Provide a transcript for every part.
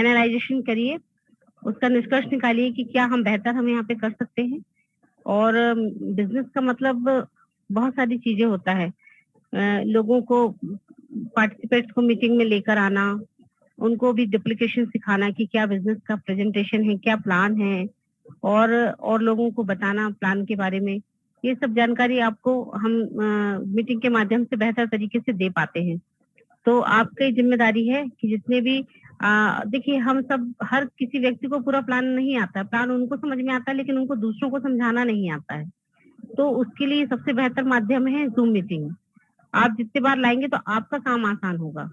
Analysation करिए, उसका निष्कर्ष निकालिए कि क्या हम बेहतर हम यहाँ पे कर सकते हैं। और बिजनेस का मतलब बहुत सारी चीजें होता है, लोगों को पार्टिसिपेट्स को मीटिंग में लेकर आना, उनको भी डुप्लीकेशन सिखाना कि क्या बिजनेस का प्रेजेंटेशन है, क्या प्लान है, और लोगों को बताना प्लान के बारे में। ये सब जानकारी आपको हम मीटिंग के माध्यम से बेहतर तरीके से दे पाते हैं। तो आपकी जिम्मेदारी है कि जितने भी देखिए, हम सब, हर किसी व्यक्ति को पूरा प्लान नहीं आता है, प्लान उनको समझ में आता है लेकिन उनको दूसरों को समझाना नहीं आता है। तो उसके लिए सबसे बेहतर माध्यम है जूम मीटिंग। आप जितने बार लाएंगे तो आपका काम आसान होगा।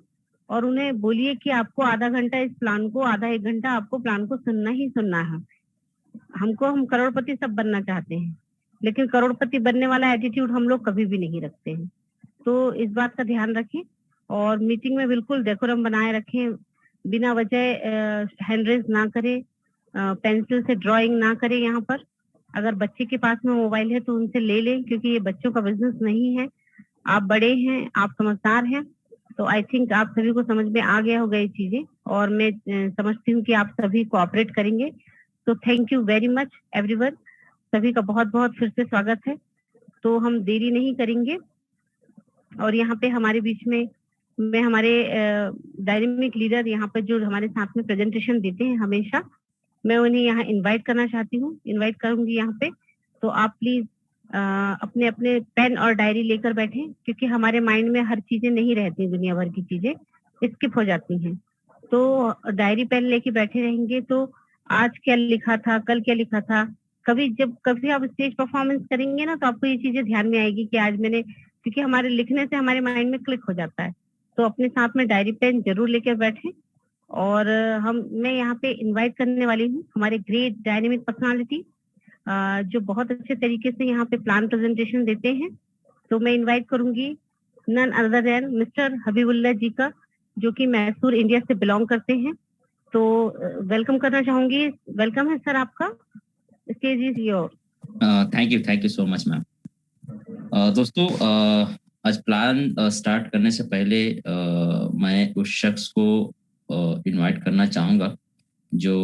और उन्हें बोलिए कि आपको आधा घंटा इस प्लान को, आधा 1 घंटा आपको प्लान को सुनना ही सुनना है। हम करोड़पति सब बनना चाहते हैं, लेकिन करोड़पति बनने वाला एटीट्यूड हम लोग कभी भी नहीं रखते हैं। तो इस बात का ध्यान रखें और मीटिंग में बिल्कुल डेकोरम बनाए रखें, बिना वजह हैंड रेज ना करें, पेंसिल से ड्राइंग ना करें। यहाँ पर अगर बच्चे के पास में मोबाइल है तो उनसे ले लें, क्योंकि ये बच्चों का बिजनेस नहीं है। आप बड़े हैं, आप समझदार हैं, तो आई थिंक आप सभी को समझ में आ गया होगा ये चीजें, और मैं समझती हूँ कि आप सभी कोऑपरेट करेंगे। तो thank you very much everyone, सभी का बहुत बहुत फिर से स्वागत है। तो हम देरी नहीं करेंगे, और यहाँ पे हमारे बीच में मैं हमारे डायनेमिक लीडर यहाँ पे जो हमारे साथ में प्रेजेंटेशन देते हैं हमेशा, मैं उन्हें यहाँ इनवाइट करना चाहती हूँ, इनवाइट करूंगी यहाँ पे। तो आप प्लीज अपने अपने पेन और डायरी लेकर बैठें, क्योंकि हमारे माइंड में हर चीजें नहीं रहती, दुनिया भर की चीजें स्किप हो जाती हैं। तो डायरी पेन लेके बैठे रहेंगे तो आज क्या लिखा था, कल क्या लिखा था, कभी आप स्टेज परफॉर्मेंस करेंगे ना तो आपको ये चीजें ध्यान में आएगी कि आज मैंने, क्योंकि हमारे लिखने से हमारे माइंड में क्लिक हो जाता है। तो अपने साथ में डायरी पेन जरूर लेकर बैठें। और मैं यहाँ पे इनवाइट करने वाली हूँ हमारे ग्रेट डायनेमिक पर्सनालिटी, जो बहुत अच्छे तरीके से यहाँ पे प्लान प्रेजेंटेशन देते हैं। तो मैं इनवाइट करूंगी none other than mister Habibullah ji का, जो कि मैसूर इंडिया से बिलोंग करते हैं। तो वेलकम करना चाहूंगी। वेलकम है सर आपका, stage is your. Thank you so much ma'am. दोस्तों, आज प्लान स्टार्ट करने से पहले मैं उस शख्स को इनवाइट करना चाहूँगा जो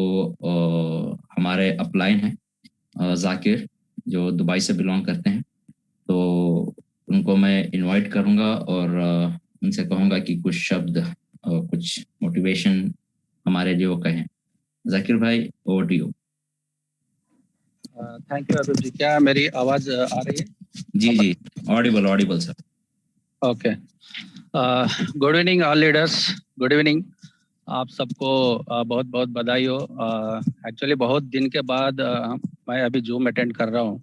हमारे अपलाइन हैं, जाकिर, जो दुबई से बिलोंग करते हैं। तो उनको मैं इनवाइट करूँगा और उनसे कहूँगा कि कुछ शब्द, कुछ मोटिवेशन हमारे लिए वो कहें। जाकिर भाई, over to you. Thank you अदूब जी। क्या मेरी आवाज आ रही है? जी, audible sir. Okay, good evening all leaders, good evening. आप सबको बहुत बहुत बधाई हो। एक्चुअली बहुत दिन के बाद मैं अभी जूम अटेंड कर रहा हूँ।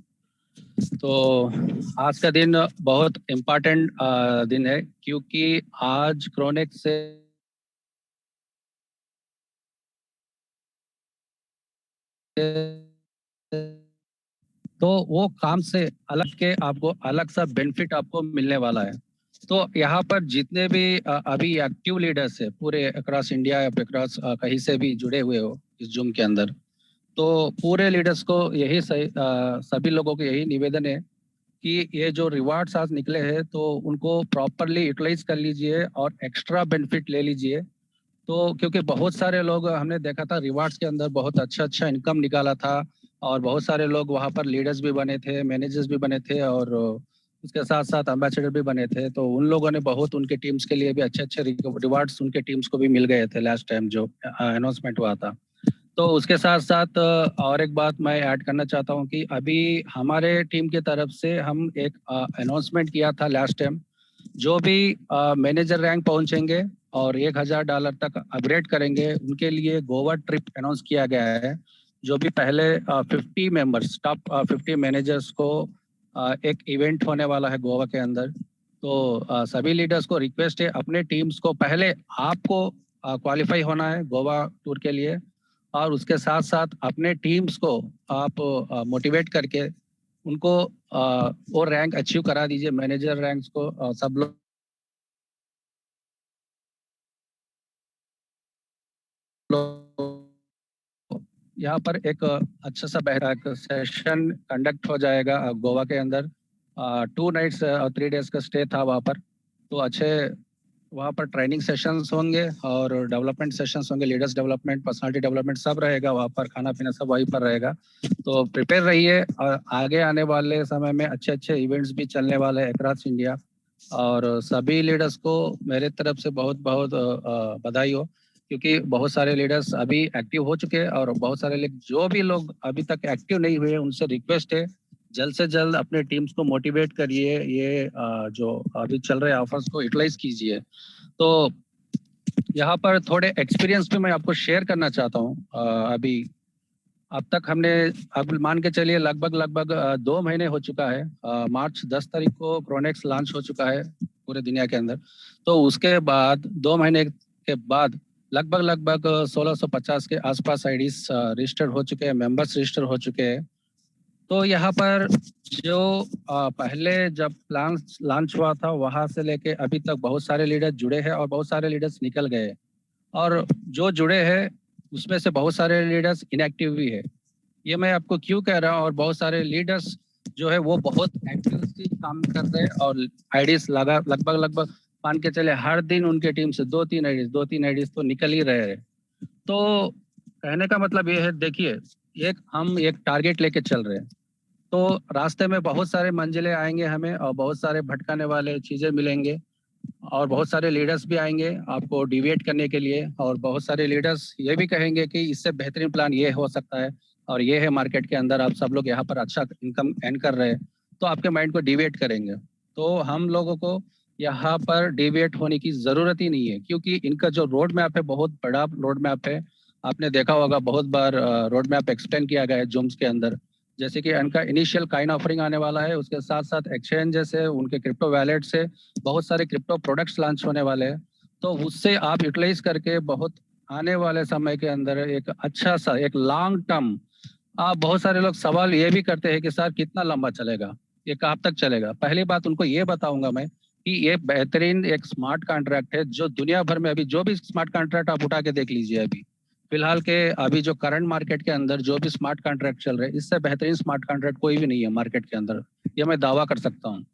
तो आज का दिन बहुत इम्पोर्टेंट दिन है, क्योंकि आज क्रोनेक्स से तो वो काम से अलग के आपको अलग सा बेनिफिट आपको मिलने वाला है। तो यहाँ पर जितने भी अभी एक्टिव लीडर्स है पूरे अक्रॉस इंडिया या अक्रॉस कहीं से भी जुड़े हुए हो इस जूम के अंदर, तो पूरे लीडर्स को यही सभी लोगों को यही निवेदन है कि ये जो रिवार्ड्स आज निकले हैं तो उनको प्रॉपरली यूटिलाइज कर लीजिए और एक्स्ट्रा बेनिफिट ले लीजिए। तो क्योंकि बहुत सारे लोग हमने देखा था रिवार्ड्स के अंदर बहुत अच्छा इनकम निकाला था, और बहुत सारे लोग वहाँ पर लीडर्स भी बने थे, मैनेजर्स भी बने थे, और उसके साथ साथ एम्बेसडर भी बने थे। तो उन लोगों ने बहुत उनके टीम्स के लिए भी अच्छे रिवार्ड्स उनके टीम्स को भी मिल गए थे लास्ट टाइम जो अनाउंसमेंट हुआ था। तो उसके साथ साथ और एक बात मैं ऐड करना चाहता हूँ कि अभी हमारे टीम की तरफ से हम एक अनाउंसमेंट किया था लास्ट टाइम, जो भी मैनेजर रैंक पहुंचेंगे और $1000 तक अपग्रेड करेंगे उनके लिए गोवा ट्रिप अनाउंस किया गया है। जो भी पहले 50 मेंबर्स, टॉप 50 मैनेजर्स को एक इवेंट होने वाला है गोवा के अंदर। तो सभी लीडर्स को रिक्वेस्ट है, अपने टीम्स को पहले आपको क्वालिफाई होना है गोवा टूर के लिए, और उसके साथ साथ अपने टीम्स को आप मोटिवेट करके उनको वो रैंक अचीव करा दीजिए, मैनेजर रैंक्स को। सब लोग यहाँ पर एक अच्छा सा बैठक सेशन कंडक्ट हो जाएगा गोवा के अंदर। 2 नाइट्स और 3 डेज का स्टे था वहाँ पर। तो अच्छे वहाँ पर ट्रेनिंग सेशंस होंगे और डेवलपमेंट सेशंस होंगे, लीडर्स डेवलपमेंट, पर्सनालिटी डेवलपमेंट सब रहेगा वहाँ पर, खाना पीना सब वहीं पर रहेगा। तो प्रिपेयर रहिए और आगे आने वाले समय में अच्छे अच्छे इवेंट्स भी चलने वाले हैं अक्रॉस इंडिया। और सभी लीडर्स को मेरे तरफ से बहुत बहुत बधाई हो, क्योंकि बहुत सारे लीडर्स अभी एक्टिव हो चुके हैं और बहुत सारे जो भी लोग अभी तक एक्टिव नहीं हुए उनसे रिक्वेस्ट है जल्द से जल्द अपने टीम्स को मोटिवेट करिए, ये जो अभी चल रहे ऑफर्स को यूटिलाइज कीजिए। तो यहाँ पर थोड़े एक्सपीरियंस भी मैं आपको शेयर करना चाहता हूँ। अभी अब तक हमने, अब मान के चलिए लगभग 2 महीने हो चुका है। मार्च 10 तारीख को क्रोनेक्स लॉन्च हो चुका है पूरे दुनिया के अंदर। तो उसके बाद 2 महीने के बाद लगभग 1650 के आसपास आईडीज रजिस्टर्ड हो चुके हैं, मेंबर्स रजिस्टर हो चुके हैं। तो यहाँ पर जो पहले जब प्लान लॉन्च हुआ था वहां से लेके अभी तक बहुत सारे लीडर जुड़े हैं और बहुत सारे लीडर्स निकल गए, और जो जुड़े हैं उसमें से बहुत सारे लीडर्स इनएक्टिव भी है। ये मैं आपको क्यों कह रहा हूँ, और बहुत सारे लीडर्स जो है वो बहुत एक्टिवली काम कर रहे हैं और आईडीज लगभग मान के चले हर दिन उनके टीम से 2-3 आईडीज तो निकल ही रहे हैं। तो कहने का मतलब ये है, देखिए हम एक टारगेट लेके चल रहे हैं, तो रास्ते में बहुत सारे मंजिलें आएंगे हमें और बहुत सारे भटकाने वाले चीजें मिलेंगे और बहुत सारे लीडर्स भी आएंगे आपको डिविएट करने के लिए, और बहुत सारे लीडर्स ये भी कहेंगे कि इससे बेहतरीन प्लान ये हो सकता है और ये है मार्केट के अंदर, आप सब लोग यहाँ पर अच्छा इनकम अर्न कर रहे हैं, तो आपके माइंड को डिविएट करेंगे। तो हम लोगों को यहाँ पर डिविएट होने की जरूरत ही नहीं है, क्योंकि इनका जो रोड मैप है बहुत बड़ा रोड मैप है। आपने देखा होगा बहुत बार रोड मैप एक्सप्लेन किया गया है जूम्स के अंदर। जैसे कि इनका इनिशियल काइन ऑफरिंग आने वाला है, उसके साथ साथ एक्सचेंज से, उनके क्रिप्टो वैलेट से बहुत सारे क्रिप्टो प्रोडक्ट्स लॉन्च होने वाले हैं। तो उससे आप यूटिलाइज करके बहुत आने वाले समय के अंदर एक अच्छा सा एक लॉन्ग टर्म, आप बहुत सारे लोग सवाल ये भी करते हैं कि सर कितना लंबा चलेगा, ये कब तक चलेगा। पहली बात उनको ये बताऊंगा मैं कि ये बेहतरीन एक स्मार्ट कॉन्ट्रैक्ट है, जो दुनिया भर में अभी जो भी स्मार्ट कॉन्ट्रैक्ट आप उठा के देख लीजिए, अभी फिलहाल के अभी जो करंट मार्केट के अंदर जो भी स्मार्ट कॉन्ट्रैक्ट चल रहे हैं, इससे बेहतरीन स्मार्ट कॉन्ट्रैक्ट कोई भी नहीं है मार्केट के अंदर, ये मैं दावा कर सकता हूँ।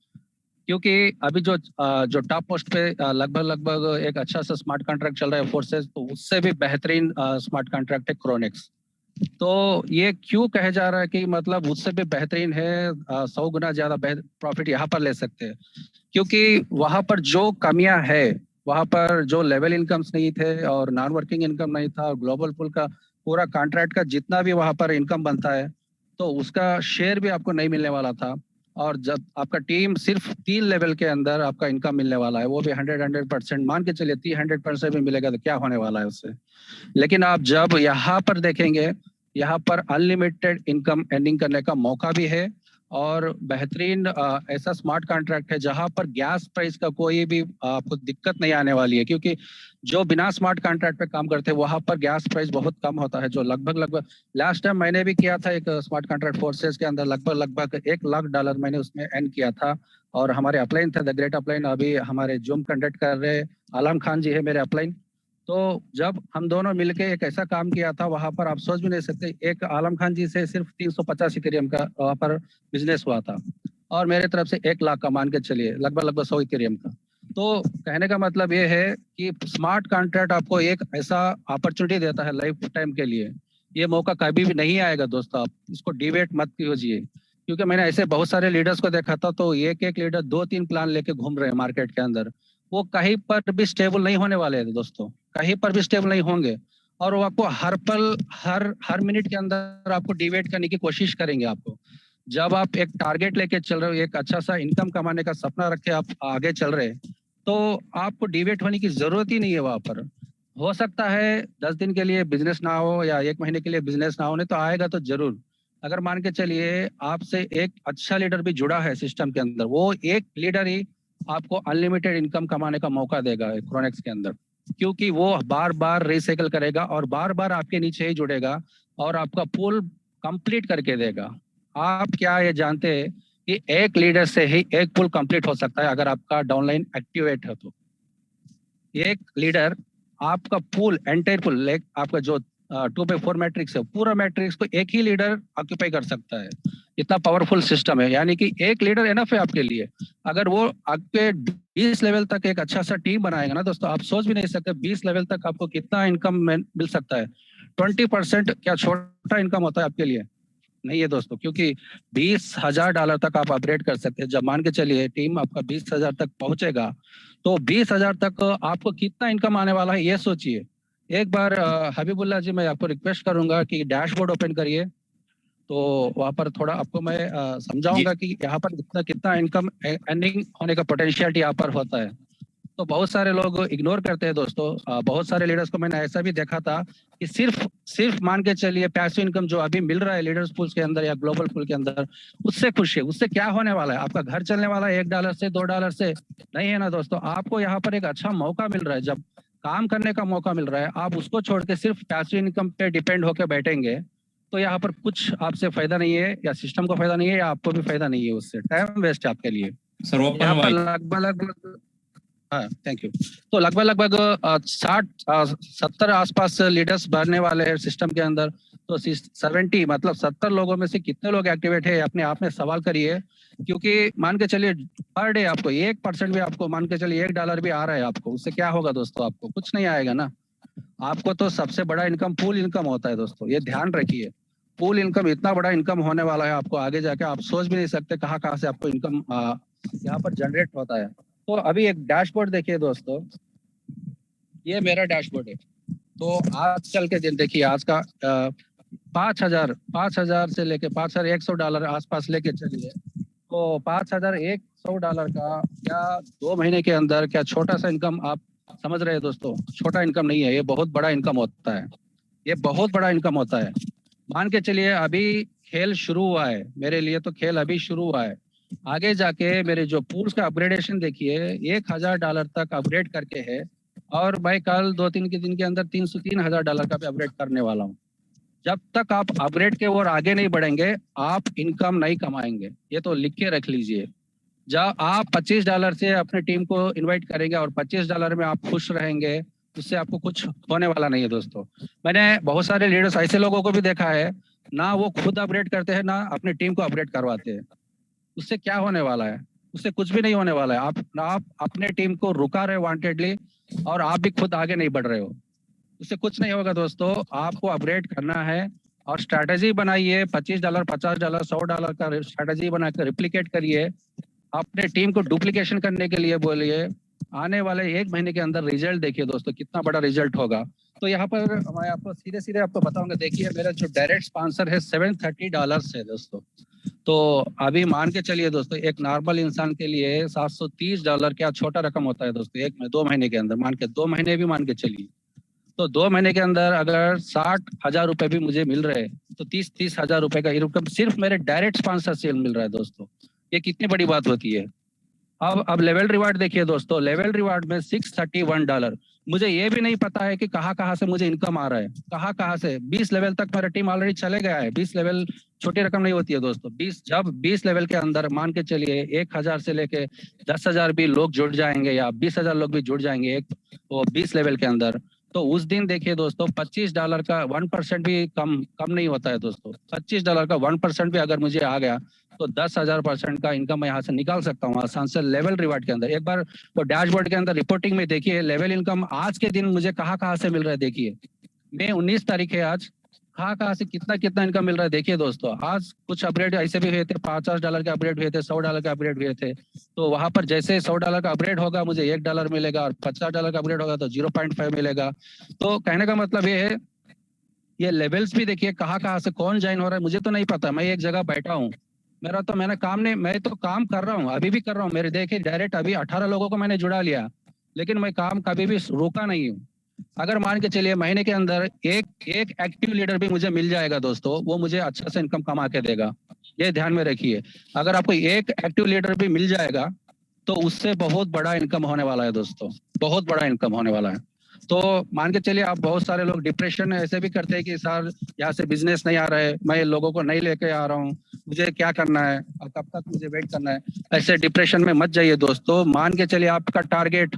क्योंकि अभी जो टॉप पोस्ट पे लगभग एक अच्छा सा स्मार्ट कॉन्ट्रैक्ट चल रहा है फोर्सेस, तो उससे भी बेहतरीन स्मार्ट कॉन्ट्रैक्ट है क्रोनेक्स। तो ये क्यों कहा जा रहा है कि मतलब उससे भी बेहतरीन है, 100 गुना ज्यादा प्रॉफिट यहाँ पर ले सकते हैं, क्योंकि वहां पर जो कमियां है, वहां पर जो लेवल इनकम्स नहीं थे और नॉन वर्किंग इनकम नहीं था, और ग्लोबल पुल का पूरा कॉन्ट्रैक्ट का जितना भी वहां पर इनकम बनता है तो उसका शेयर भी आपको नहीं मिलने वाला था। और जब आपका टीम सिर्फ 3 लेवल के अंदर आपका इनकम मिलने वाला है, वो भी 100% मान के चलिए 300% भी मिलेगा तो क्या होने वाला है उससे। लेकिन आप जब यहाँ पर देखेंगे, यहाँ पर अनलिमिटेड इनकम अर्निंग करने का मौका भी है, और बेहतरीन ऐसा स्मार्ट कॉन्ट्रैक्ट है जहां पर गैस प्राइस का कोई भी आपको दिक्कत नहीं आने वाली है, क्योंकि जो बिना स्मार्ट कॉन्ट्रैक्ट पे काम करते हैं वहां पर गैस प्राइस बहुत कम होता है, जो लगभग लास्ट टाइम मैंने भी किया था एक स्मार्ट कॉन्ट्रैक्ट फोर्सेस के अंदर, लगभग $1 लाख मैंने उसमें अर्न किया था। और हमारे अपलाइन थे द ग्रेट अपलाइन, अभी हमारे जूम कंडक्ट कर रहे आलम खान जी है मेरे अपलाइन। तो जब हम दोनों मिलके एक ऐसा काम किया था, वहां पर आप सोच भी नहीं सकते, एक आलम खान जी से सिर्फ 385 इथेरियम का वहां पर बिजनेस हुआ था, और मेरे तरफ से 1 लाख का मान के चलिए लगभग 100 इथेरियम का। तो कहने का मतलब ये है कि स्मार्ट कॉन्ट्रैक्ट आपको एक ऐसा अपॉर्चुनिटी देता है लाइफ टाइम के लिए, ये मौका कभी भी नहीं आएगा दोस्तों, आप इसको डिबेट मत कीजिए। क्योंकि मैंने ऐसे बहुत सारे लीडर्स को देखा था, तो एक लीडर 2-3 प्लान लेके घूम रहे हैं मार्केट के अंदर, वो कहीं पर भी स्टेबल नहीं होने वाले हैं दोस्तों, कहीं पर भी स्टेबल नहीं होंगे, और वो आपको हर पल हर मिनट के अंदर आपको डिवेट करने की कोशिश करेंगे आपको। जब आप एक टारगेट लेके चल रहे हो, एक अच्छा सा इनकम कमाने का सपना रख के आप आगे चल रहे हैं, तो आपको डिवेट होने की जरूरत ही नहीं है वहां पर। हो सकता है 10 दिन के लिए बिजनेस ना हो या 1 महीने के लिए बिजनेस ना हो, नहीं तो आएगा तो जरूर। अगर मान के चलिए आपसे एक अच्छा लीडर भी जुड़ा है सिस्टम के अंदर, वो एक लीडर ही आपको अनलिमिटेड इनकम कमाने का मौका देगा क्रोनेक्स के अंदर, क्योंकि वो बार बार रिसाइकल करेगा और बार बार आपके नीचे ही जुड़ेगा और आपका पूल कंप्लीट करके देगा। आप क्या ये जानते हैं कि एक लीडर से ही एक पुल कंप्लीट हो सकता है अगर आपका डाउनलाइन एक्टिवेट है तो। एक लीडर आपका पुल एंटायर पुल आपका जो 2/4 मैट्रिक्स है, पूरा मैट्रिक्स को एक ही लीडर ऑक्यूपाई कर सकता है। इतना पावरफुल सिस्टम है, यानी कि एक लीडर एनफ है आपके लिए। अगर वो आपके 20 लेवल तक एक अच्छा सा टीम बनाएगा ना दोस्तों, आप सोच भी नहीं सकते 20 लेवल तक आपको कितना इनकम मिल सकता है। 20% क्या छोटा इनकम होता है आपके लिए? नहीं है दोस्तों, क्योंकि $20,000 तक आप अपग्रेड कर सकते हैं। जब मान के चलिए टीम आपका 20,000 तक पहुंचेगा, तो 20,000 तक आपको कितना इनकम आने वाला है ये सोचिए। एक बार हबीबुल्ला जी, मैं आपको रिक्वेस्ट करूंगा कि डैशबोर्ड ओपन करिए, तो वहां पर थोड़ा आपको मैं समझाऊंगा कि यहाँ पर कितना कितना इनकम अर्निंग होने का पोटेंशियल यहाँ पर होता है। तो बहुत सारे लोग इग्नोर करते हैं दोस्तों। बहुत सारे लीडर्स को मैंने ऐसा भी देखा था कि सिर्फ मान के चलिए पैसिव इनकम जो अभी मिल रहा है लीडर्स पूल के अंदर या ग्लोबल पूल के अंदर, उससे खुश है। उससे क्या होने वाला है? आपका घर चलने वाला है $1 से $2 से? नहीं है ना दोस्तों। आपको यहाँ पर एक अच्छा मौका मिल रहा है, जब काम करने का मौका मिल रहा है, आप उसको छोड़ के सिर्फ पैसिव इनकम पे डिपेंड होकर बैठेंगे, तो यहाँ पर कुछ आपसे फायदा नहीं है, या सिस्टम को फायदा नहीं है, या आपको भी फायदा नहीं है। उससे टाइम वेस्ट है आपके लिए। सर यहाँ पर लगभग हाँ, थैंक यू। तो लगभग 60-70 आसपास लीडर्स भरने वाले हैं सिस्टम के अंदर। तो 70 मतलब 70 लोगों में से कितने लोग एक्टिवेट है, अपने आप में सवाल करिए। क्योंकि मान के चलिए पर डे आपको 1% भी, आपको मान के चलिए $1 भी आ रहा है आपको, उससे क्या होगा दोस्तों? आपको कुछ नहीं आएगा ना। आपको तो सबसे बड़ा इनकम पूल इनकम होता है दोस्तों, ये ध्यान रखिए। पूल इनकम इतना बड़ा इनकम होने वाला है आपको आगे जाके, आप सोच भी नहीं सकते कहाँ से आपको इनकम यहाँ पर जनरेट होता है। तो अभी एक डैशबोर्ड देखिए दोस्तों, ये मेरा डैशबोर्ड है। तो आजकल के दिन देखिए, आज का 5,000 से लेके $5,100 आसपास लेके चलिए, तो $5,100 का क्या 2 महीने के अंदर क्या छोटा सा इनकम आप समझ रहे हैं दोस्तों? छोटा इनकम नहीं है, ये बहुत बड़ा इनकम होता है। ये बहुत बड़ा इनकम होता है। मान के चलिए अभी खेल शुरू हुआ है, मेरे लिए तो खेल अभी शुरू हुआ है। आगे जाके मेरे जो पूल्स का अपग्रेडेशन देखिए, $1,000 तक अपग्रेड करके है, और भाई कल 2-3 के दिन के अंदर $3,000 का भी अपग्रेड करने वाला हूँ। जब तक आप अपग्रेड के और आगे नहीं बढ़ेंगे, आप इनकम नहीं कमाएंगे, ये तो लिख के रख लीजिए। जब आप $25 से अपने टीम को इनवाइट करेंगे और $25 में आप खुश रहेंगे, उससे आपको कुछ होने वाला नहीं है दोस्तों। मैंने बहुत सारे लीडर्स ऐसे लोगों को भी देखा है, ना वो खुद अपग्रेड करते हैं, ना अपनी टीम को अपग्रेड करवाते हैं। उससे क्या होने वाला है? उससे कुछ भी नहीं होने वाला है। आप अपने टीम को रुका रहे वांटेडली, और आप भी खुद आगे नहीं बढ़ रहे हो। उससे कुछ नहीं होगा दोस्तों। आपको अपग्रेड करना है और स्ट्रैटेजी बनाइए। $25, $50, $100 का स्ट्रैटेजी बनाकर रिप्लिकेट करिए। अपने टीम को डुप्लीकेशन करने के लिए बोलिए। आने वाले 1 महीने के अंदर रिजल्ट देखिए दोस्तों, कितना बड़ा रिजल्ट होगा। तो यहाँ पर मैं आपको सीधे आपको बताऊंगा। देखिए मेरा जो डायरेक्ट स्पॉन्सर है $730 है दोस्तों। तो अभी मान के चलिए दोस्तों, एक नॉर्मल इंसान के लिए $730 क्या छोटा रकम होता है दोस्तों। 2 महीने के अंदर, मान के 2 महीने भी मान के चलिए, तो 2 महीने के अंदर अगर $60,000 भी मुझे मिल रहे हैं, तो 30 हजार रुपए का इनकम सिर्फ मेरे डायरेक्ट स्पॉन्सर से मिल रहा है दोस्तों। ये कितनी बड़ी बात होती है। अब लेवल रिवार्ड देखिए दोस्तों। लेवल रिवार्ड में $631। मुझे ये भी नहीं पता है कि कहाँ से मुझे इनकम आ रहा है, कहाँ से। 20 लेवल तक मेरा टीम ऑलरेडी चले गया है। 20 लेवल छोटी रकम नहीं होती है दोस्तों। 20 लेवल के अंदर मान के चलिए 1,000 से लेके 10,000 भी लोग जुड़ जाएंगे, या 20,000 लोग भी जुड़ जाएंगे वो 20 लेवल के अंदर, तो उस दिन देखिए दोस्तों $25 का 1% भी कम नहीं होता है दोस्तों। $25 का 1% भी अगर मुझे आ गया, तो 10,000% का इनकम मैं यहाँ से निकाल सकता हूँ आसान से लेवल रिवार्ड के अंदर। एक बार तो डैशबोर्ड के अंदर रिपोर्टिंग में देखिए लेवल इनकम आज के दिन मुझे कहाँ से मिल रहा है। देखिए मई 19 तारीख है आज, कहाँ से कितना इनकम मिल रहा है देखिए दोस्तों। आज कुछ अपग्रेड ऐसे भी हुए थे, $50 के अपग्रेड हुए थे, $100 के अपग्रेड हुए थे। तो वहां पर जैसे $100 का अपग्रेड होगा मुझे $1 मिलेगा, और $50 का अपग्रेड होगा तो 0.5 मिलेगा। तो कहने का मतलब ये है, ये लेवल्स भी देखिए कहाँ से कौन ज्वाइन हो रहा है मुझे तो नहीं पता। मैं एक जगह बैठा हूँ, मैंने काम नहीं, मैं तो काम कर रहा हूँ, अभी भी कर रहा हूँ। मेरे देखिए डायरेक्ट अभी 18 लोगों को मैंने जुड़ा लिया, लेकिन मैं काम कभी भी रोका नहीं हूँ। अगर मान के चलिए महीने के अंदर एक एक्टिव लीडर भी मुझे मिल जाएगा दोस्तों, वो मुझे अच्छा से इनकम कमा के देगा। ये ध्यान में रखिए। अगर आपको एक एक्टिव लीडर भी मिल जाएगा, तो उससे बहुत बड़ा इनकम होने वाला है दोस्तों, बहुत बड़ा इनकम होने वाला है। तो मान के चलिए आप बहुत सारे लोग डिप्रेशन ऐसे भी करते हैं कि सर यहाँ से बिजनेस नहीं आ रहा है, मैं लोगों को नहीं लेके आ रहा हूँ, मुझे क्या करना है और कब तक मुझे वेट करना है। ऐसे डिप्रेशन में मत जाइए दोस्तों। मान के चलिए आपका टारगेट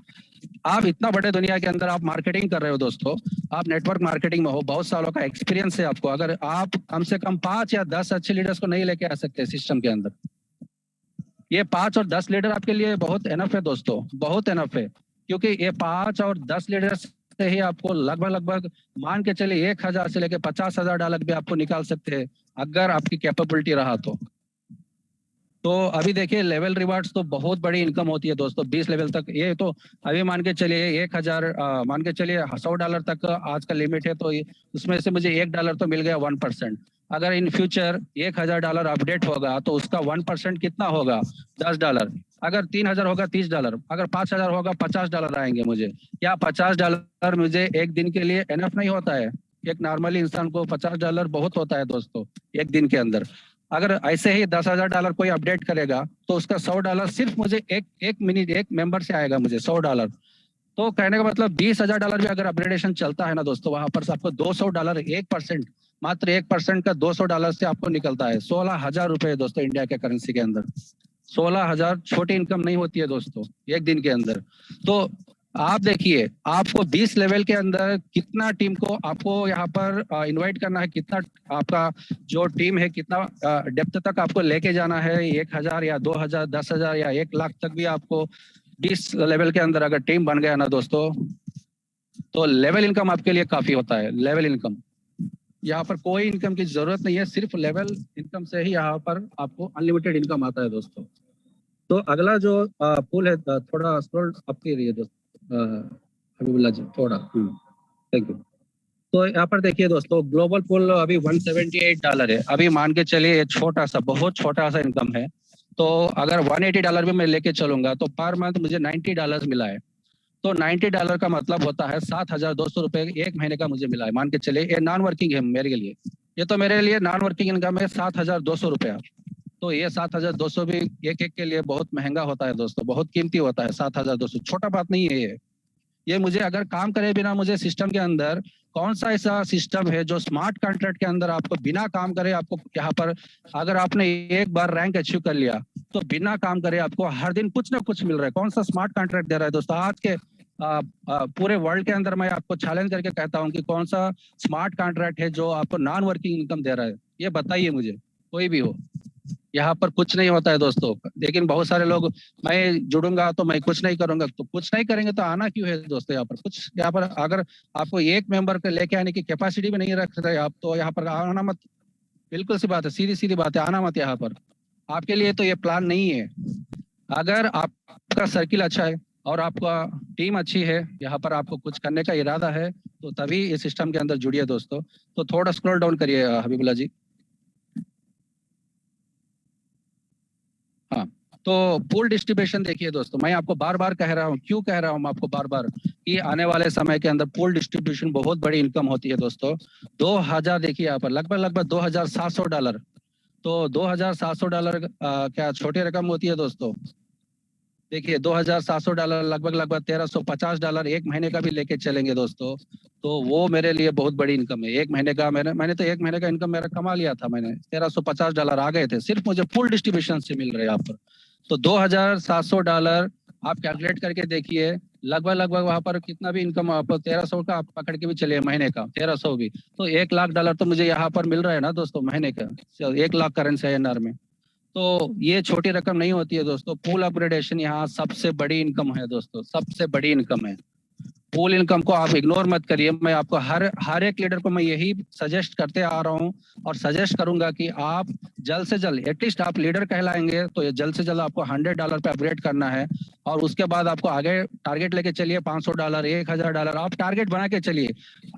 आप इतना बड़े दुनिया के अंदर आप मार्केटिंग कर रहे हो दोस्तों, आप नेटवर्क मार्केटिंग में हो, बहुत सालों का एक्सपीरियंस है आपको। अगर आप कम से कम 5 या 10 अच्छे लीडर्स को नहीं लेके आ सकते सिस्टम के अंदर, ये 5 और 10 लीडर आपके लिए बहुत एनफ है दोस्तों, बहुत एनफ है। क्योंकि ये 5 और 10 लीडर से ही आपको लगभग मान के चलिए 1,000 से लेकर $50,000 भी आपको निकाल सकते हैं, अगर आपकी कैपेबिलिटी रहा तो अभी देखिए लेवल रिवार्ड्स तो बहुत बड़ी इनकम होती है दोस्तों, 20 लेवल तक। ये तो अभी मान के चलिए 1,000 मान के चलिए $100 तक आज का लिमिट है, तो उसमें से मुझे $1 तो मिल गया 1%। अगर इन फ्यूचर $1,000 अपडेट होगा तो उसका 1% कितना होगा? $10। अगर 3,000 होगा $30, अगर 5,000 होगा $50 आएंगे मुझे। क्या $50 मुझे एक दिन के लिए एनफ नहीं होता है? एक नॉर्मली इंसान को $50 बहुत होता है दोस्तों एक दिन के अंदर। अगर ऐसे ही $10,000 कोई अपडेट करेगा तो उसका $100 सिर्फ मुझे एक मेंबर से आएगा, मुझे $100। तो कहने का मतलब $20,000 भी अगर अपग्रेडेशन चलता है ना दोस्तों, वहां पर आपको $200 1%, मात्र 1% का $200 से आपको निकलता है 16,000 रुपए दोस्तों इंडिया के करेंसी के अंदर। 16,000 छोटी इनकम नहीं होती है दोस्तों एक दिन के अंदर। तो आप देखिए आपको 20 लेवल के अंदर कितना टीम को आपको यहाँ पर इनवाइट करना है, कितना आपका जो टीम है कितना डेप्थ तक आपको लेके जाना है। 1,000 या 2,000, 10,000 या 1 लाख तक भी आपको 20 लेवल के अंदर अगर टीम बन गया ना दोस्तों, तो लेवल इनकम आपके लिए काफी होता है। लेवल इनकम, यहाँ पर कोई इनकम की जरूरत नहीं है, सिर्फ लेवल इनकम से ही यहाँ पर आपको अनलिमिटेड इनकम आता है दोस्तों। तो अगला जो पुल है, थोड़ा स्क्रॉल अप कीजिए दोस्तों हबीबुल्लाह जी, थोड़ा। Thank you. तो यहाँ पर देखिए दोस्तों ग्लोबल पुल अभी $178 है। अभी मान के चलिए छोटा सा, बहुत छोटा सा इनकम है। तो अगर $180 भी मैं लेके चलूंगा तो पर मंथ मुझे $90 मिला है। तो $90 का मतलब होता है 7,200 रुपए एक महीने का मुझे मिला है। मान के चलिए ये नॉन वर्किंग है मेरे लिए, ये तो मेरे लिए नॉन वर्किंग इनकम है 7,200 रुपया। तो ये 7,200 भी एक के लिए बहुत महंगा होता है दोस्तों, बहुत कीमती होता है। 7,200 छोटा बात नहीं है ये मुझे अगर काम करे बिना मुझे सिस्टम के अंदर, कौन सा ऐसा सिस्टम है जो स्मार्ट कॉन्ट्रैक्ट के अंदर आपको बिना काम करे आपको यहाँ पर, अगर आपने एक बार रैंक अचीव कर लिया तो बिना काम करे आपको हर दिन कुछ ना कुछ मिल रहा है। कौन सा स्मार्ट कॉन्ट्रैक्ट दे रहा है दोस्तों? आज के पूरे वर्ल्ड के अंदर मैं आपको चैलेंज करके कहता हूँ कि कौन सा स्मार्ट कॉन्ट्रैक्ट है जो आपको नॉन वर्किंग इनकम दे रहा है, ये बताइए मुझे, कोई भी हो। यहाँ पर कुछ नहीं होता है दोस्तों। लेकिन बहुत सारे लोग मैं जुड़ूंगा तो मैं कुछ नहीं करूंगा, तो कुछ नहीं करेंगे तो आना क्यों है दोस्तों? यहाँ पर कुछ, यहाँ पर अगर आपको एक मेंबर को लेके आने की कैपेसिटी भी नहीं रख रहे आप तो यहाँ पर आना मत। बिल्कुल सी बात है, सीधी सीधी बात है, आना मत यहाँ पर। आपके लिए तो ये प्लान नहीं है। अगर आपका सर्किल अच्छा है और आपका टीम अच्छी है, यहाँ पर आपको कुछ करने का इरादा है, तो तभी इस सिस्टम के अंदर जुड़िए दोस्तों। तो थोड़ा स्क्रॉल डाउन करिए हबीबुल्लाह जी। हाँ, तो पूल डिस्ट्रीब्यूशन देखिए दोस्तों, मैं आपको बार बार कह रहा हूँ, क्यों कह रहा हूँ मैं आपको बार बार, कि आने वाले समय के अंदर पूल डिस्ट्रीब्यूशन बहुत बड़ी इनकम होती है दोस्तों। 2,000 देखिए यहाँ पर लगभग $2,700। तो $2,700 क्या छोटी रकम होती है दोस्तों? देखिए $2,700 लगभग $1,350 एक महीने का भी लेके चलेंगे दोस्तों, तो वो मेरे लिए बहुत बड़ी इनकम है। एक महीने का मैंने तो एक महीने का इनकम मेरा कमा लिया था, मैंने $1,350 आ गए थे, सिर्फ मुझे फुल डिस्ट्रीब्यूशन से मिल रहे हैं यहाँ पर। तो $2,700 आप कैलकुलेट करके देखिए, लगभग वहां पर कितना भी इनकम आप 1,300 का आप पकड़ के भी चलिए, महीने का 1,300 भी, तो $1,00,000 तो मुझे यहाँ पर मिल रहा है ना दोस्तों महीने का। 1,00,000 करेंसी INR में, तो ये छोटी रकम नहीं होती है दोस्तों। पूल अपग्रेडेशन यहाँ सबसे बड़ी इनकम है दोस्तों, सबसे बड़ी इनकम है। पूल इनकम को आप इग्नोर मत करिए। मैं आपको हर एक लीडर को मैं यही सजेस्ट करते आ रहा हूँ और सजेस्ट करूंगा कि आप जल्द से जल्द, एटलीस्ट आप लीडर कहलाएंगे तो ये जल्द से जल्द आपको $100 पे अपग्रेड करना है। और उसके बाद आपको आगे टारगेट लेके चलिए, $500, $1,000 आप टारगेट बना के चलिए।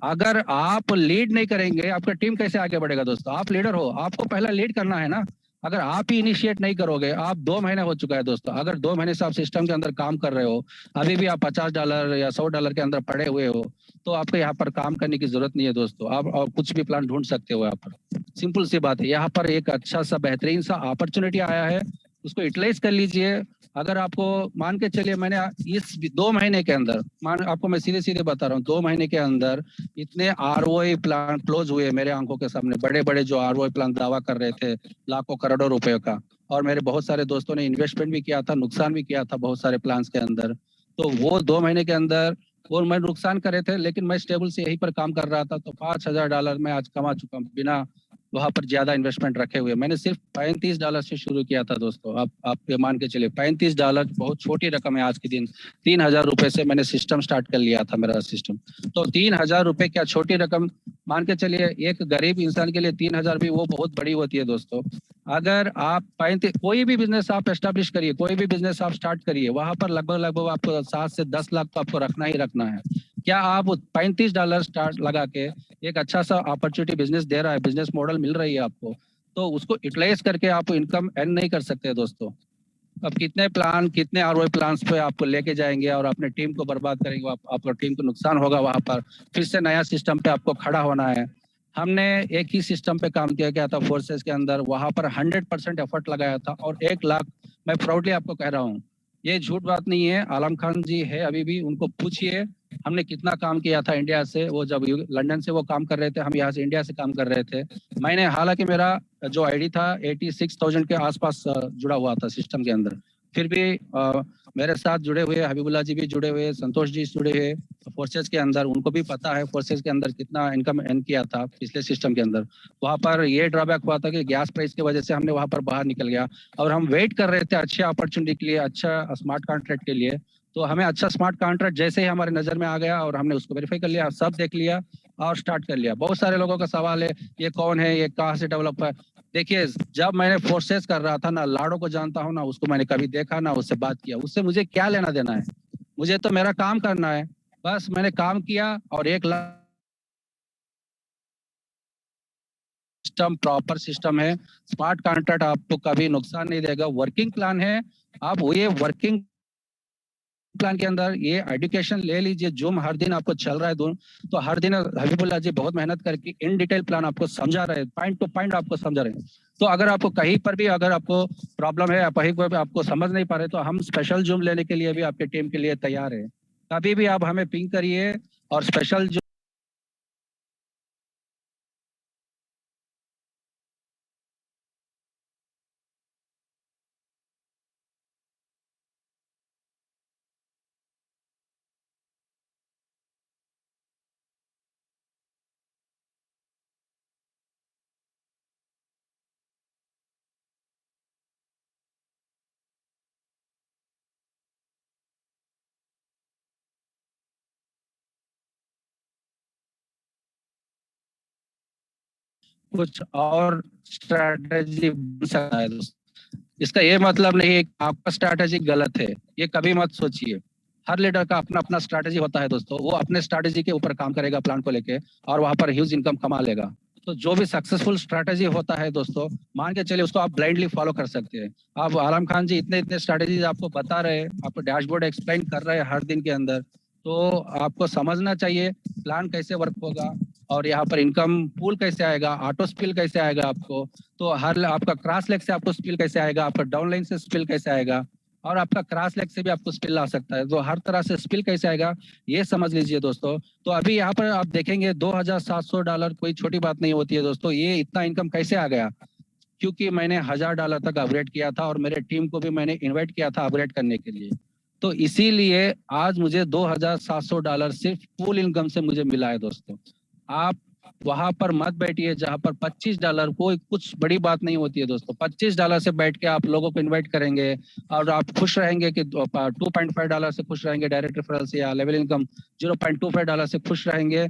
अगर आप लीड नहीं करेंगे, आपका टीम कैसे आगे बढ़ेगा दोस्तों? आप लीडर हो, आपको पहला लीड करना है ना। अगर आप ही इनिशिएट नहीं करोगे, आप 2 महीने हो चुका है दोस्तों, अगर 2 महीने से आप सिस्टम के अंदर काम कर रहे हो, अभी भी आप $50 या $100 के अंदर पड़े हुए हो, तो आपको यहाँ पर काम करने की जरूरत नहीं है दोस्तों। आप और कुछ भी प्लान ढूंढ सकते हो यहाँ पर। सिंपल सी बात है, यहाँ पर एक अच्छा सा बेहतरीन सा अपॉर्चुनिटी आया है, उसको यूटिलाइज कर लीजिए। अगर आपको मान के चलिए, मैंने इस 2 महीने के अंदर, आपको मैं सीधे सीधे बता रहा हूँ, 2 महीने के अंदर इतने ROI प्लान क्लोज हुए मेरे आंखों के सामने। बड़े बड़े जो ROI प्लान दावा कर रहे थे लाखों करोड़ों रुपए का, और मेरे बहुत सारे दोस्तों ने इन्वेस्टमेंट भी किया था, नुकसान भी किया था बहुत सारे प्लान्स के अंदर। तो वो 2 महीने के अंदर वो मैं नुकसान करे थे, लेकिन मैं स्टेबल से यहीं पर काम कर रहा था, तो $5,000 मैं आज कमा चुका हूँ बिना वहां पर ज्यादा इन्वेस्टमेंट रखे हुए। मैंने सिर्फ $35 से शुरू किया था दोस्तों। आप ये मान के चलिए, $35 बहुत छोटी रकम है आज के दिन। $3,000 से मैंने सिस्टम स्टार्ट कर लिया था, मेरा सिस्टम। तो $3,000 क्या छोटी रकम मान के चलिए, एक गरीब इंसान के लिए 3,000 भी वो बहुत बड़ी होती है दोस्तों। अगर आप कोई भी बिजनेस आप एस्टेब्लिश करिए, कोई भी बिजनेस आप स्टार्ट करिए, वहां पर लगभग लगभग आपको 7 से 10 लाख तो आपको रखना ही रखना है। क्या आप $35 स्टार्ट लगा के एक अच्छा सा अपॉर्चुनिटी बिजनेस दे रहा है, बिजनेस मॉडल मिल रही है आपको, तो उसको यूटिलाइज करके आप इनकम अर्न नहीं कर सकते दोस्तों। अब कितने प्लान, कितने आरओआई प्लान्स पे आपको लेके जाएंगे और अपने टीम को बर्बाद करेंगे, आपका टीम को नुकसान होगा। वहां पर फिर से नया सिस्टम पे आपको खड़ा होना है। हमने एक ही सिस्टम पे काम किया गया था फोर्सेस के अंदर, वहां पर 100% एफर्ट लगाया था और 1 लाख, मैं प्राउडली आपको कह रहा हूँ, ये झूठ बात नहीं है। आलम खान जी है अभी भी, उनको पूछिए हमने कितना काम किया था इंडिया से। वो जब लंदन से वो काम कर रहे थे, हम यहाँ से इंडिया से काम कर रहे थे। मैंने, हालांकि मेरा जो आईडी था 86,000 के आसपास जुड़ा हुआ था सिस्टम के अंदर, फिर भी मेरे साथ जुड़े हुए हबीबुल्ला जी भी जुड़े हुए, संतोष जी जुड़े हुए फोर्सेस के अंदर, उनको भी पता है फोर्सेस के अंदर कितना इनकम अर्न किया था पिछले सिस्टम के अंदर। वहां पर ये ड्रॉबैक हुआ था कि गैस प्राइस की वजह से हमने वहां पर बाहर निकल गया, और हम वेट कर रहे थे अच्छे अपॉर्चुनिटी के लिए, अच्छा स्मार्ट कॉन्ट्रैक्ट के लिए। तो हमें अच्छा स्मार्ट कॉन्ट्रैक्ट जैसे ही हमारे नजर में आ गया और हमने उसको वेरीफाई कर लिया, सब देख लिया और स्टार्ट कर लिया। बहुत सारे लोगों का सवाल है ये कौन है, ये कहाँ से डेवलप है। देखिए, जब मैंने फोर्सेस कर रहा था ना, लाड़ो को जानता हूँ ना, उसको मैंने कभी देखा ना उससे बात किया, उससे मुझे क्या लेना देना है। मुझे तो मेरा काम करना है, बस मैंने काम किया और 1 लाख सिस्टम, प्रॉपर सिस्टम है। स्मार्ट कॉन्ट्रैक्ट आपको कभी नुकसान नहीं देगा। वर्किंग प्लान है, आप वो ये वर्किंग प्लान के अंदर ये एजुकेशन ले लीजिए, जो हर दिन आपको चल रहा है तो हर दिन हबीबुल्ला जी बहुत मेहनत करके इन डिटेल प्लान आपको समझा रहे हैं, पॉइंट टू पॉइंट आपको समझा रहे हैं। तो अगर आपको कहीं पर भी अगर आपको प्रॉब्लम है, कहीं पर भी आपको समझ नहीं पा रहे, तो हम स्पेशल जूम लेने के लिए भी आपके टीम के लिए तैयार है। कभी भी आप हमें पिंग करिए और स्पेशल कुछ और स्ट्रैटेजी बन सकता है दोस्तों। इसका ये मतलब नहीं है कि आपका स्ट्रैटेजी गलत है, ये कभी मत सोचिए। हर लीडर का अपना अपना स्ट्रैटेजी होता है दोस्तों, वो अपने स्ट्रैटेजी के ऊपर काम करेगा प्लान को लेके, और वहां पर ह्यूज इनकम कमा लेगा। तो जो भी सक्सेसफुल स्ट्रैटेजी होता है दोस्तों, मान के चलिए उसको आप ब्लाइंडली फॉलो कर सकते हैं। आप आलम खान जी इतने इतने स्ट्रैटेजीज आपको बता रहे हैं, आपको डैशबोर्ड एक्सप्लेन कर रहे हैं हर दिन के अंदर, तो आपको समझना चाहिए प्लान कैसे वर्क होगा, और यहाँ पर इनकम पूल कैसे आएगा, ऑटो स्पिल कैसे आएगा आपको, तो हर आपका क्रॉस लेग से आपको स्पिल कैसे आएगा, आपका डाउन लाइन से स्पिल कैसे आएगा, और आपका क्रॉस लेग से भी आपको स्पिल आ सकता है, तो हर तरह से स्पिल कैसे आएगा ये समझ लीजिए दोस्तों। तो अभी यहाँ पर आप देखेंगे $2,700 कोई छोटी बात नहीं होती है दोस्तों। ये इतना इनकम कैसे आ गया, क्योंकि मैंने $1,000 तक अपग्रेड किया था और मेरे टीम को भी मैंने इन्वाइट किया था अपग्रेड करने के लिए। तो इसीलिए आज मुझे $2,700 सिर्फ पूल इनकम से मुझे मिला है दोस्तों। आप वहां पर मत बैठिए जहां पर $25 कोई कुछ बड़ी बात नहीं होती है दोस्तों। $25 से बैठ के आप लोगों को इनवाइट करेंगे और आप खुश रहेंगे कि $2.5 से खुश रहेंगे, डायरेक्ट रेफरल से, या लेवल इनकम $0.25 से खुश रहेंगे।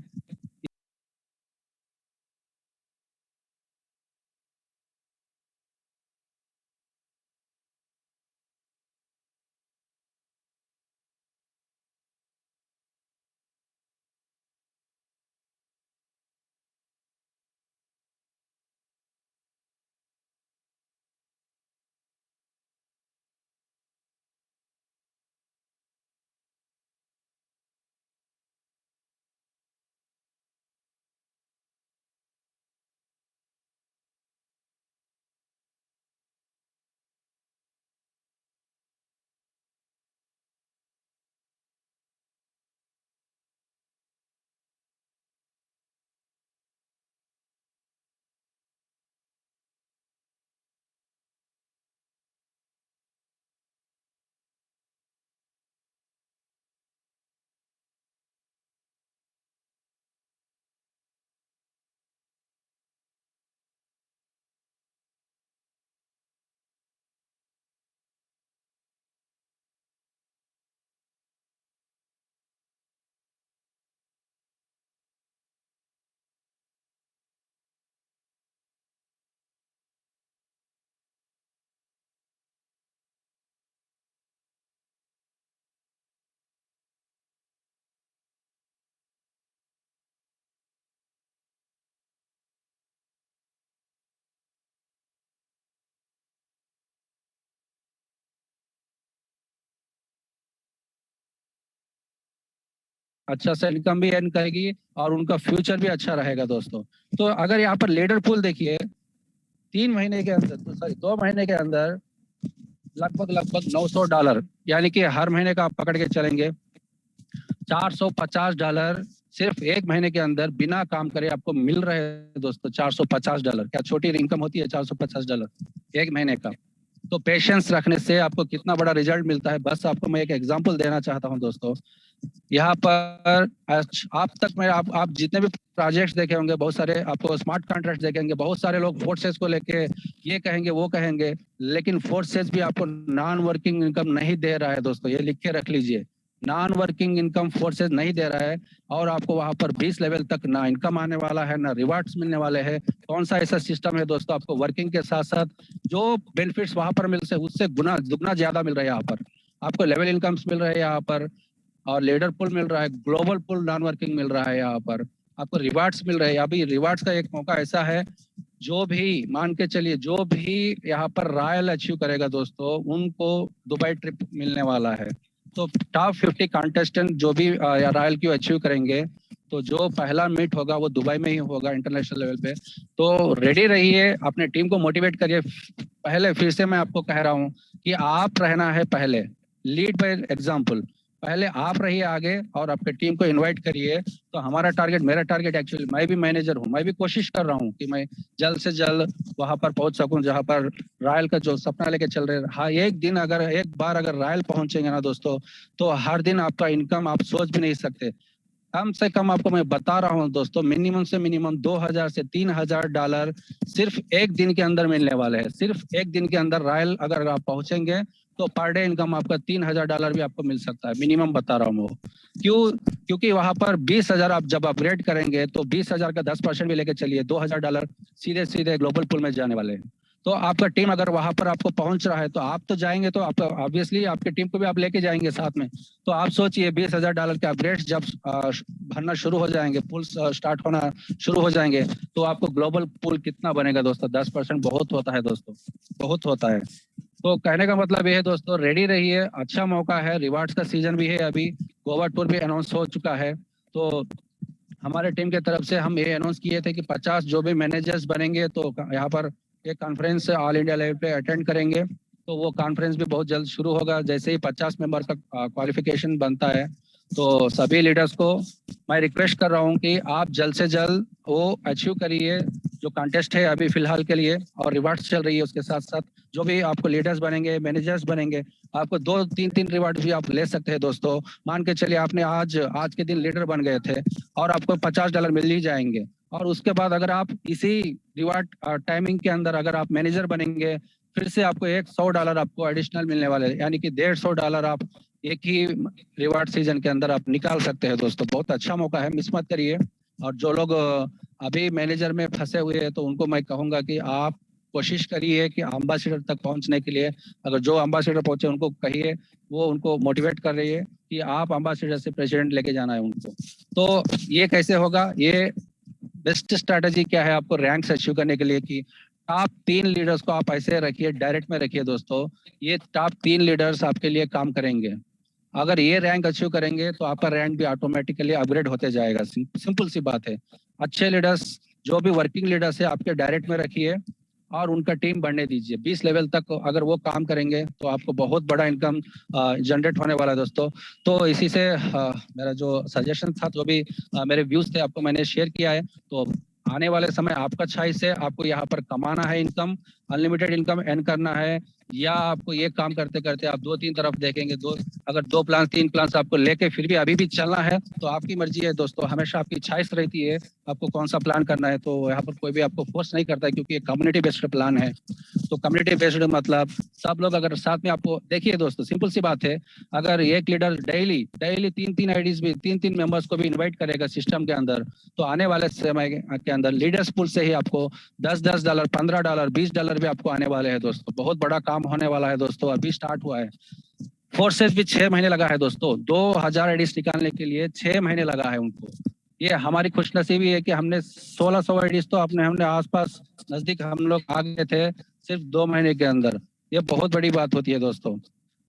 अच्छा सा इनकम भी अर्न करेगी और उनका फ्यूचर भी अच्छा रहेगा दोस्तों। तो अगर यहाँ पर लीडर पूल देखिए, 3 महीने के अंदर, सॉरी 2 महीने के अंदर लगभग $900, यानी कि हर महीने का आप पकड़ के चलेंगे $450 सिर्फ 1 महीने के अंदर बिना काम करे आपको मिल रहे हैं दोस्तों। $450, क्या छोटी इनकम होती है $450 1 महीने का? तो पेशेंस रखने से आपको कितना बड़ा रिजल्ट मिलता है, बस आपको मैं एक एग्जांपल देना चाहता हूं दोस्तों। यहाँ पर आप तक में आप जितने भी प्रोजेक्ट्स देखे होंगे, बहुत सारे आपको स्मार्ट कॉन्ट्रैक्ट देखेंगे, बहुत सारे लोग फोर्सेस को लेके ये कहेंगे वो कहेंगे, लेकिन फोर्सेस भी आपको नॉन वर्किंग इनकम नहीं दे रहा है दोस्तों। ये लिख के रख लीजिए, नॉन वर्किंग इनकम फोर्सेस नहीं दे रहा है, और आपको वहां पर 20 लेवल तक ना इनकम आने वाला है, ना रिवार्ड्स मिलने वाले हैं। कौन सा ऐसा सिस्टम है दोस्तों, आपको वर्किंग के साथ साथ जो बेनिफिट्स वहां पर मिल से उससे गुना दुगना ज्यादा मिल रहा है। यहाँ पर आपको लेवल इनकम्स मिल रहे हैं यहाँ पर, और लीडर पुल मिल रहा है, ग्लोबल पुल नॉन वर्किंग मिल रहा है, यहाँ पर आपको रिवार्ड्स मिल रहे हैं। अभी रिवार्ड्स का एक मौका ऐसा है, जो भी मान के चलिए जो भी यहाँ पर रॉयल अचीव करेगा दोस्तों, उनको दुबई ट्रिप मिलने वाला है। तो टॉप 50 कंटेस्टेंट जो भी रॉयल क्यू अचीव करेंगे, तो जो पहला मीट होगा वो दुबई में ही होगा इंटरनेशनल लेवल पे। तो रेडी रहिए, अपने टीम को मोटिवेट करिए। पहले फिर से मैं आपको कह रहा हूँ कि आप रहना है पहले, लीड बाय एग्जाम्पल। पहले आप रहिए आगे और आपके टीम को इनवाइट करिए। तो हमारा टारगेट, मेरा टारगेट एक्चुअली, मैं भी मैनेजर हूँ, मैं भी कोशिश कर रहा हूँ कि मैं जल्द से जल्द वहां पर पहुंच सकूं जहां पर रॉयल का जो सपना लेके चल रहे हैं। हाँ, एक बार अगर रॉयल पहुंचेंगे ना दोस्तों, तो हर दिन आपका इनकम आप सोच भी नहीं सकते। कम से कम आपको मैं बता रहा हूँ दोस्तों, मिनिमम से मिनिमम $2000 से $3000 सिर्फ एक दिन के अंदर मिलने वाले हैं। सिर्फ एक दिन के अंदर रॉयल अगर आप पहुंचेंगे तो पर डे इनकम आपका $3000 भी आपको मिल सकता है, मिनिमम बता रहा हूँ वो। क्योंकि वहां पर 20,000 आप जब अपग्रेड करेंगे तो 20,000 का 10% भी लेके चलिए, $2000 सीधे सीधे ग्लोबल पूल में जाने वाले हैं। तो आपका टीम अगर वहां पर आपको पहुंच रहा है तो आप तो जाएंगे, तो आप ऑब्वियसली आपकी टीम को भी आप लेके जाएंगे साथ में। तो आप सोचिए, $20,000 के अपग्रेड जब भरना शुरू हो जाएंगे, पूल स्टार्ट होना शुरू हो जाएंगे, तो आपको ग्लोबल पूल कितना बनेगा दोस्तों? 10% बहुत होता है दोस्तों, बहुत होता है। तो कहने का मतलब ये है दोस्तों, रेडी रहिए, अच्छा मौका है, रिवार्ड्स का सीजन भी है। अभी गोवा टूर भी अनाउंस हो चुका है। तो हमारे टीम की तरफ से हम ये अनाउंस किए थे कि 50 जो भी मैनेजर्स बनेंगे तो यहाँ पर एक कॉन्फ्रेंस ऑल इंडिया लेवल पे अटेंड करेंगे। तो वो कॉन्फ्रेंस भी बहुत जल्द शुरू होगा। जैसे ही 50 मेंबर का क्वालिफिकेशन बनता है, तो सभी लीडर्स को मैं रिक्वेस्ट कर रहा हूँ कि आप जल्द से जल्द वो अचीव करिए जो कॉन्टेस्ट है अभी फिलहाल के लिए, और रिवार्ड्स चल रही है उसके साथ साथ। जो भी आपको लीडर्स बनेंगे, मैनेजर्स बनेंगे, आपको 2-3 रिवार्ड भी आप ले सकते हैं दोस्तों। मान के चलिए आपने आज के दिन लीडर बन गए थे और आपको $50 मिल ही जाएंगे, और उसके बाद अगर आप इसी रिवार्ड टाइमिंग के अंदर अगर आप मैनेजर बनेंगे, फिर से आपको $100 आपको एडिशनल मिलने वाले हैं, यानी कि $150 आप एक ही रिवार्ड सीजन के अंदर आप निकाल सकते हैं दोस्तों। बहुत अच्छा मौका है, मिस मत करिए। और जो लोग अभी मैनेजर में फंसे हुए हैं, तो उनको मैं कहूंगा कि आप कोशिश करिए कि अम्बासिडर तक पहुंचने के लिए, अगर जो अम्बासिडर पहुंचे उनको कहिए, वो उनको मोटिवेट कर रही है कि आप अम्बासिडर से प्रेसिडेंट लेके जाना है उनको। तो ये कैसे होगा? ये बेस्ट स्ट्रैटेजी क्या है आपको रैंक्स अचीव करने के लिए कि टॉप 3 लीडर्स को आप ऐसे रखिए, डायरेक्ट में रखिए दोस्तों। ये टॉप 3 लीडर्स आपके लिए काम करेंगे। अगर ये रैंक अचीव करेंगे तो आपका रैंक भी ऑटोमेटिकली अपग्रेड होते जाएगा। सिंपल सी बात है। अच्छे लीडर्स, जो भी वर्किंग लीडर्स है, आपके डायरेक्ट में रखिए और उनका टीम बढ़ने दीजिए। 20 लेवल तक अगर वो काम करेंगे तो आपको बहुत बड़ा इनकम जनरेट होने वाला है दोस्तों। तो इसी से मेरा जो सजेशन था, जो भी मेरे व्यूज थे, आपको मैंने शेयर किया है। तो आने वाले समय आपका चॉइस है, आपको यहाँ पर कमाना है इनकम, अनलिमिटेड इनकम अर्न करना है, या आपको ये काम करते करते आप 2-3 तरफ देखेंगे। अगर 2 प्लान 3 प्लान आपको लेके फिर भी अभी भी चलना है तो आपकी मर्जी है दोस्तों। हमेशा आपकी चॉइस रहती है आपको कौन सा प्लान करना है। तो यहाँ पर कोई भी आपको फोर्स नहीं करता है, क्योंकि ये कम्युनिटी बेस्ड प्लान है। तो कम्युनिटी बेस्ड मतलब सब लोग अगर साथ में, आपको देखिए दोस्तों, सिंपल सी बात है, अगर एक लीडर डेली 3-3 आईडीज भी 3-3 मेंबर्स को भी इन्वाइट करेगा सिस्टम के अंदर, तो आने वाले समय के अंदर लीडर्स पूल से ही आपको $10, $15, $20 भी आपको आने वाले हैं दोस्तों। बहुत बड़ा काम होने वाला है दोस्तों, अभी स्टार्ट हुआ है। फोर्सेस भी 6 महीने लगा है दोस्तों, 2000 आईडीज निकालने के लिए 6 महीने लगा है उनको। ये हमारी खुशनसीबी है कि हमने 1600 आईडीज तो हमने आसपास नजदीक हम लोग आ गए थे सिर्फ 2 महीने के अंदर। ये बहुत बड़ी बात होती है दोस्तों।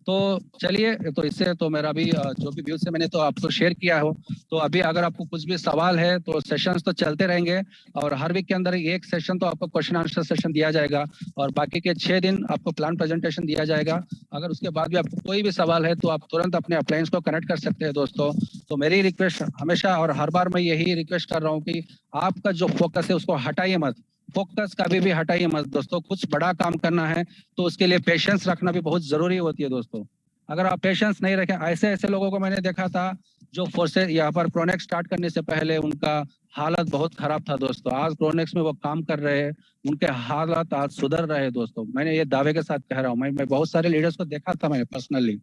तो चलिए, तो इससे तो मेरा भी जो भी व्यूज है मैंने तो आपको शेयर किया हो। तो अभी अगर आपको कुछ भी सवाल है तो सेशंस तो चलते रहेंगे, और हर वीक के अंदर एक सेशन तो आपको क्वेश्चन आंसर सेशन दिया जाएगा, और बाकी के 6 दिन आपको प्लान प्रेजेंटेशन दिया जाएगा। अगर उसके बाद भी आपको कोई भी सवाल है तो आप तुरंत अपने अप्लायंस को कनेक्ट कर सकते हैं दोस्तों। तो मेरी रिक्वेस्ट हमेशा और हर बार मैं यही रिक्वेस्ट कर रहा हूँ कि आपका जो फोकस है उसको हटाइए मत, फोकस कभी भी हटाइए मत दोस्तों। कुछ बड़ा काम करना है तो उसके लिए पेशेंस रखना भी बहुत जरूरी होती है दोस्तों। अगर आप पेशेंस नहीं रखें, ऐसे ऐसे लोगों को मैंने देखा था जो फोर्सेस यहाँ पर प्रोनेक्स स्टार्ट करने से पहले उनका हालत बहुत खराब था दोस्तों। आज प्रोनेक्स में वो काम कर रहे हैं, उनके हालात आज सुधर रहे हैं दोस्तों। मैंने ये दावे के साथ कह रहा हूँ, मैं बहुत सारे लीडर्स को देखा था मैंने पर्सनली।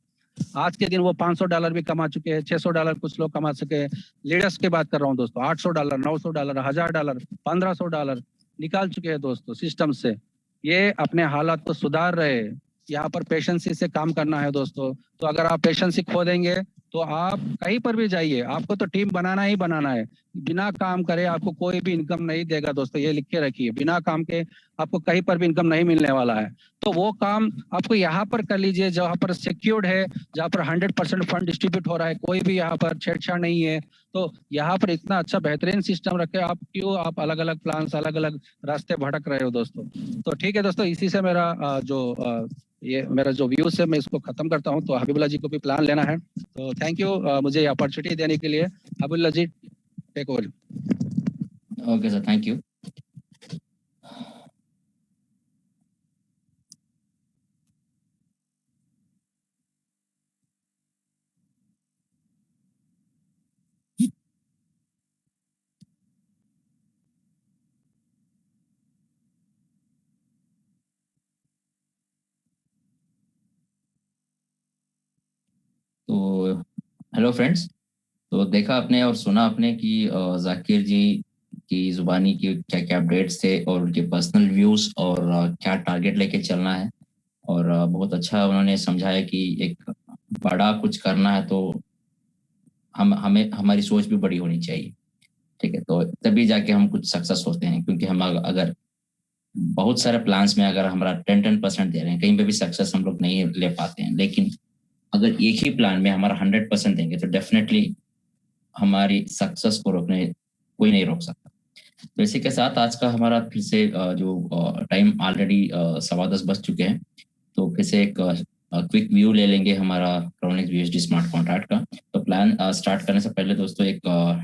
आज के दिन वो $500 भी कमा चुके हैं, $600 कुछ लोग कमा चुके हैं। लीडर्स की बात कर रहा हूँ दोस्तों, $800, $900, $1000, $1500 निकाल चुके हैं दोस्तों सिस्टम से। ये अपने हालात को सुधार रहे हैं। यहाँ पर पेशेंसी से काम करना है दोस्तों। तो अगर आप पेशेंसी खो देंगे तो आप कहीं पर भी जाइए, आपको तो टीम बनाना ही बनाना है। बिना काम करे आपको कोई भी इनकम नहीं देगा दोस्तों, ये लिख के रखिए। बिना काम के आपको कहीं पर भी इनकम नहीं मिलने वाला है। तो वो काम आपको यहाँ पर कर लीजिए जहाँ पर सिक्योर्ड है, जहाँ पर 100% फंड डिस्ट्रीब्यूट हो रहा है, कोई भी यहाँ पर छेड़छाड़ नहीं है। तो यहाँ पर इतना अच्छा बेहतरीन सिस्टम रखे, आप क्यों आप अलग अलग प्लान्स अलग अलग रास्ते भटक रहे हो दोस्तों। तो ठीक है दोस्तों, इसी से मेरा ये मेरा जो व्यूज है मैं इसको खत्म करता हूँ। तो हबीबुल्ला जी को भी प्लान लेना है। तो थैंक यू मुझे ये अपॉर्चुनिटी देने के लिए। Habibullah ji take over. Okay sir, thank you. तो हेलो फ्रेंड्स, तो देखा आपने और सुना आपने कि जाकिर जी की जुबानी की क्या क्या अपडेट्स थे और उनके पर्सनल व्यूज और क्या टारगेट लेके चलना है। और बहुत अच्छा उन्होंने समझाया कि एक बड़ा कुछ करना है तो हमें हमारी सोच भी बड़ी होनी चाहिए। ठीक है, तो तभी जाके हम कुछ सक्सेस होते हैं। क्योंकि हम अगर बहुत सारे प्लान्स में अगर हमारा 10% दे रहे हैं, कहीं पे भी सक्सेस हम लोग नहीं ले पाते हैं। लेकिन अगर एक ही प्लान में हमारा 100% देंगे तो डेफिनेटली हमारी सक्सेस को रोकने कोई नहीं रोक सकता। तो इसी के साथ आज का हमारा फिर से जो टाइम ऑलरेडी 10:15 बज चुके हैं, तो फिर से एक क्विक व्यू ले लेंगे हमारा क्रोनिक्स यूएसडी स्मार्ट कॉन्ट्रैक्ट का। तो प्लान स्टार्ट करने से पहले दोस्तों एक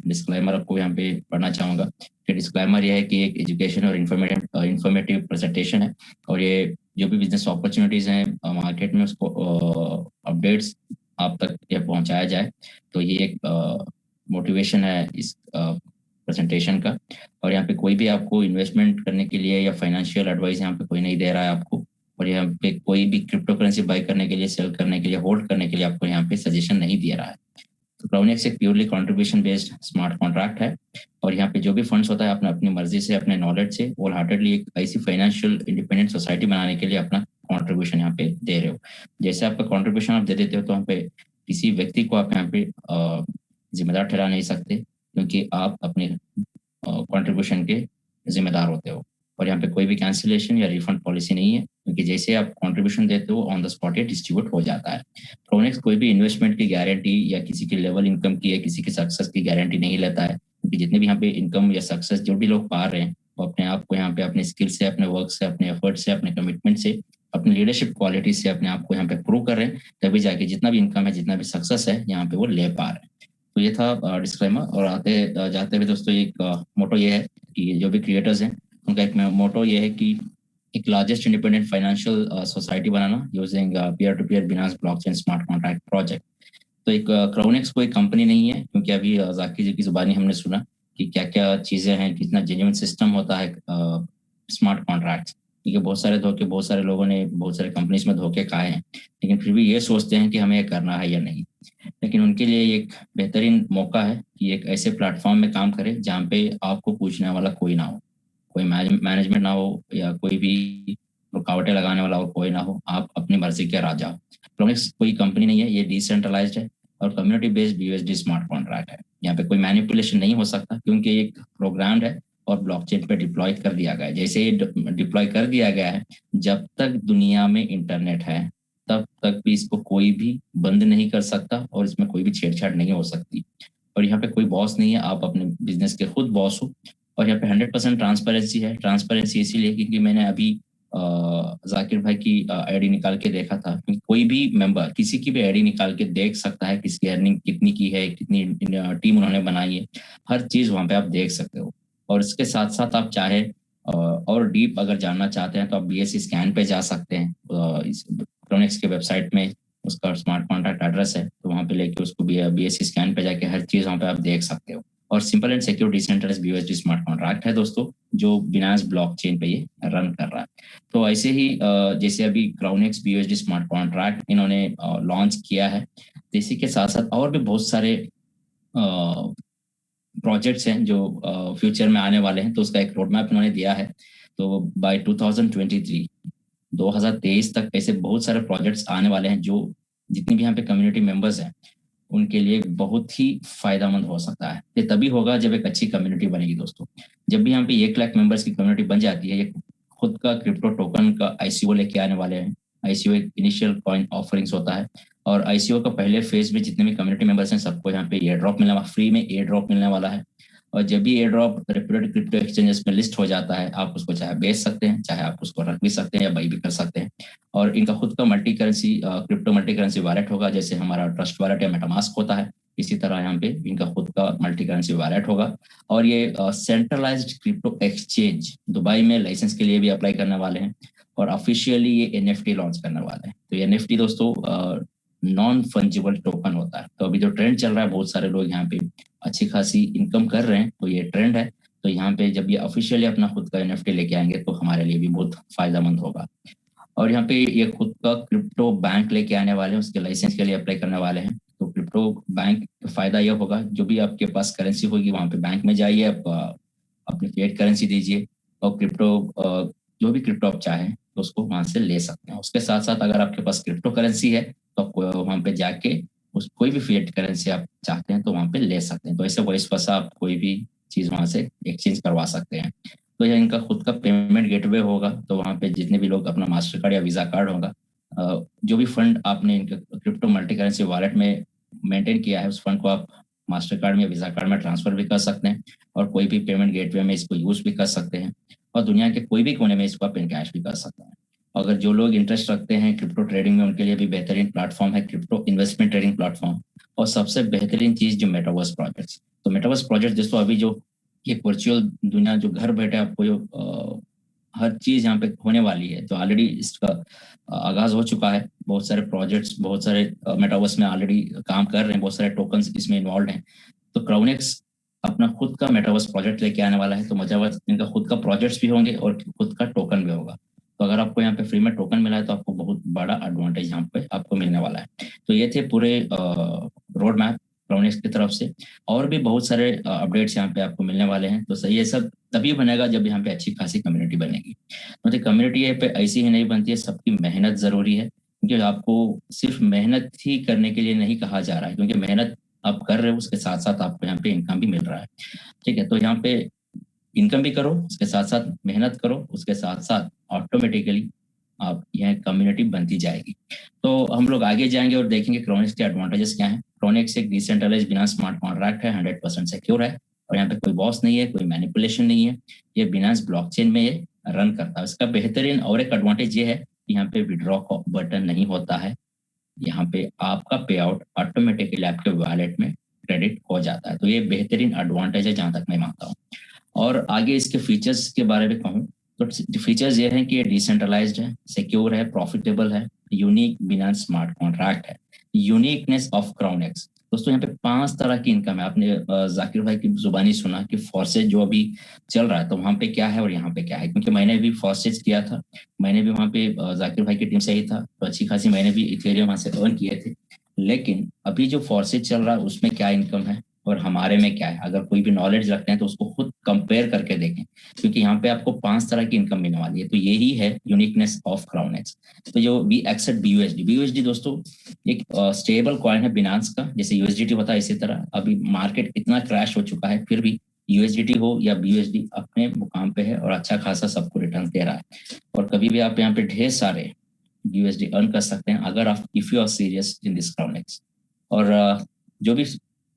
डिस्क्लेमर आपको यहाँ पे पढ़ना चाहूँगा। कि डिस्क्लेमर यह है कि एक एजुकेशन और इंफॉर्मेटिव प्रेजेंटेशन है, और ये जो भी बिजनेस अपॉर्चुनिटीज़ हैं मार्केट में उसको अपडेट्स आप तक ये पहुँचाया जाए। तो ये एक मोटिवेशन है इस प्रेजेंटेशन का। और यहाँ पे कोई भी आपको इन्वेस्टमेंट करने के लिए या फाइनेंशियल एडवाइस यहाँ पे कोई नहीं दे रहा है आपको। और यहाँ पे कोई भी क्रिप्टो करेंसी बाय करने के लिए, सेल करने के लिए, होल्ड करने के लिए आपको यहाँ पे सजेशन नहीं दे रहा है। तो क्राउनेक्स एक purely contribution based smart contract है, और यहाँ पे जो भी फंड्स होता है अपना अपनी मर्जी से, अपने नॉलेज से होल हार्टेडली एक ऐसी फाइनेंशियल इंडिपेंडेंट सोसाइटी बनाने के लिए अपना कॉन्ट्रीब्यूशन यहाँ पे दे रहे हो। जैसे आपका कॉन्ट्रीब्यूशन आप दे देते हो तो यहाँ पे किसी व्यक्ति को आप यहाँ पे जिम्मेदार ठहरा नहीं सकते, क्योंकि आप अपने कॉन्ट्रीब्यूशन के जिम्मेदार होते हो। और यहाँ पे कोई भी कैंसिलेशन या रिफंड पॉलिसी नहीं है, क्योंकि जैसे आप कंट्रीब्यूशन देते हो ऑन द स्पॉट ये डिस्ट्रीब्यूट हो जाता है। क्रोनेक्स कोई भी इन्वेस्टमेंट की गारंटी या किसी की लेवल इनकम की या किसी की सक्सेस की गारंटी नहीं लेता है, क्योंकि जितने भी यहाँ पे इनकम या सक्सेस जो भी लोग पा रहे हैं वो अपने आप को यहाँ पे अपने स्किल से, अपने वर्क से, अपने एफर्ट से, अपने कमिटमेंट से, अपनी लीडरशिप क्वालिटी से अपने आप को यहाँ पे प्रूव कर रहे हैं। तभी जाके जितना भी इनकम है, जितना भी सक्सेस है यहाँ पे वो ले पा रहे हैं। तो ये था डिस्क्लेमर। और आते जाते हुए दोस्तों एक मोटो ये है कि जो भी क्रिएटर्स हैं उनका एक मोटो ये है कि एक लार्जेस्ट इंडिपेंडेंट फाइनेंशियल सोसाइटी बनाना using peer to peer Binance blockchain smart contract project. तो एक क्राउनेक्स कोई कंपनी नहीं है, क्योंकि अभी जाकिर जी की जुबानी हमने सुना कि क्या क्या चीज़ें हैं, कितना जेन्युइन सिस्टम होता है स्मार्ट कॉन्ट्रैक्ट। क्योंकि बहुत सारे धोखे, बहुत सारे लोगों ने बहुत सारे कंपनीज में धोखे खाए हैं, लेकिन फिर भी ये सोचते हैं कि हमें ये करना है या नहीं। लेकिन उनके लिए एक बेहतरीन मौका है कि एक ऐसे प्लेटफॉर्म में काम करें जहाँ पे आपको पूछने वाला कोई ना हो, कोई मैनेजमेंट ना हो, या कोई भी रुकावटें लगाने वाला और कोई ना हो। आप अपनी मर्जी के राजा हो। क्रोनेक्स कोई कंपनी नहीं है, ये डिसेंट्रलाइज्ड है और community based USD smart contract है। यहाँ पे कोई मैनिपुलेशन नहीं हो सकता, क्योंकि एक प्रोग्राम्ड है और ब्लॉकचेन पे डिप्लॉय कर दिया गया है। जैसे ही डिप्लॉय कर दिया गया है, जब तक दुनिया में इंटरनेट है तब तक भी इसको कोई भी बंद नहीं कर सकता और इसमें कोई भी छेड़छाड़ नहीं हो सकती। और यहाँ पे कोई बॉस नहीं है, आप अपने बिजनेस के खुद बॉस हो। और यहाँ पे 100% ट्रांसपेरेंसी है। ट्रांसपेरेंसी इसीलिए क्योंकि मैंने अभी जाकिर भाई की आईडी निकाल के देखा था कि कोई भी मेंबर किसी की भी आईडी निकाल के देख सकता है, किसकी अर्निंग कितनी की है, कितनी टीम उन्होंने बनाई है, हर चीज वहां पे आप देख सकते हो। और इसके साथ साथ आप चाहे और डीप अगर जानना चाहते हैं तो आप बीएससी स्कैन पे जा सकते हैं। क्रोनेक्स के वेबसाइट में उसका स्मार्ट कॉन्ट्रैक्ट एड्रेस है, तो वहाँ पे लेके उसको बीएससी स्कैन पे जाके हर चीज वहाँ पे आप देख सकते हो। और simple and secure decentralized BUSD smart contract है दोस्तों, जो बिनांस ब्लॉकचेन पे ये रन कर रहा है। तो ऐसे ही जैसे अभी क्राउनेक्स बीयूएसडी स्मार्ट कॉन्ट्रैक्ट इन्होंने लॉन्च किया है, इसी के साथ साथ और भी बहुत सारे प्रोजेक्ट्स हैं जो फ्यूचर में आने वाले हैं। तो उसका एक रोड मैप इन्होंने दिया है। तो बाय 2023 तक ऐसे बहुत सारे प्रोजेक्ट्स आने वाले हैं जो जितनी भी यहाँ पे कम्युनिटी मेंबर्स हैं उनके लिए बहुत ही फायदेमंद हो सकता है। ये तभी होगा जब एक अच्छी कम्युनिटी बनेगी दोस्तों। जब भी यहाँ पे 1 लाख मेंबर्स की कम्युनिटी बन जाती है, ये खुद का क्रिप्टो टोकन का आईसीओ लेके आने वाले हैं। आईसीओ एक इनिशियल कॉइन ऑफरिंग्स होता है और आईसीओ का पहले फेज में जितने भी कम्युनिटी मेंबर्स हैं सबको यहाँ पे एयर ड्रॉप मिलने वाला, फ्री में एयर ड्रॉप मिलने वाला है। और जब भी air drop reputed crypto exchanges में लिस्ट हो जाता है, आप उसको चाहे बेच सकते हैं, चाहे आप उसको रख भी सकते हैं या बाई भी कर सकते हैं। और इनका खुद का multi currency crypto multi currency wallet होगा, जैसे हमारा ट्रस्ट वॉलेट या मेटामास्क होता है, इसी तरह यहाँ पे इनका खुद का मल्टी करेंसी वॉलेट होगा। और ये सेंट्रलाइज्ड क्रिप्टो एक्सचेंज दुबई में लाइसेंस के लिए भी अप्लाई करने वाले हैं और ऑफिशियली ये एनएफटी लॉन्च करने वाले हैं। तो एनएफटी दोस्तों नॉन फंजिबल टोकन होता है। तो अभी जो ट्रेंड चल रहा है, बहुत सारे लोग यहाँ पे अच्छी खासी इनकम कर रहे हैं, तो ये ट्रेंड है। तो यहाँ पे जब ये ऑफिशियली अपना खुद का एनएफटी लेके आएंगे तो हमारे लिए भी बहुत फायदेमंद होगा। और यहाँ पे ये खुद का क्रिप्टो बैंक लेके आने वाले हैं, उसके लाइसेंस के लिए अप्लाई करने वाले हैं। तो क्रिप्टो बैंक का फायदा यह होगा, जो भी आपके पास करेंसी होगी वहाँ पे बैंक में जाइए, आप अपनी फिएट करेंसी दीजिए और क्रिप्टो जो भी क्रिप्टो आप चाहें तो उसको वहां से ले सकते हैं। उसके साथ साथ अगर आपके पास क्रिप्टो करेंसी है तो आप वहां पे जाके उस कोई भी फिएट करेंसी आप चाहते हैं तो वहां पे ले सकते हैं। तो ऐसे वाइस वर्सा आप कोई भी चीज वहां से एक्सचेंज करवा सकते हैं। तो यह इनका खुद का पेमेंट गेटवे होगा। तो वहां पे जितने भी लोग अपना मास्टर कार्ड या वीजा कार्ड होगा, जो भी फंड आपने इनके क्रिप्टो मल्टी करेंसी वॉलेट में मेंटेन किया है, उस फंड को आप मास्टर कार्ड में, वीजा कार्ड में ट्रांसफर भी कर सकते हैं और कोई भी पेमेंट गेटवे में इसको यूज भी कर सकते हैं और दुनिया के कोई भी कोने में इसको आप इन कैश भी कर सकते हैं। अगर जो लोग इंटरेस्ट रखते हैं क्रिप्टो ट्रेडिंग में, उनके लिए भी बेहतरीन प्लेटफॉर्म है क्रिप्टो इन्वेस्टमेंट ट्रेडिंग प्लेटफॉर्म। और सबसे बेहतरीन चीज जो मेटावर्स प्रोजेक्ट्स, तो मेटावर्स प्रोजेक्ट दोस्तों अभी जो ये वर्चुअल दुनिया जो घर बैठे आपको हर चीज यहाँ पे होने वाली है, तो ऑलरेडी इसका आगाज हो चुका है। बहुत सारे प्रोजेक्ट्स, बहुत सारे मेटावर्स में ऑलरेडी काम कर रहे हैं, बहुत सारे टोकन्स इसमें इन्वॉल्व हैं। तो क्राउनेक्स अपना खुद का मेटावर्स प्रोजेक्ट लेके आने वाला है। तो मेटावर्स इनका खुद का प्रोजेक्ट्स भी होंगे और खुद का टोकन भी होगा। तो अगर आपको यहाँ पे फ्री में टोकन मिला है तो आपको बहुत बड़ा एडवांटेज यहाँ पे आपको मिलने वाला है। तो ये थे पूरे रोड मैप क्राउनेक्स की तरफ से। और भी बहुत सारे अपडेट्स यहाँ पे आपको मिलने वाले हैं। तो सही, ये सब तभी बनेगा जब यहाँ पे अच्छी खासी कम्युनिटी बनेगी। तो कम्युनिटी यहाँ पे ऐसी ही नहीं बनती है, सबकी मेहनत जरूरी है। क्योंकि आपको सिर्फ मेहनत ही करने के लिए नहीं कहा जा रहा है, क्योंकि मेहनत आप कर रहे हो उसके साथ साथ आपको यहाँ पे इनकम भी मिल रहा है। ठीक है, तो यहाँ पे इनकम भी करो, उसके साथ साथ मेहनत करो, उसके साथ साथ ऑटोमेटिकली आप यह कम्युनिटी बनती जाएगी। तो हम लोग आगे जाएंगे और देखेंगे क्रोनेक्स के एडवांटेजेस क्या हैं। क्रोनेक्स एक डिसेंट्रलाइज्ड बिना स्मार्ट कॉन्ट्रैक्ट है, 100% सिक्योर है और यहाँ पे कोई बॉस नहीं है, कोई मैनिपुलेशन नहीं है। ये बिनांस ब्लॉकचेन में ये रन करता है। इसका बेहतरीन और एक एडवांटेज ये है कि यहाँ पे विड्रॉ का बटन नहीं होता है। यहाँ पे आपका पे आउट ऑटोमेटिकली आपके वॉलेट में क्रेडिट हो जाता है। तो ये बेहतरीन एडवांटेज है जहां तक मैं मानता हूँ। और आगे इसके फीचर्स के बारे में कहूँ तो फीचर्स ये हैं कि ये डिसेंट्रलाइज्ड है, सिक्योर है, प्रॉफिटेबल है, यूनिक बिनांस स्मार्ट कॉन्ट्रैक्ट है। यूनिकनेस ऑफ क्राउनेक्स दोस्तों, यहाँ पे 5 तरह की इनकम है। आपने जाकिर भाई की जुबानी सुना कि फोर्सेज जो अभी चल रहा है तो वहां पे क्या है और यहाँ पे क्या है। क्योंकि मैंने भी फोर्सेज किया था, मैंने भी वहां पे जाकिर भाई की टीम से ही था, तो अच्छी खासी मैंने भी इथेरियम वहां से अर्न किए थे। लेकिन अभी जो फोर्सेज चल रहा है उसमें क्या इनकम है और हमारे में क्या है, अगर कोई भी नॉलेज रखते हैं तो उसको खुद कंपेयर करके देखें। क्योंकि यहाँ पे आपको 5 तरह की इनकम मिलने वाली है। तो यही है यूनिकनेस ऑफ क्राउनेक्स। तो जो वी एक्सेप्ट बीयूएसडी दोस्तों एक स्टेबल कॉइन है बिनांस का, जैसे यूएसडीटी होता है इसी तरह। अभी मार्केट इतना क्रैश हो चुका है, फिर भी यूएसडीटी हो या बीयूएसडी अपने मुकाम पे है और अच्छा खासा सबको रिटर्न दे रहा है। और कभी भी आप यहाँ पे ढेर सारे USD अर्न कर सकते हैं अगर आप if you are serious in this क्राउनेक्स। और जो भी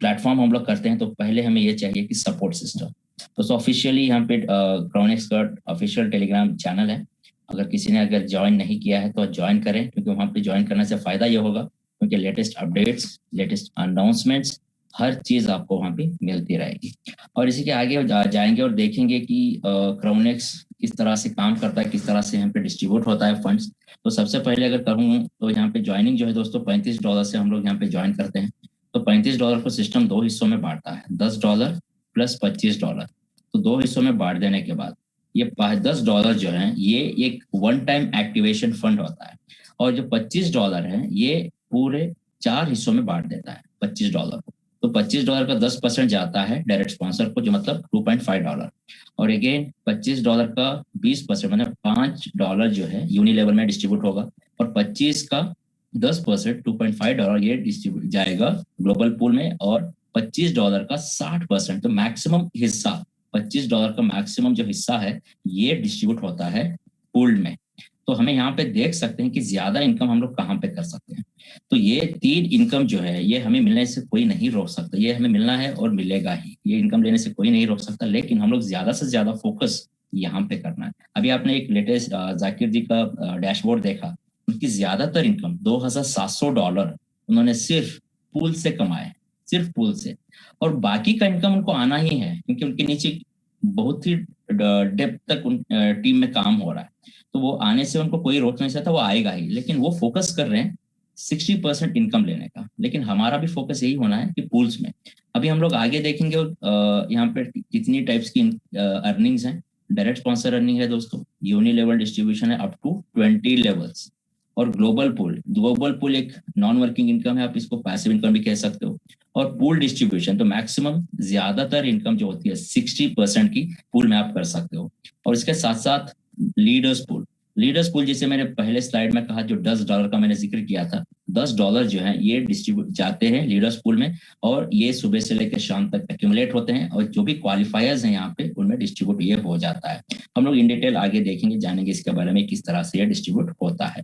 प्लेटफॉर्म हम लोग करते हैं तो पहले हमें ये चाहिए कि सपोर्ट सिस्टम। तो ऑफिशियली यहाँ पे क्राउनेक्स का ऑफिशियल टेलीग्राम चैनल है, अगर किसी ने अगर ज्वाइन नहीं किया है तो ज्वाइन करें, क्योंकि वहाँ पे ज्वाइन करने से फायदा ये होगा क्योंकि लेटेस्ट अपडेट्स, लेटेस्ट अनाउंसमेंट्स, हर चीज आपको वहाँ पे मिलती रहेगी। और इसी के आगे जाएंगे और देखेंगे कि क्राउनेक्स किस तरह से काम करता है, किस तरह से यहाँ पे डिस्ट्रीब्यूट होता है फंड्स। तो सबसे पहले अगर कहूँ तो यहाँ पे ज्वाइनिंग जो है दोस्तों $35 से हम लोग यहाँ पे ज्वाइन करते हैं। तो $35 को सिस्टम 2 हिस्सों में बांटता है, $10 प्लस $25। तो 2 हिस्सों में बांट देने के बाद ये $10 जो है ये एक वन टाइम एक्टिवेशन फंड होता है, और जो $25 है ये पूरे 4 हिस्सों में बांट देता है $25 को। तो $25 का 10% जाता है डायरेक्ट स्पॉन्सर को, जो मतलब $2.5, और अगेन $25 का 20% मतलब $5 जो है यूनिलेवल में डिस्ट्रीब्यूट होगा, और 25 का 10% $2.5 ये डिस्ट्रीब्यूट जाएगा ग्लोबल पूल में, और $25 का 60% तो मैक्सिमम हिस्सा, $25 का मैक्सिमम जो हिस्सा है ये डिस्ट्रीब्यूट होता है पूल्ड में। तो हमें यहाँ पे देख सकते हैं कि ज्यादा इनकम हम लोग कहाँ पे कर सकते हैं। तो ये 3 इनकम जो है ये हमें मिलने से कोई नहीं रोक सकता, ये हमें मिलना है और मिलेगा ही, ये इनकम लेने से कोई नहीं रोक सकता, लेकिन हम लोग ज्यादा से ज्यादा फोकस यहाँ पे करना है। अभी आपने एक लेटेस्ट जाकिर जी का डैशबोर्ड देखा, उनकी ज्यादातर इनकम $2,700 उन्होंने सिर्फ पूल से कमाए, सिर्फ पूल से, और बाकी का इनकम उनको आना ही है क्योंकि उनके नीचे बहुत ही डेप्थ तक टीम में काम हो रहा है। तो वो आने से उनको कोई रोक नहीं सकता, वो आएगा ही, लेकिन वो फोकस कर रहे हैं 60% इनकम लेने का। लेकिन हमारा भी फोकस यही होना है कि पूल्स में। अभी हम लोग आगे देखेंगे यहाँ पे कितनी टाइप्स की अर्निंग्स हैं। डायरेक्ट स्पॉन्सर अर्निंग है दोस्तों, यूनिलेवल डिस्ट्रीब्यूशन है अप टू 20 लेवल्स, और ग्लोबल पूल एक नॉन वर्किंग इनकम है, आप इसको पैसिव इनकम भी कह सकते हो, और पूल डिस्ट्रीब्यूशन तो मैक्सिमम ज्यादातर इनकम जो होती है 60% की पूल में आप कर सकते हो। और इसके साथ साथ लीडर्स पूल जिसे मैंने पहले स्लाइड में कहा, जो $10 का मैंने जिक्र किया था, $10 जो है ये डिस्ट्रीब्यूट जाते हैं लीडर्स पूल में, और ये सुबह से लेकर शाम तक एक्यूमुलेट होते हैं, और जो भी क्वालिफायर्स हैं यहाँ पे उनमें डिस्ट्रीब्यूट ये हो जाता है। हम लोग इन डिटेल आगे देखेंगे, जानेंगे इसके बारे में किस तरह से ये डिस्ट्रीब्यूट होता है।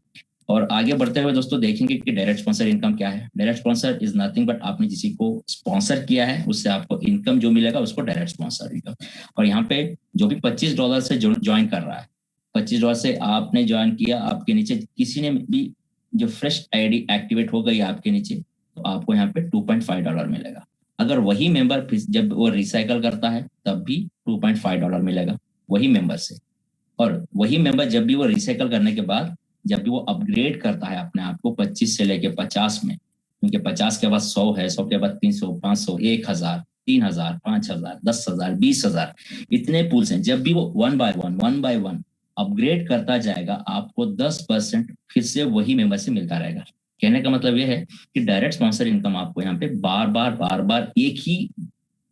और आगे बढ़ते हुए दोस्तों देखेंगे कि डायरेक्ट स्पॉन्सर इनकम क्या है। Direct sponsor is nothing but आपने किसी को स्पॉन्सर किया है उससे आपको इनकम जो मिलेगा उसको डायरेक्ट स्पॉन्सर इनकम। और यहाँ पे जो भी $25 से ज्वाइन कर रहा है, $25 से आपने ज्वाइन किया, आपके नीचे किसी ने भी जो फ्रेश आईडी एक्टिवेट हो गई आपके नीचे, तो आपको यहाँ पे $2.5 मिलेगा। अगर वही मेंबर जब वो रिसाइकल करता है तब भी $2.5 मिलेगा वही मेंबर से, और वही मेंबर जब भी वो रिसाइकल करने के बाद जब भी वो अपग्रेड करता है अपने आप को 25 से लेके 50 में, क्योंकि 50 के बाद 100 है, 100 के बाद 300, 500, 1000, 3000, 5000, 10,000, 20,000, इतने पूल्स हैं। जब भी वो वन बाय वन अपग्रेड करता जाएगा, आपको 10% फिर से वही मेंबर से मिलता रहेगा। कहने का मतलब ये है कि डायरेक्ट स्पॉन्सर इनकम आपको यहाँ पे बार बार एक ही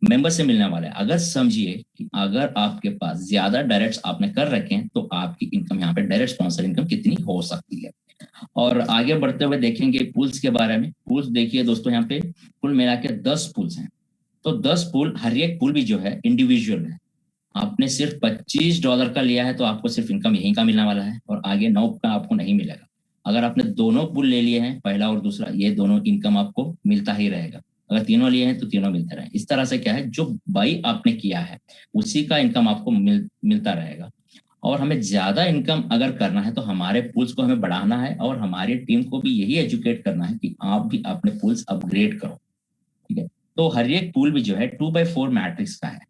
मेंबर से मिलने वाला है। अगर समझिए कि अगर आपके पास ज्यादा डायरेक्ट्स आपने कर रखे हैं तो आपकी इनकम यहाँ पे डायरेक्ट स्पॉन्सर इनकम कितनी हो सकती है। और आगे बढ़ते हुए देखेंगे पूल्स के बारे में। पूल्स देखिए दोस्तों, यहाँ पे कुल मिला के 10 पूल्स हैं। तो 10 पूल, हर एक पूल भी जो है इंडिविजुअल है। आपने सिर्फ $25 का लिया है तो आपको सिर्फ इनकम यहीं का मिलने वाला है, और आगे 9 का आपको नहीं मिलेगा। अगर आपने दोनों पूल ले लिए हैं, पहला और दूसरा, ये दोनों इनकम आपको मिलता ही रहेगा। अगर तीनों लिए हैं तो तीनों मिलते रहे। इस तरह से क्या है, जो बाई आपने किया है उसी का इनकम आपको मिलता रहेगा। और हमें ज्यादा इनकम अगर करना है तो हमारे पूल्स को हमें बढ़ाना है, और हमारी टीम को भी यही एजुकेट करना है कि आप भी अपने पूल्स अपग्रेड करो। ठीक है, तो हर एक पूल भी जो है 2/4 मैट्रिक्स का है।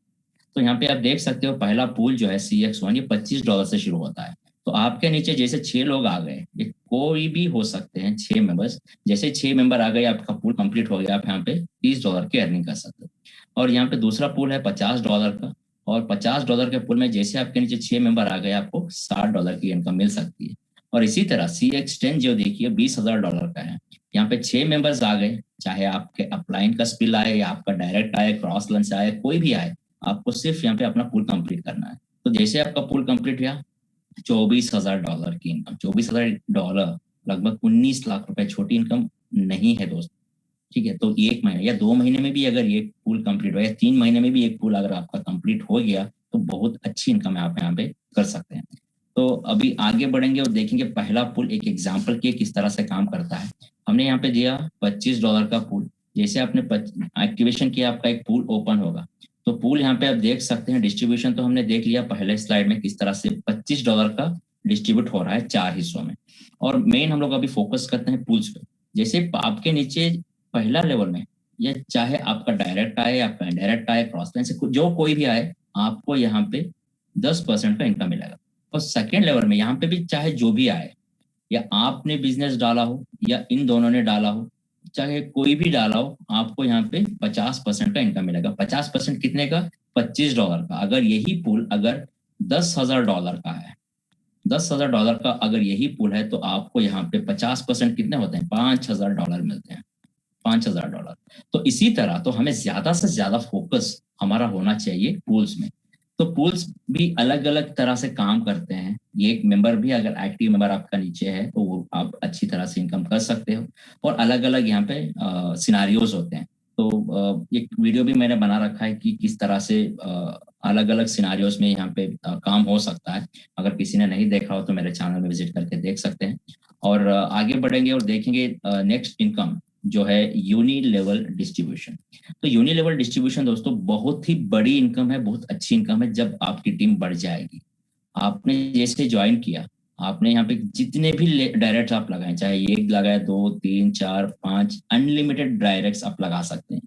तो यहाँ पे आप देख सकते हो, पहला पूल जो है CX1 ये $25 से शुरू होता है। तो आपके नीचे जैसे 6 लोग आ गए, ये कोई भी हो सकते हैं 6 मेंबर्स, जैसे 6 मेंबर आ गए आपका पूल कंप्लीट हो गया, आप यहाँ पे $30 की अर्निंग कर सकते हो। और यहाँ पे दूसरा पूल है $50 का, और $50 के पूल में जैसे आपके नीचे 6 मेंबर आ गए, आपको $60 की इनकम मिल सकती है। और इसी तरह CX10 जो देखिए $20,000 का है। यहाँ पे 6 मेंबर्स आ गए, चाहे आपके अपलाइन का स्पिल आए या आपका डायरेक्ट आए, क्रॉस लंच आए, कोई भी आए, आपको सिर्फ यहाँ पे अपना पूल कंप्लीट करना है। तो जैसे आपका पूल कंप्लीट हुआ, $24,000 की इनकम, $24,000 लगभग 19 लाख रुपए, छोटी इनकम नहीं है दोस्त। ठीक है, तो 1 महीने या 2 महीने में भी अगर ये पूल कंप्लीट हो, या 3 महीने में भी एक पूल अगर आपका कंप्लीट हो गया, तो बहुत अच्छी इनकम आप यहाँ पे कर सकते हैं। तो अभी आगे बढ़ेंगे और देखेंगे पहला पूल एक एग्जाम्पल के किस तरह से काम करता है। हमने यहाँ पे दिया $25 का पूल। जैसे आपने एक्टिवेशन किया आपका एक पूल ओपन होगा। तो पूल यहाँ पे आप देख सकते हैं, डिस्ट्रीब्यूशन तो हमने देख लिया पहले स्लाइड में किस तरह से $25 का डिस्ट्रीब्यूट हो रहा है 4 हिस्सों में। और मेन हम लोग अभी फोकस करते हैं पूल्स पे। जैसे आपके नीचे पहला लेवल में या चाहे आपका डायरेक्ट आए, आपका इनडायरेक्ट आए, क्रॉस लाइन से जो कोई भी आए, आपको यहाँ पे 10% का इनकम मिलेगा। और सेकेंड लेवल में यहाँ पे भी चाहे जो भी आए, या आपने बिजनेस डाला हो या इन दोनों ने डाला हो, चाहे कोई भी डाला हो, आपको यहाँ पे 50% का इनकम मिलेगा। 50% कितने का? $25 का। अगर यही पूल अगर $10,000 का है, $10,000 का अगर यही पूल है, तो आपको यहाँ पे 50% कितने होते हैं? $5,000 मिलते हैं। $5,000। तो इसी तरह तो हमें ज्यादा से ज्यादा फोकस हमारा होना चाहिए पूल्स में। तो पूल्स भी अलग अलग तरह से काम करते हैं। ये एक मेंबर भी अगर एक्टिव मेंबर आपका नीचे है तो वो आप अच्छी तरह से इनकम कर सकते हो। और अलग अलग यहाँ पे सिनारियोज होते हैं। तो एक वीडियो भी मैंने बना रखा है कि किस तरह से अलग अलग सिनारियोज में यहाँ पे काम हो सकता है। अगर किसी ने नहीं देखा हो तो मेरे चैनल में विजिट करके देख सकते हैं। और आगे बढ़ेंगे और देखेंगे नेक्स्ट इनकम जो है यूनि लेवल डिस्ट्रीब्यूशन। तो यूनि लेवल डिस्ट्रीब्यूशन दोस्तों बहुत ही बड़ी इनकम है, बहुत अच्छी इनकम है जब आपकी टीम बढ़ जाएगी। आपने जैसे ज्वाइन किया, आपने यहाँ पे जितने भी डायरेक्ट आप लगाएं, चाहे एक लगाए, 2, 3, 4, 5, अनलिमिटेड डायरेक्ट्स आप लगा सकते हैं।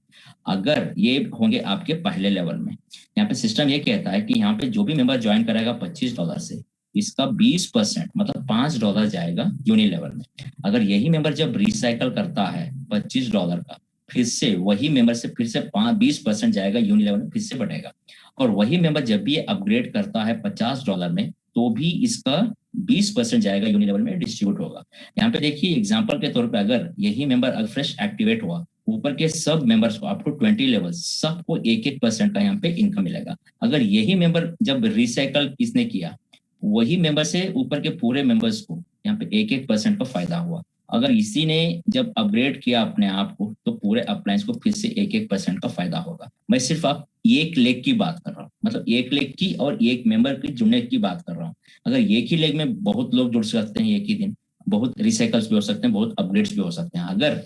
अगर ये होंगे आपके पहले लेवल में, यहाँ पे सिस्टम ये कहता है कि यहाँ पे जो भी मेंबर ज्वाइन करेगा $25 से, इसका 20% मतलब $5 जाएगा यूनि लेवल में। अगर यही मेंबर जब रिसाइकल करता है $25 का, फिर से वही मेंबर से फिर से 20% जाएगा यूनि लेवल में, फिर से बढ़ेगा। और वही मेंबर जब भी अपग्रेड करता है $50 में, तो भी इसका 20% जाएगा यूनि लेवल में डिस्ट्रीब्यूट होगा। यहाँ पे देखिए एग्जांपल के तौर पे अगर यही मेंबर अगर फ्रेश एक्टिवेट हुआ, ऊपर के सब मेंबर्स को आपको 20 लेवल सबको 1-1% का यहाँ पे इनकम मिलेगा। अगर यही मेंबर जब रिसाइकल किसने किया, वही मेंबर से ऊपर के पूरे मेंबर्स को यहाँ पे 1-1% का फायदा हुआ। अगर इसी ने जब अपग्रेड किया अपने आप को, तो पूरे अप्लायंस को फिर से 1-1% का फायदा होगा। मैं सिर्फ आप एक लेग की बात कर रहा हूँ, मतलब एक लेग की और एक मेंबर की जुड़ने की बात कर रहा हूँ। अगर एक ही लेग में बहुत लोग जुड़ सकते हैं एक ही दिन, बहुत रिसाइकल्स भी हो सकते हैं, बहुत अपग्रेड्स भी हो सकते हैं। अगर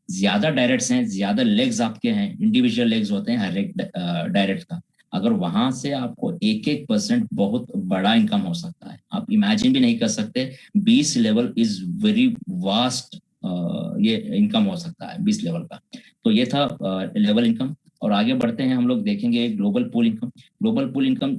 ज्यादा डायरेक्ट्स हैं, ज्यादा लेग्स आपके हैं, इंडिविजुअल लेग्स होते हैं हर एक डायरेक्ट का, अगर वहां से आपको 1-1% बहुत बड़ा इनकम हो सकता है। आप इमेजिन भी नहीं कर सकते। 20 लेवल इज वेरी वास्ट, ये इनकम हो सकता है 20 लेवल का। तो ये था लेवल इनकम। और आगे बढ़ते हैं, हम लोग देखेंगे global pool income. Global pool income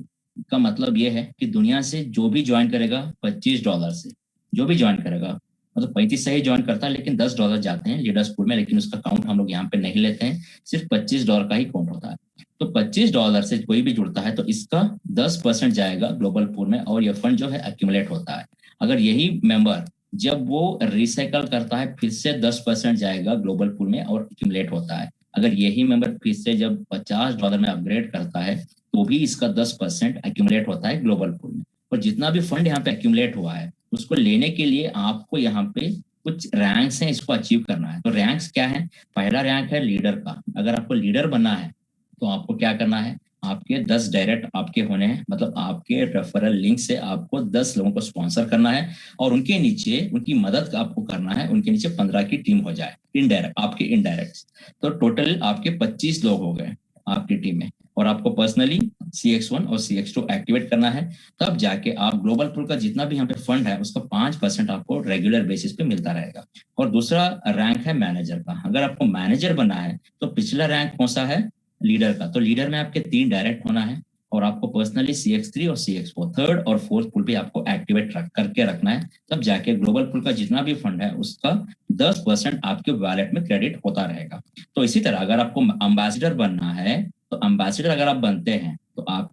का मतलब ये है कि दुनिया से जो भी ज्वाइन करेगा $25 से, जो भी ज्वाइन करेगा, मतलब 35 से ही ज्वाइन करता है, लेकिन $10 जाते हैं लीडर्स पूल में, लेकिन उसका काउंट हम लोग यहाँ पे नहीं लेते हैं, सिर्फ $25 का ही काउंट होता है। तो $25 से कोई भी जुड़ता है तो इसका 10% जाएगा ग्लोबल पूल में, और ये फंड जो है एक्यूमुलेट होता है। अगर यही मेंबर जब वो रिसाइकल करता है, फिर से 10% जाएगा ग्लोबल पूल में और एक्यूमुलेट होता है। अगर यही मेंबर फिर से जब $50 में अपग्रेड करता है, तो भी इसका 10% एक्यूमुलेट होता है ग्लोबल पूल में। और जितना भी फंड यहाँ पे एक्यूमुलेट हुआ है, उसको लेने के लिए आपको यहाँ पे कुछ रैंक्स हैं, इसको अचीव करना है। तो रैंक्स क्या है? पहला रैंक है लीडर का। अगर आपको लीडर बनना है तो आपको क्या करना है? आपके 10 डायरेक्ट आपके होने हैं, मतलब आपके रेफरल लिंक से आपको 10 लोगों को स्पॉन्सर करना है, और उनके नीचे उनकी मदद आपको करना है, उनके नीचे 15 की टीम हो जाए इनडायरेक्ट, आपके इनडायरेक्ट। तो टोटल आपके 25 लोग हो गए आपकी टीम में, और आपको पर्सनली CX1 और CX2 एक्टिवेट करना है। तब जाके आप ग्लोबल पूल का जितना भी यहाँ पे फंड है उसका 5% आपको रेगुलर बेसिस पे मिलता रहेगा। और दूसरा रैंक है मैनेजर का। अगर आपको मैनेजर बनना है तो पिछला रैंक कौन सा है? लीडर का। तो लीडर में आपके 3 डायरेक्ट होना है, और आपको पर्सनली CX3 और CX4 थर्ड और फोर्थ पूल भी आपको एक्टिवेट करके रखना है। तब जाके ग्लोबल पूल का जितना भी फंड है उसका 10% आपके वॉलेट में क्रेडिट होता रहेगा। तो इसी तरह अगर आपको एम्बेसडर बनना है, तो एम्बेसडर अगर आप बनते हैं तो आप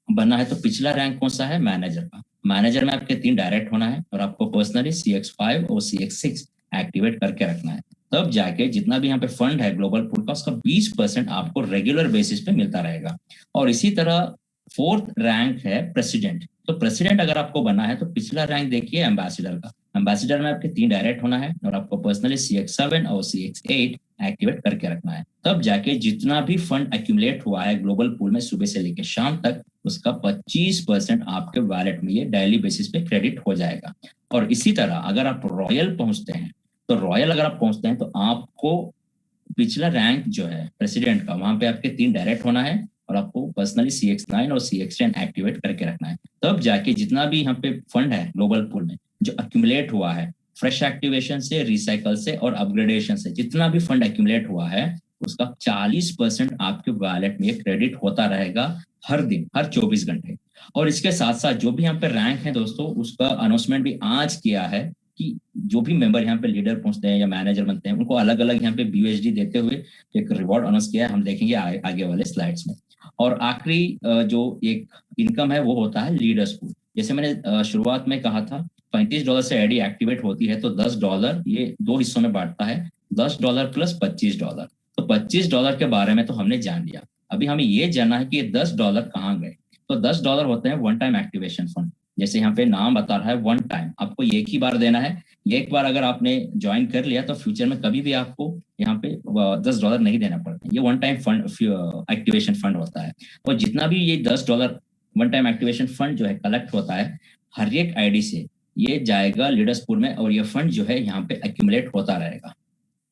बनना है तो पिछला रैंक कौन सा है? मैनेजर का। मैनेजर में आपके 3 डायरेक्ट होना है, और आपको पर्सनली CX5 और CX6 एक्टिवेट करके रखना है। तब जाके जितना भी यहाँ पे फंड है ग्लोबल पूल का, उसका 20% आपको रेगुलर बेसिस पे मिलता रहेगा। और इसी तरह फोर्थ रैंक है प्रेसिडेंट। तो प्रेसिडेंट अगर आपको बनना है तो पिछला रैंक देखिए एम्बेसडर का। एम्बेसडर में आपके 3 डायरेक्ट होना है, और आपको पर्सनली CX7 और CX8 एक्टिवेट करके रखना है। तब जाके जितना भी फंड एक्यूमुलेट हुआ है ग्लोबल पूल में सुबह से लेकर शाम तक, उसका 25% आपके वॉलेट में ये डेली बेसिस पे क्रेडिट हो जाएगा। और इसी तरह अगर आप रॉयल पहुंचते हैं, तो रॉयल अगर आप पहुंचते हैं तो आपको पिछला रैंक जो है प्रेसिडेंट का, वहां पे आपके 3 डायरेक्ट होना है और आपको पर्सनली CX9 और CX10 एक्टिवेट करके रखना है। तब जाके जितना भी यहाँ पे फंड है ग्लोबल पूल में जो एक्यूमुलेट हुआ है फ्रेश एक्टिवेशन से, रिसाइकल से और अपग्रेडेशन से, जितना भी फंड एक्यूमुलेट हुआ है उसका 40% आपके वॉलेट में क्रेडिट होता रहेगा हर दिन, हर 24 घंटे। और इसके साथ साथ जो भी यहाँ पे रैंक है दोस्तों, उसका अनाउंसमेंट भी आज किया है कि जो भी मेंबर यहाँ पे लीडर पहुंचते हैं या मैनेजर बनते हैं उनको अलग अलग यहाँ पे BUSD देते हुए एक रिवॉर्ड अनाउंस किया है, हम देखेंगे आगे वाले स्लाइड्स में। और आखिरी जो एक इनकम है वो होता है लीडर्स पूल। जैसे मैंने शुरुआत में कहा था $35 से एडी एक्टिवेट होती है तो $10 ये 2 हिस्सों में बांटता है, $10 प्लस $25। तो $25 के बारे में तो हमने जान लिया। अभी हमें ये जानना है कि ये $10 कहाँ गए। तो $10 होते हैं वन टाइम एक्टिवेशन फंड। जैसे यहाँ पे नाम बता रहा है वन टाइम, आपको एक ही बार देना है। एक बार अगर आपने ज्वाइन कर लिया तो फ्यूचर में कभी भी आपको यहाँ पे $10 नहीं देना पड़ता। ये one time fund activation fund होता है। और जितना भी ये $10 वन टाइम एक्टिवेशन फंड जो है कलेक्ट होता है हर एक आईडी से, ये जाएगा लीडर्स पूल में और ये फंड जो है यहाँ पे एक्यूमुलेट होता रहेगा।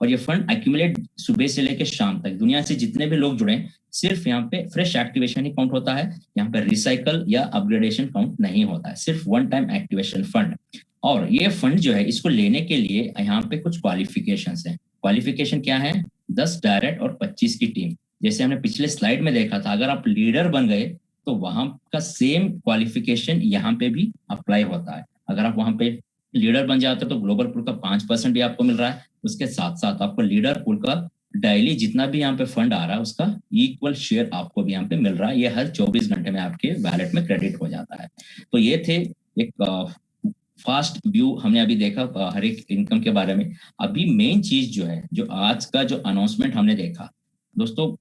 और ये फंड एक्यूमुलेट सुबह से लेकर शाम तक दुनिया से जितने भी लोग जुड़े, सिर्फ यहाँ पे फ्रेश एक्टिवेशन ही काउंट होता है, यहाँ पे रिसाइकल या अपग्रेडेशन काउंट नहीं होता है, सिर्फ वन टाइम एक्टिवेशन फंड। और ये फंड जो है इसको लेने के लिए यहाँ पे कुछ क्वालिफिकेशंस हैं। क्वालिफिकेशन क्या है? 10 डायरेक्ट और 25 की टीम। जैसे हमने पिछले स्लाइड में देखा था, अगर आप लीडर बन गए तो वहां का सेम क्वालिफिकेशन यहाँ पे भी अप्लाई होता है। अगर आप वहां पे लीडर बन जाते हो तो ग्लोबल पूल का 5% भी आपको मिल रहा है। उसके साथ साथ आपको लीडर पूल का डेली जितना भी यहाँ पे फंड आ रहा है उसका इक्वल शेयर आपको भी यहाँ पे मिल रहा है। ये हर 24 घंटे में आपके वैलेट में क्रेडिट हो जाता है। तो ये थे एक फास्ट व्यू हमने अभी देखा हर एक इनकम के बारे में। अभी मेन चीज जो है, जो आज का जो अनाउंसमेंट हमने देखा दोस्तों,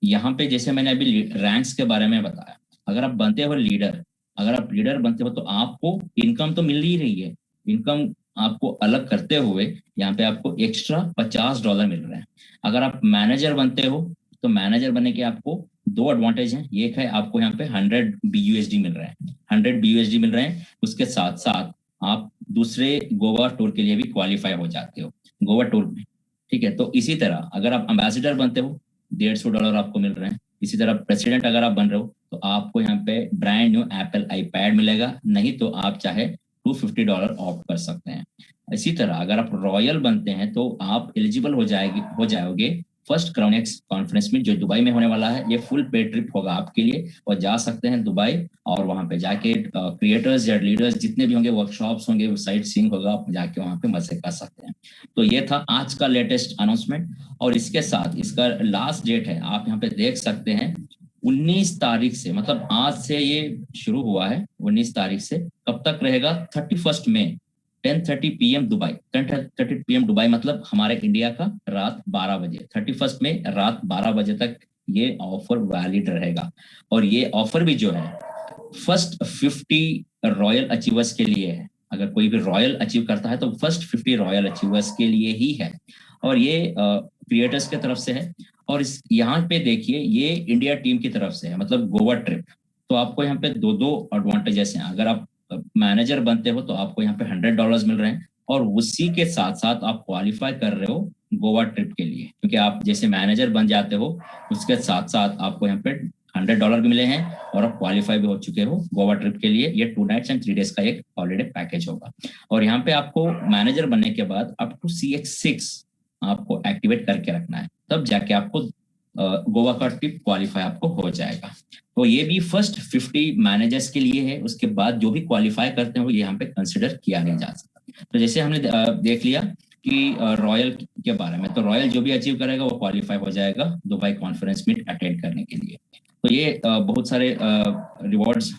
यहाँ पे जैसे मैंने अभी रैंक्स के बारे में बताया, अगर आप बनते हो लीडर, अगर आप लीडर बनते हो तो आपको इनकम तो मिल ही रही है। इनकम आपको अलग करते हुए यहाँ पे आपको एक्स्ट्रा $50 मिल रहे हैं। अगर आप मैनेजर बनते हो तो मैनेजर बनने के आपको 2 एडवांटेज हैं। एक है आपको यहाँ पे 100 BUSD मिल रहे हैं, 100 BUSD मिल रहे हैं। उसके साथ साथ आप दूसरे गोवा टूर के लिए भी क्वालिफाई हो जाते हो गोवा टूर में, ठीक है। तो इसी तरह अगर आप एम्बेसडर बनते हो $150 आपको मिल रहे हैं। इसी तरह प्रेसिडेंट अगर आप बन रहे हो तो आपको यहाँ पे ब्रांड न्यू एप्पल आईपैड मिलेगा, नहीं तो आप चाहे $250 ऑप्ट कर सकते हैं। इसी तरह अगर आप रॉयल बनते हैं तो आप एलिजिबल हो जाओगे फर्स्ट क्राउनेक्स कॉन्फ्रेंस में जो दुबई में होने वाला है। ये फुल पे ट्रिप होगा आपके लिए और जा सकते हैं दुबई, और वहां पे जाके क्रिएटर्स या लीडर्स जितने भी होंगे, वर्कशॉप्स होंगे, साइट सीइंग होगा, आप जाके वहां पे मजे कर सकते हैं। तो ये था आज का लेटेस्ट अनाउंसमेंट। और इसके साथ इसका लास्ट डेट है, आप यहाँ पे देख सकते हैं 19 तारीख से, मतलब आज से ये शुरू हुआ है 19 तारीख से, कब तक रहेगा? 31 मई 10:30 PM दुबई। 10:30 PM दुबई मतलब हमारे इंडिया का रात 12 बजे। 31 में रात 12 बजे तक ये ऑफर वैलिड रहेगा। और ये ऑफर भी जो है फर्स्ट 50 रॉयल अचीवर्स के लिए है। अगर कोई भी रॉयल अचीव करता है तो फर्स्ट 50 रॉयल अचीवर्स के लिए ही है। और ये क्रिएटर्स की तरफ से है। और इस यहाँ पे देखिए ये इंडिया टीम की तरफ से है, मतलब गोवा ट्रिप। तो आपको यहाँ पे दो एडवांटेजेस हैं। अगर आप मैनेजर बनते हो तो आपको यहाँ पे $100 मिल रहे हैं, और उसी के साथ साथ आप क्वालिफाई कर रहे हो गोवा ट्रिप के लिए, क्योंकि आप जैसे मैनेजर बन जाते हो उसके साथ साथ आपको यहाँ पे $100 भी मिले हैं और आप क्वालिफाई भी हो चुके हो गोवा ट्रिप के लिए। ये 2 नाइट्स एंड 3 डेज का एक हॉलीडे पैकेज होगा। और यहाँ पे आपको मैनेजर बनने के बाद अप टू CX6 आपको एक्टिवेट करके रखना है, तब जाके आपको गोवा का ट्रिप क्वालिफाई आपको हो जाएगा। तो ये भी फर्स्ट 50 मैनेजर्स के लिए है। उसके बाद जो भी क्वालिफाई करते हैं ये यहाँ पे कंसिडर किया नहीं जा सकता। तो जैसे हमने देख लिया कि रॉयल के बारे में, तो रॉयल जो भी अचीव करेगा वो क्वालिफाई हो जाएगा दुबई कॉन्फ्रेंस मीट अटेंड करने के लिए। तो ये बहुत सारे रिवॉर्ड्स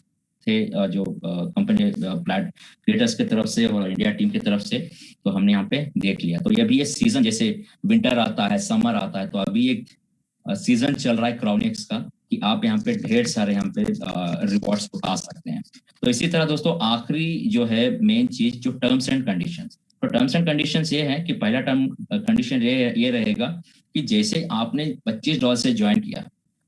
थे जो कंपनी क्रिएटर्स की तरफ से और इंडिया टीम की तरफ से, तो हमने यहाँ पे देख लिया। तो ये भी ये सीजन, जैसे विंटर आता है, समर आता है, तो अभी एक सीजन चल रहा है क्राउनेक्स का कि आप यहाँ पे ढेर सारे यहाँ पे रिवॉर्ड्स उठा सकते हैं। तो इसी तरह दोस्तों आखिरी जो है मेन चीज, जो टर्म्स एंड कंडीशंस, तो टर्म्स एंड कंडीशंस ये है कि पहला टर्म कंडीशन ये रहेगा कि जैसे आपने $25 से ज्वाइन किया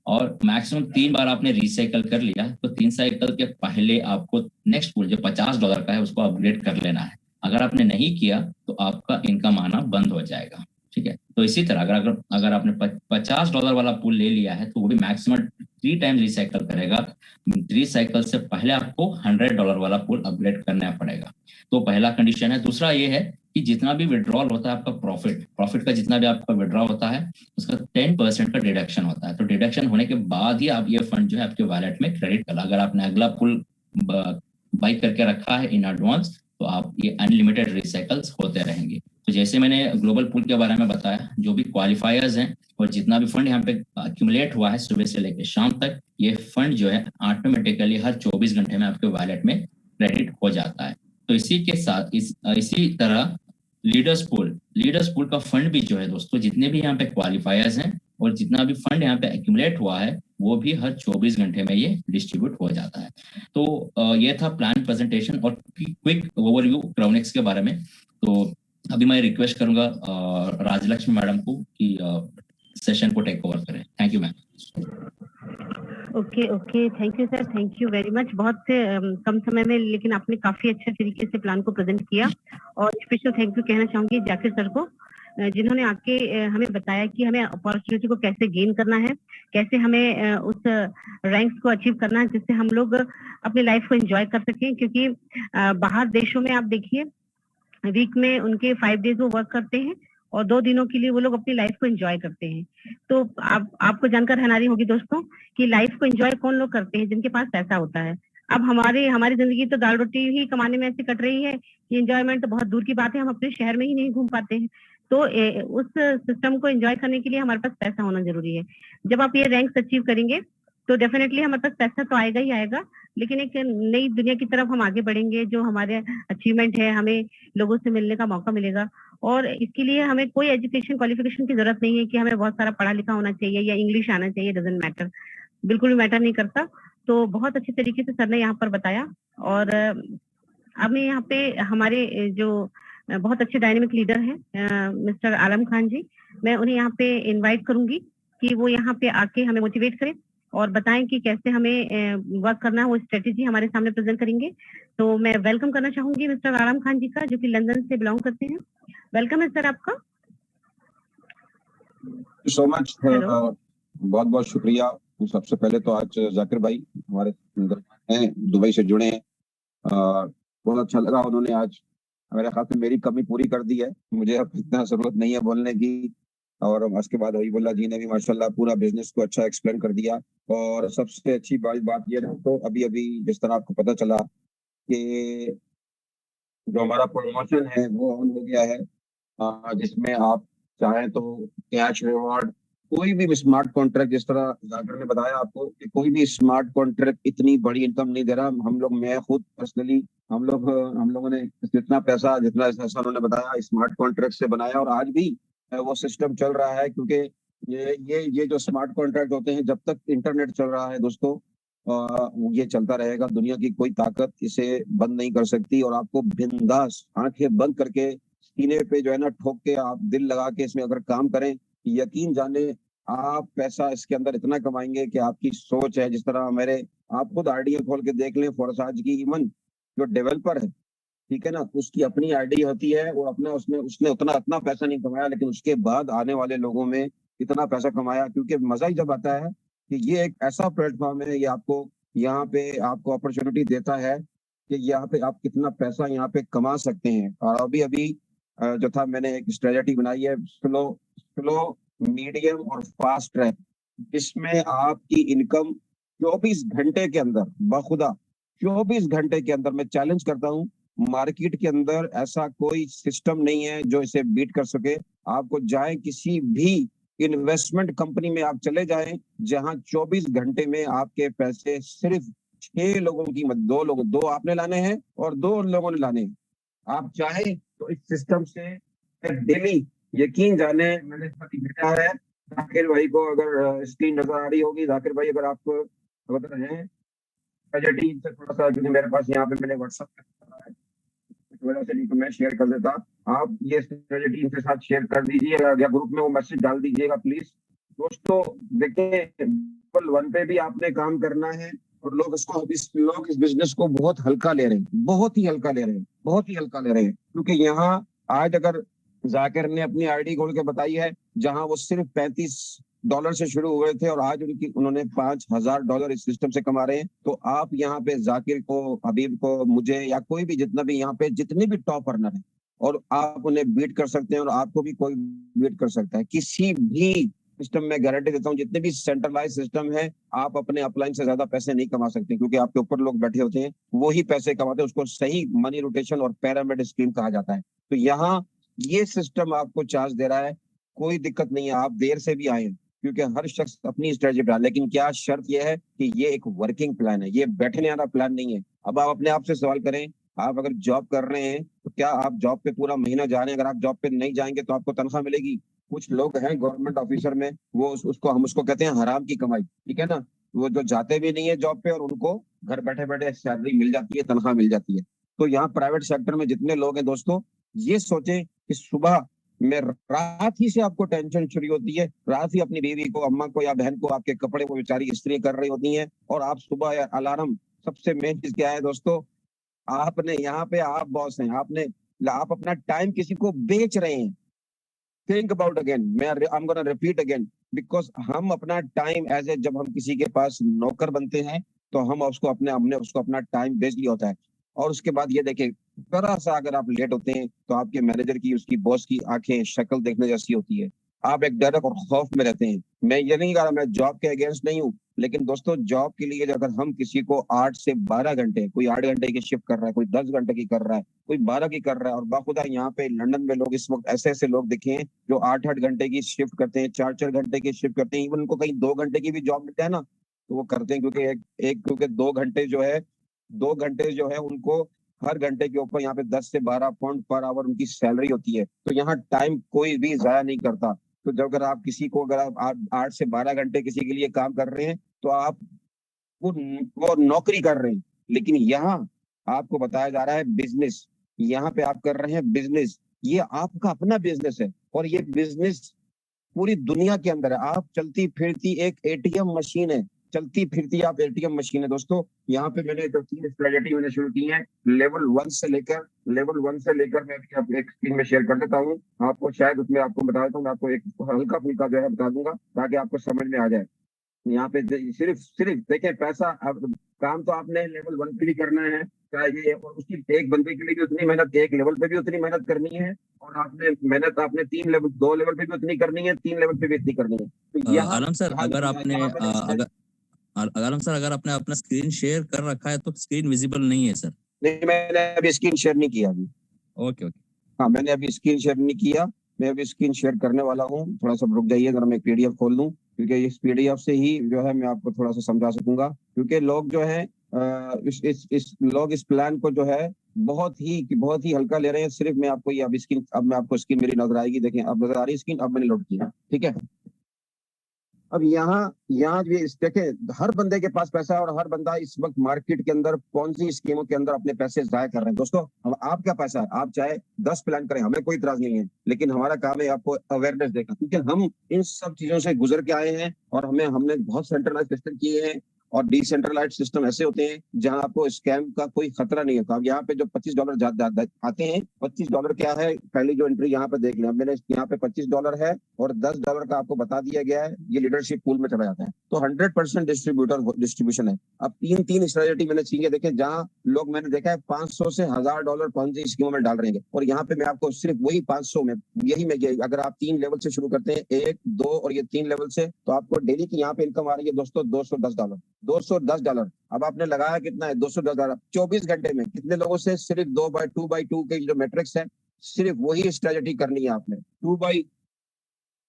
और मैक्सिमम 3 बार आपने रिसाइकल कर लिया, तो 3 साइकिल के पहले आपको नेक्स्ट पूल जो $50 का है उसको अपग्रेड कर लेना है। अगर आपने नहीं किया तो आपका इनकम आना बंद हो जाएगा। ठीक है, तो इसी तरह अगर आपने $50 वाला पूल ले लिया है तो वो भी मैक्सिमम 3 टाइम्स रिसाइकल करेगा। 3 साइकिल से पहले आपको $100 वाला पूल अपग्रेड करना पड़ेगा। तो पहला कंडीशन है। दूसरा ये है कि जितना भी विड्रॉल होता है आपका प्रॉफिट का जितना भी आपका विड्रॉ होता है उसका 10% का डिडक्शन होता है। तो डिडक्शन होने के बाद ही आप ये फंड जो है आपके वॉलेट में क्रेडिट कर। अगर आपने अगला पुल बाई करके रखा है इन एडवांस तो आप ये अनलिमिटेड रिसाइकल्स होते रहेंगे। तो जैसे मैंने ग्लोबल पूल के बारे में बताया, जो भी क्वालिफायर्स हैं और जितना भी फंड यहाँ पे अक्यूमुलेट हुआ है सुबह से लेकर शाम तक, ये फंड जो है ऑटोमेटिकली हर 24 घंटे में आपके वॉलेट में क्रेडिट हो जाता है। तो इसी के साथ इसी तरह लीडर्स पूल का फंड भी जो है दोस्तों, जितने भी यहाँ पे क्वालिफायर्स हैं और जितना भी फंड यहाँ पे एक्यूमुलेट हुआ है वो भी हर 24 घंटे में ये डिस्ट्रीब्यूट हो जाता है। तो ये था प्लान प्रेजेंटेशन और क्विक ओवरव्यू क्राउनेक्स के बारे में। तो अभी मैं रिक्वेस्ट करूंगा राजलक्ष्मी मैडम को कि सेशन को टेक ओवर करें। Thank you ma'am. Okay, thank you sir, thank you very much. बहुत कम समय में लेकिन आपने काफी अच्छे तरीके से प्लान को प्रेजेंट किया। और स्पेशल थैंक यू कहना चाहूंगी जाकिर सर को, जिन्होंने आके हमें बताया कि हमें अपॉर्चुनिटी को कैसे गेन करना है, कैसे हमें उस रैंक्स को अचीव करना है जिससे हम लोग अपनी लाइफ को एंजॉय कर सकें। क्योंकि बाहर देशों में आप देखिए वीक में उनके 5 डेज वो वर्क करते हैं और 2 दिनों के लिए वो लोग अपनी लाइफ को एंजॉय करते हैं। तो आपको जानकर हैरानी होगी दोस्तों कि लाइफ को एंजॉय कौन लोग करते हैं, जिनके पास पैसा होता है। अब हमारी जिंदगी तो दाल रोटी ही कमाने में ऐसे कट रही है कि एंजॉयमेंट तो बहुत दूर की बात है, हम अपने शहर में ही नहीं घूम पाते हैं। तो उस सिस्टम को एंजॉय करने के लिए हमारे पास पैसा होना जरूरी है। जब आप ये रैंक्स अचीव करेंगे तो डेफिनेटली हमारे पास पैसा तो आएगा ही आएगा, लेकिन एक नई दुनिया की तरफ हम आगे बढ़ेंगे। जो हमारे अचीवमेंट है, हमें लोगों से मिलने का मौका मिलेगा। और इसके लिए हमें कोई एजुकेशन क्वालिफिकेशन की जरूरत नहीं है कि हमें बहुत सारा पढ़ा लिखा होना चाहिए या इंग्लिश आना चाहिए, डजंट मैटर, बिल्कुल भी मैटर नहीं करता। तो बहुत अच्छे तरीके से सर ने यहाँ पर बताया। और अब मैं यहाँ पे हमारे जो बहुत अच्छे डायनेमिक लीडर हैं मिस्टर आलम खान जी, मैं उन्हें यहाँ पे इनवाइट करूंगी कि वो यहाँ पे आके हमें मोटिवेट करें और बताएं कि कैसे हमें वर्क करना है। वो स्ट्रेटेजी हमारे सामने प्रेजेंट करेंगे। तो मैं वेलकम करना चाहूंगी मिस्टर आलम खान जी का, जो कि लंदन से बिलोंग करते हैं। वेलकम है सर आपका। सो मच, बहुत बहुत शुक्रिया। सबसे पहले तो आज जाकिर भाई हमारे हैं, दुबई से जुड़े हैं। बहुत अच्छा लगा, उन्होंने आज मेरे ख्याल से मेरी कमी पूरी कर दी है। मुझे अब इतना जरूरत नहीं है बोलने की। और उसके बाद हबीबुल्लाह जी ने भी माशाल्लाह पूरा बिजनेस को अच्छा एक्सप्लेन कर दिया। और सबसे अच्छी बात ये है, तो अभी जिस तरह आपको पता चला कि जो हमारा प्रमोशन है वो ऑन हो गया है, जिसमें आप चाहें तो कैश रिवॉर्ड, कोई भी स्मार्ट कॉन्ट्रैक्ट, जिस तरह जाकिर ने बताया आपको कि कोई भी स्मार्ट कॉन्ट्रैक्ट इतनी बड़ी इनकम नहीं दे रहा। हम लोग, मैं खुद पर्सनली, हम लोगों ने जितना जैसा उन्होंने बताया स्मार्ट कॉन्ट्रैक्ट से बनाया और आज भी वो सिस्टम चल रहा है। क्योंकि ये जो स्मार्ट कॉन्ट्रैक्ट होते हैं, जब तक इंटरनेट चल रहा है दोस्तों, ये चलता रहेगा। दुनिया की कोई ताकत इसे बंद नहीं कर सकती। और आपको बिंदास आंखें बंद करके सीने पे जो है ना ठोक के आप दिल लगा के इसमें अगर काम करें, यकीन जाने आप पैसा इसके अंदर इतना कमाएंगे कि आपकी सोच है, जिस तरह आप खुद आईडिया खोल के देख लें। फॉरसाज की इवन जो डेवलपर है, ठीक है ना, उसकी अपनी आईडी होती है, वो अपना उसने उतना पैसा नहीं कमाया, लेकिन उसके बाद आने वाले लोगों में इतना पैसा कमाया। क्योंकि मजा ही जब आता है कि ये एक ऐसा प्लेटफॉर्म है, ये आपको यहाँ पे आपको अपॉर्चुनिटी देता है कि यहाँ पे आप कितना पैसा यहाँ पे कमा सकते हैं। और अभी जो था, मैंने एक स्ट्रेटजी बनाई है, स्लो मीडियम और फास्ट ट्रैक, जिसमें आपकी इनकम 24 घंटे के अंदर, बखुदा 24 घंटे के अंदर, मैं चैलेंज करता हूँ, मार्केट के अंदर ऐसा कोई सिस्टम नहीं है जो इसे बीट कर सके। आपको जाए किसी भी इन्वेस्टमेंट कंपनी में आप चले जाएं, जहां 24 घंटे में आपके पैसे सिर्फ 6 लोगों की मत, 2 आपने लाने हैं और 2 लोगों ने लाने हैं। आप चाहे तो इस सिस्टम से डेली, यकीन जाने, मैंने लिखा है जाकिर भाई को, अगर स्क्रीन नजर आ रही होगी, जाकिर भाई अगर आपको अगर हैं से थोड़ा सा, क्योंकि मेरे पास यहाँ पे मैंने व्हाट्सएप वजह से नहीं तो मैं शेयर कर देता। आप ये स्ट्रेटेजी इनके साथ शेयर कर दीजिए या ग्रुप में वो मैसेज डाल दीजिएगा प्लीज। दोस्तों देखिए, लेवल 1 पे भी आपने काम करना है और लोग लोग इस बिजनेस को बहुत हल्का ले रहे हैं, बहुत ही हल्का ले रहे हैं, बहुत ही हल्का ले रहे हैं। क्योंकि यहाँ आज अगर जाकिर ने अपनी आईडी खोल के बताई है, जहां वो सिर्फ $35 से शुरू हुए थे और आज उन्होंने $5,000 इस सिस्टम से कमा रहे हैं। तो आप यहाँ पे जाकिर को, हबीब को, मुझे या कोई भी जितना भी यहाँ पे जितने भी टॉप अर्नर है, और आप उन्हें बीट कर सकते हैं और आपको भी कोई बीट कर सकता है किसी भी सिस्टम में। गारंटी देता हूँ जितने भी सेंट्रलाइज सिस्टम है, आप अपने अपलाइन से ज्यादा पैसे नहीं कमा सकते, क्योंकि आपके ऊपर लोग बैठे होते हैं, वही पैसे कमाते हैं। उसको सही मनी रोटेशन और पिरामिड स्कीम कहा जाता है। तो यहाँ ये सिस्टम आपको चार्ज दे रहा है, कोई दिक्कत नहीं है। आप देर से भी आए, क्योंकि हर शख्स अपनी स्ट्रेटजी पर, लेकिन क्या शर्त यह है कि ये एक वर्किंग प्लान है, ये बैठने वाला प्लान नहीं है। अब आप अपने आप से सवाल करें, आप अगर जॉब कर रहे हैं तो क्या आप जॉब पे पूरा महीना जा रहे हैं? अगर आप जॉब पे नहीं जाएंगे तो आपको तनख्वाह मिलेगी? कुछ लोग हैं गवर्नमेंट ऑफिसर में, वो हम उसको कहते हैं हराम की कमाई, ठीक है ना। वो जो जाते भी नहीं है जॉब पे और उनको घर बैठे बैठे सैलरी मिल जाती है, तनख्वाह मिल जाती है। तो यहाँ प्राइवेट सेक्टर में जितने लोग हैं दोस्तों, ये सोचे कि सुबह में रात ही से आपको टेंशन शुरू होती है, रात ही अपनी बीवी को, अम्मा को या बहन को आपके कपड़े वो बेचारी इस्त्री कर रही होती हैं, और आप सुबह या अलार्म, सबसे मेन चीज क्या है दोस्तों, आपने यहाँ पे, आप बॉस हैं, आप अपना टाइम किसी को बेच रहे हैं। Think about again, I am gonna repeat again, because हम अपना टाइम जब हम किसी के पास नौकर बनते हैं तो हमने उसको अपना टाइम बेच लिया होता है। और उसके बाद ये देखें, जरा सा अगर आप लेट होते हैं तो आपके मैनेजर की, उसकी बॉस की आंखें, शक्ल देखने जैसी होती है। आप एक डर और खौफ में रहते हैं। मैं ये नहीं कह रहा, मैं जॉब के अगेंस्ट नहीं हूँ, लेकिन दोस्तों जॉब के लिए अगर हम किसी को 8 से 12 घंटे, कोई 8 घंटे की शिफ्ट कर रहा है, कोई 10 घंटे की कर रहा है, कोई 12 की कर रहा है, और बाखुदा यहाँ पे लंदन में लोग इस वक्त ऐसे लोग दिखे हैं जो 8-8 घंटे की शिफ्ट करते हैं, 4-4 घंटे की शिफ्ट करते हैं। इवन उनको कहीं 2 घंटे की भी जॉब मिलता है ना, तो वो करते हैं, क्योंकि 2 घंटे जो है उनको हर घंटे के ऊपर यहाँ पे 10 से 12 पाउंड पर आवर उनकी सैलरी होती है। तो यहाँ टाइम कोई भी जाया नहीं करता। तो जब अगर आप किसी को, अगर आप 8 से 12 घंटे किसी के लिए काम कर रहे हैं तो आप वो नौकरी कर रहे हैं। लेकिन यहाँ आपको बताया जा रहा है बिजनेस, यहाँ पे आप कर रहे हैं बिजनेस, ये आपका अपना बिजनेस है, और ये बिजनेस पूरी दुनिया के अंदर है। आप चलती फिरती एक एटीएम मशीन है, चलती फिरती आप एटीएम मशीन है दोस्तों। यहाँ पे मैंने जो 3 स्ट्रेटेजी मैंने शुरू की है, लेवल 1 से लेकर मैं भी एक स्क्रीन में शेयर कर देता हूँ आपको, शायद उसमें आपको बता देता हूँ, मैं आपको एक हल्का फुल्का जो है बता दूंगा ताकि आपको समझ में आ जाए। यहाँ पे सिर्फ देखिए, पैसा, अब काम तो आपने लेवल 1 पे भी करना है, चाहिए, और उसकी एक बंदे के लिए भी उतनी मेहनत, एक लेवल पे भी उतनी मेहनत करनी है, और आपने 3 लेवल, 2 लेवल पे भी उतनी करनी है, 3 लेवल पे भी इतनी करनी है। तो यहाँ आलम सर, अगर आपने अपना स्क्रीन शेयर कर रखा है तो स्क्रीन विजिबल नहीं है सर। नहीं, मैंने अभी स्क्रीन शेयर नहीं किया अभी। ओके। हाँ, मैंने अभी स्क्रीन शेयर नहीं किया, मैं अभी स्क्रीन शेयर करने वाला हूँ। थोड़ा सा रुक जाइए, अगर मैं पीडीएफ खोल लूँ, क्योंकि इस पीडीएफ से ही जो है मैं आपको थोड़ा सा समझा सकूंगा। क्योंकि लोग जो है लोग इस प्लान को जो है बहुत ही हल्का ले रहे हैं। सिर्फ मैं आपको ये अब मैं आपको स्क्रीन मेरी नजर आएगी, देखें अब नजर आ रही है स्क्रीन, अब मैंने लोड किया, ठीक है। अब यहाँ ये देखें, हर बंदे के पास पैसा है और हर बंदा इस वक्त मार्केट के अंदर कौन सी स्कीमों के अंदर अपने पैसे जाया कर रहे हैं। दोस्तों, अब आपका पैसा है, आप चाहे 10 प्लान करें, हमें कोई इतराज नहीं है, लेकिन हमारा काम है आपको अवेयरनेस देना, क्योंकि हम इन सब चीजों से गुजर के आए हैं और हमने बहुत सेंट्रलाइज सिस्टम किए हैं, और डिसेंट्रलाइज्ड सिस्टम ऐसे होते हैं जहां आपको स्कैम का कोई खतरा नहीं होता। अब यहाँ पे जो $25 आते हैं, $25 क्या है, पहली जो एंट्री यहाँ पे देख लें। अब मैंने यहाँ पे $25 है और $10 का आपको बता दिया गया है, ये लीडरशिप पूल में चला जाता है। तो 100% डिस्ट्रीब्यूशन है। अब 3 स्ट्रेटेजी मैंने सीखे, देखे, जहाँ लोग मैंने देखा है $500 से $1000 पॉन्जी स्कीमों में डाल रहे हैं, और यहाँ पे मैं आपको सिर्फ वही 500 में, अगर आप 3 लेवल से शुरू करते हैं, 1, 2 और ये 3 लेवल से, तो आपको डेली की यहाँ पे इनकम आ रही है दोस्तों $210। $210। अब आपने लगाया कितना है? $210। 24 घंटे में कितने लोगों से सिर्फ 2x2 के जो मैट्रिक्स है, सिर्फ वही स्ट्रेटेजी करनी है आपने।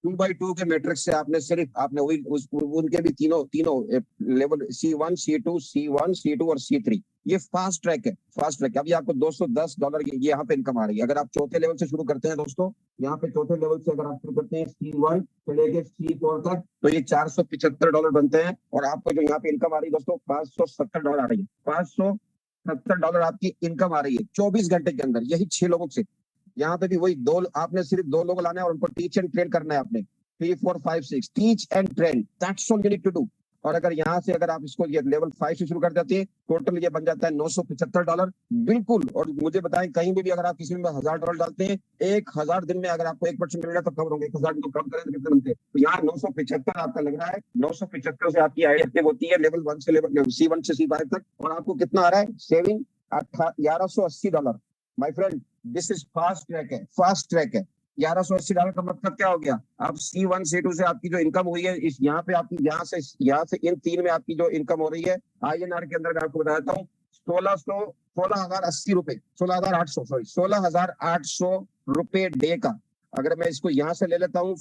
2x2 के मैट्रिक्स से आपने वही उनके भी तीनों लेवल C1, C2 और C3, ये फास्ट ट्रैक है। अभी आपको $210 की यहाँ पे इनकम आ रही है। अगर आप चौथे लेवल से शुरू करते हैं दोस्तों, यहाँ पे चौथे लेवल से अगर आप शुरू करते हैं C1 से लेके C4 तक, तो ये $475 बनते हैं, और आपको जो यहाँ पे इनकम आ रही है दोस्तों $570 आ रही है। $70 आपकी इनकम आ रही है 24 घंटे के अंदर, यही 6 लोगों से। यहाँ पे भी वही आपने सिर्फ 2 लोग लाने हैं और उनको टीच एंड ट्रेन करना है आपने। 3 4 5 6 teach and train, that's all you need to do. और अगर यहाँ से अगर आप इसको ये लेवल 5 से शुरू कर देते हैं, टोटल ये बन जाता है $975 बिल्कुल। और मुझे बताएं कहीं भी अगर आप किसी में $1000 डालते हैं, 1000 दिन में अगर आपको 1% मिल रहा है तो कम होंगे, 1000 को कम करें तो कितने बनते हैं? तो यहाँ 975 आपका लग रहा है। 975 से आपकी आईडी होती है लेवल 1 से लेवल C1 से C5 तक, और आपको कितना आ रहा है? Saving $1180। My friend, this is fast track है, फास्ट ट्रैक है। $1180 का मतलब क्या हो गया? आप C1 C2 से आपकी जो इनकम हुई है, इस यहाँ पे आपकी यहाँ से इन 3 में आपकी जो इनकम हो रही है INR के अंदर, मैं आपको बता देता हूँ 16,080 रुपए, 16,800 सॉरी 16,800 रुपए डे का। अगर मैं इसको यहाँ से ले लेता हूँ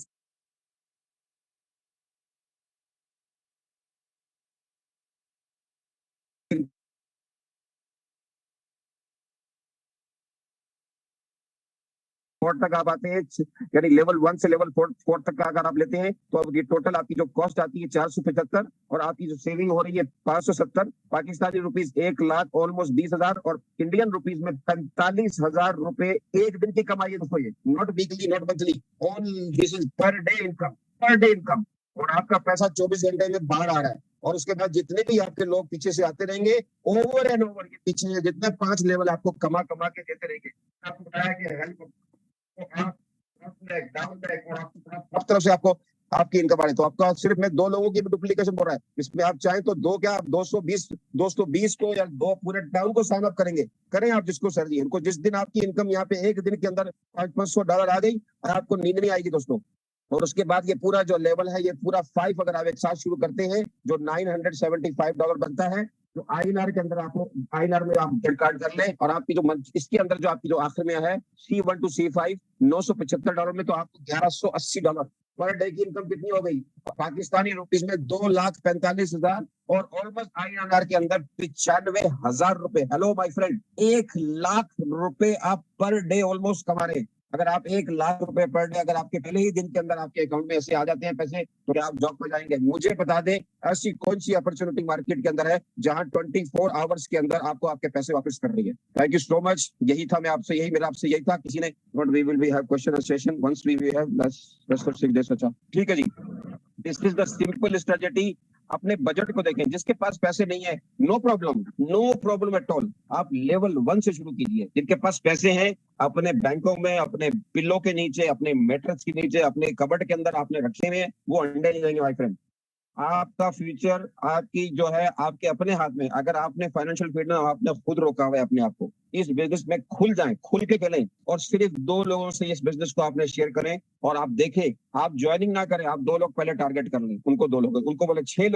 फोर तक आप आते हैं, यानी लेवल 1 से लेवल 4 तक का अगर आप लेते हैं तो अब ये टोटल आपकी जो कॉस्ट आती है 475, और आपकी जो सेविंग हो रही है 570 पाकिस्तानी रुपीस, 1,00,000 ऑलमोस्ट 20,000, और इंडियन रुपीस में 45,000 रुपए एक दिन की कमाई है दोस्तों। ये not weekly, not monthly, on this is per day income, per day income. और आपका पैसा 24 घंटे में बाहर आ रहा है। और उसके बाद जितने भी आपके लोग पीछे से आते रहेंगे ओवर एंड ओवर, ये पीछे जितने 5 लेवल आपको कमा कमा के देते रहेंगे। आपको बताया कि हेल्प आप तरफ से आपको आपकी इनकम आ रही है, तो आपका सिर्फ में 2 लोगों की भी डुप्लीकेशन हो रहा है। इसमें आप चाहें तो 2 क्या 220 को या 2 पूरे टाउन को साइन अप करें आप, जिसको सर जी इनको, जिस दिन आपकी इनकम यहाँ पे एक दिन के अंदर $500 आ गई और आपको नींद नहीं आएगी दोस्तों। और उसके बाद ये पूरा जो लेवल है, ये पूरा 5 अगर आप एक साथ शुरू करते हैं, जो $975 बनता है, तो INR के अंदर आपको INR में आप डेबिट कार्ड कर लें, और आपकी जो इसके अंदर जो आपकी जो आखिर में है C1 to C5 $975 में, तो आपको $1180 पर डे की इनकम कितनी हो गई पाकिस्तानी रुपीस में? 2,45,000, और ऑलमोस्ट INR के अंदर 95,000 रुपए। हेलो माय फ्रेंड, 1,00,000 रुपए आप पर डे ऑलमोस्ट कमा रहे हैं। अगर आप 1,00,000 रुपए पर डे अगर आपके पहले ही दिन के अंदर आपके अकाउंट में ऐसे आ जाते हैं पैसे, तो क्या आप जॉब पर जाएंगे? मुझे बता दें ऐसी कौन सी अपॉर्चुनिटी मार्केट के अंदर है जहां 24 आवर्स के अंदर आपको आपके पैसे वापस कर रही है? Thank you so much. यही था, मैं आपसे मेरा आपसे यही था। किसी ने but we will be have question session once we have let's 6 days. अच्छा ठीक है जी, this is the simple strategy. अपने बजट को देखें। जिसके पास पैसे नहीं है, नो प्रॉब्लम एट ऑल, आप लेवल 1 से शुरू कीजिए। जिनके पास पैसे हैं, अपने बैंकों में, अपने पिल्लों के नीचे, अपने मैट्रेस के नीचे, अपने कबर्ड के अंदर आपने रखे हुए हैं, वो अंडे नहीं देंगे माय फ्रेंड। आपका फ्यूचर आपकी जो है आपके अपने हाथ में। अगर आपने फाइनेंशियल फ्रीडम आपने खुद रोका हुआ है अपने आप को, इस बिजनेस में खुल जाएं, खुल के खेलें, और सिर्फ 2 लोगों से इस बिजनेस को आपने शेयर करें, और आप देखें, आप ज्वाइनिंग ना करें, आप 2 लोग पहले टारगेट कर लें, उनको 2 लोग, उनको बोले 6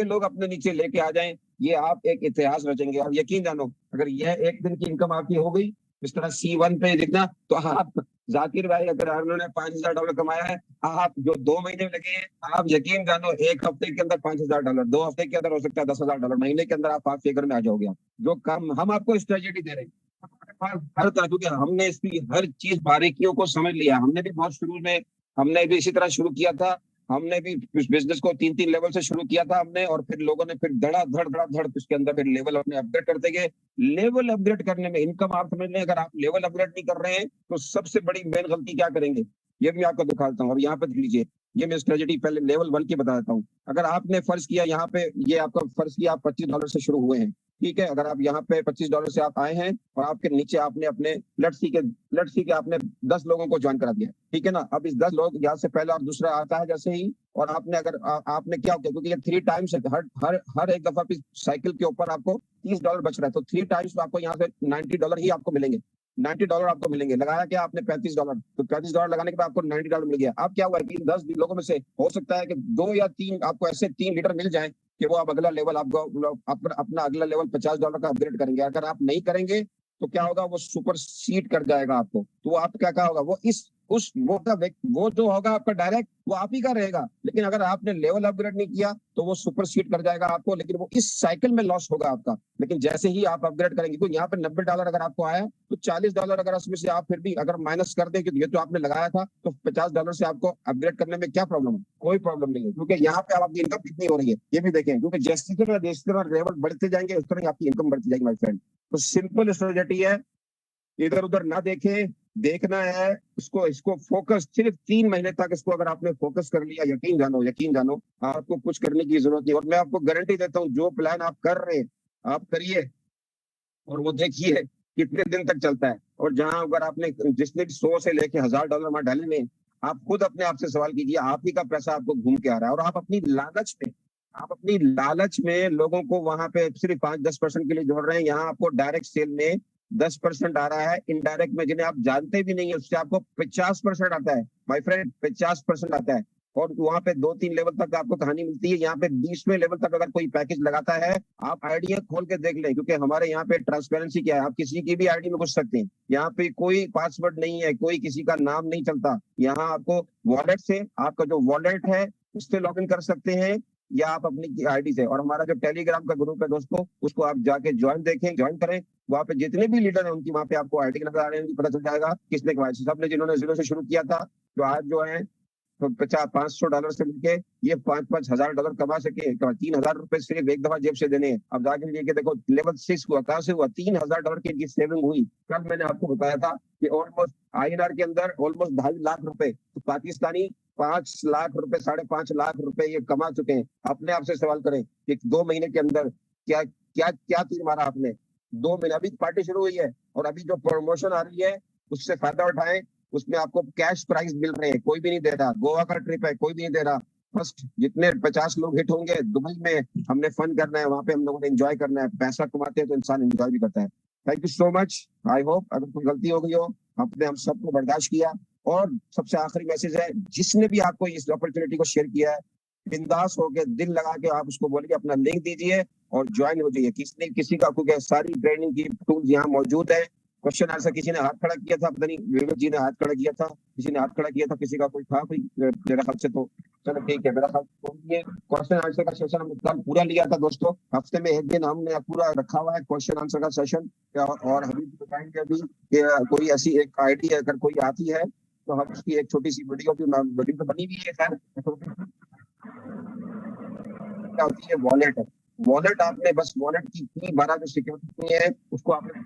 लोग अपने नीचे लेके आ जाएं, ये आप एक इतिहास रचेंगे। और यकीन जानो, अगर यह एक दिन की इनकम आपकी हो गई इस तरह C1 पे दिखना, तो आप जाकिर भाई अगर उन्होंने $5,000 कमाया है, आप जो 2 महीने लगे हैं, आप यकीन जानो 1 हफ्ते के अंदर $5,000, 2 हफ्ते के अंदर हो सकता है $10,000, महीने के अंदर आप 5 फिगर में आ जाओगे। आप जो काम हम आपको स्ट्रेटेजी दे रहे हैं, हर तरह, क्योंकि हमने इसकी हर चीज बारीकियों को समझ लिया। हमने भी बहुत शुरू में हमने भी इसी तरह शुरू किया था। हमने भी इस बिजनेस को 3 लेवल से शुरू किया था हमने, और फिर लोगों ने फिर धड़ उसके अंदर फिर लेवल अपने अपग्रेड करते गए। लेवल अपग्रेड करने में इनकम आप समझ लें, अगर आप लेवल अपग्रेड नहीं कर रहे हैं तो सबसे बड़ी मेन गलती क्या करेंगे, ये भी आपको दिखाता हूँ। अब यहाँ पे देख लीजिए, ये मैं स्ट्रेटेजी पहले लेवल 1 की बता देता हूँ। अगर आपने फर्ज किया यहाँ पे, ये आपका फर्ज किया आप $25 से शुरू हुए हैं, ठीक है। अगर आप यहाँ पे $25 से आप आए हैं, और आपके नीचे आपने अपने लेट्स सी के आपने 10 लोगों को ज्वाइन करा दिया, ठीक है ना। अब इस 10 लोग यहाँ से पहला और दूसरा आता है जैसे ही, और आपने अगर आपने क्या किया, क्योंकि ये 3 टाइम्स है, हर एक दफा साइकिल के ऊपर आपको $30 बच रहा है, तो 3 टाइम्स आपको यहाँ से $90 ही आपको मिलेंगे। $90 आपको मिलेंगे। लगाया क्या आपने $35, तो $35 लगाने के बाद आपको $90 मिल गया। अब क्या हुआ कि 10 लोगों में से हो सकता है कि 2 या 3 आपको ऐसे 3 लीडर मिल जाए कि वो आप अगला लेवल आपको अपना अगला लेवल $50 का अपग्रेड करेंगे। अगर आप नहीं करेंगे तो क्या होगा, वो सुपर सीड कर जाएगा आपको। तो आप क्या होगा, वो वो जो होगा आपका डायरेक्ट वो आप ही का रहेगा, लेकिन अगर आपने लेवल अपग्रेड नहीं किया तो वो सुपर सीड कर जाएगा आपको, लेकिन वो इस साइकिल में लॉस होगा आपका। लेकिन जैसे ही आप अपग्रेड करेंगे, तो यहाँ पे $90 अगर आपको आया तो $40 अगर उसमें से आप फिर भी अगर माइनस कर दें, क्योंकि ये तो आपने लगाया था, तो $50 से आपको अपग्रेड करने में क्या प्रॉब्लम है? कोई प्रॉब्लम नहीं है, क्योंकि यहाँ पे आपकी इनकम कितनी हो रही है ये भी देखें, क्योंकि जिस तरह लेवल बढ़ते जाएंगे उस तरह ही आपकी इनकम बढ़ती जाएगी माय फ्रेंड। तो सिंपल स्ट्रेटेजी है, इधर उधर ना देखे, देखना है उसको, इसको फोकस सिर्फ 3 महीने तक इसको अगर आपने फोकस कर लिया, यकीन जानो आपको कुछ करने की जरूरत नहीं। और मैं आपको गारंटी देता हूँ, जो प्लान आप कर रहे हैं आप करिए और वो देखिए कितने दिन तक चलता है। और जहां अगर आपने जिसने भी 100 से लेके $1000 वहां डाले में, आप खुद अपने आप से सवाल कीजिए, आप ही का पैसा आपको घूम के आ रहा है, और आप अपनी लालच में लोगों को वहां पे सिर्फ 5-10% के लिए जोड़ रहे हैं। यहाँ आपको डायरेक्ट सेल में 10% आ रहा है, इनडायरेक्ट में जिन्हें आप जानते भी नहीं है उससे आपको 50% आता है माय फ्रेंड, 50% आता है। और वहां पे 2-3 लेवल तक आपको कहानी मिलती है। यहाँ पे 20वें लेवल तक अगर कोई पैकेज लगाता है, आप आइडिया खोल के देख लें, क्योंकि हमारे यहाँ पे ट्रांसपेरेंसी क्या है, आप किसी की भी आईडी में घुस सकते हैं। यहाँ पे कोई पासवर्ड नहीं है, कोई किसी का नाम नहीं चलता। यहाँ आपको वॉलेट से, आपका जो वॉलेट है उससे लॉग इन कर सकते हैं, या आप अपनी आईडी से। और हमारा जो टेलीग्राम का ग्रुप है दोस्तों, उसको आप जाके ज्वाइन करें। वहाँ पे जितने भी लीडर हैं उनकी वहाँ पे आपको आईडी नजर आ रहे हैं, पता चल जाएगा किसने सबने जिन्होंने 0 से शुरू किया था, तो आज जो है तो $500 से मिलके ये $5,000 कमा सके। $3000 सिर्फ एक दफा जेब से देने हैं। अब जाके लेके देखो लेवल 6 हुआ, कहां से हुआ? $3000 की इनकी सेविंग हुई। कल मैंने आपको बताया था कि ऑलमोस्ट INR के अंदर ऑलमोस्ट 2.5 लाख रुपए, तो पाकिस्तानी 5 लाख रुपए, 5.5 लाख रुपए ये कमा चुके हैं। अपने आप से सवाल करें कि 2 महीने के अंदर क्या क्या क्या तीर मारा आपने? 2 महीने, अभी पार्टी शुरू हुई है और अभी जो प्रमोशन आ रही है उससे फायदा उठाएं। उसमें आपको कैश प्राइस मिल रहे हैं, कोई भी नहीं दे रहा। गोवा का ट्रिप है, कोई भी नहीं दे रहा। फर्स्ट जितने 50 लोग हिट होंगे, दुबई में हमने फन करना है, वहां पे हम लोगों ने एंजॉय करना है। पैसा कमाते हैं तो इंसान एंजॉय भी करता है। Thank you so much. I hope अगर कोई गलती हो गई हो, आपने हम सबको बर्दाश्त किया। और सबसे आखिरी मैसेज है, जिसने भी आपको इस अपॉर्चुनिटी को शेयर किया है, बिंदास होकर दिल लगा के आप उसको बोलिए, अपना लिंक दीजिए और ज्वाइन हो जाइए। किसी का क्योंकि सारी ट्रेनिंग की टूल्स यहाँ मौजूद है। क्वेश्चन आंसर किसी ने हाथ खड़ा किया था, पता नहीं विवेक जी ने हाथ खड़ा किया था, किसी ने हाथ खड़ा किया था, किसी का कोई था कोई मेरा ख्याल से, तो चलो ठीक है। मेरा ख्याल ये क्वेश्चन आंसर का सेशन हमने कल पूरा लिया था दोस्तों। हफ्ते में एक दिन हमने पूरा रखा हुआ है क्वेश्चन आंसर का सेशन। और अभी बताएंगे अभी कि कोई ऐसी एक आईडी अगर कोई आती है तो हम उसकी एक छोटी सी वीडियो तो बनी हुई है खैर, क्या होती है वॉलेट है। वॉलेट आपने बस वॉलेट की 12 जो सिक्योरिटी है उसको आपने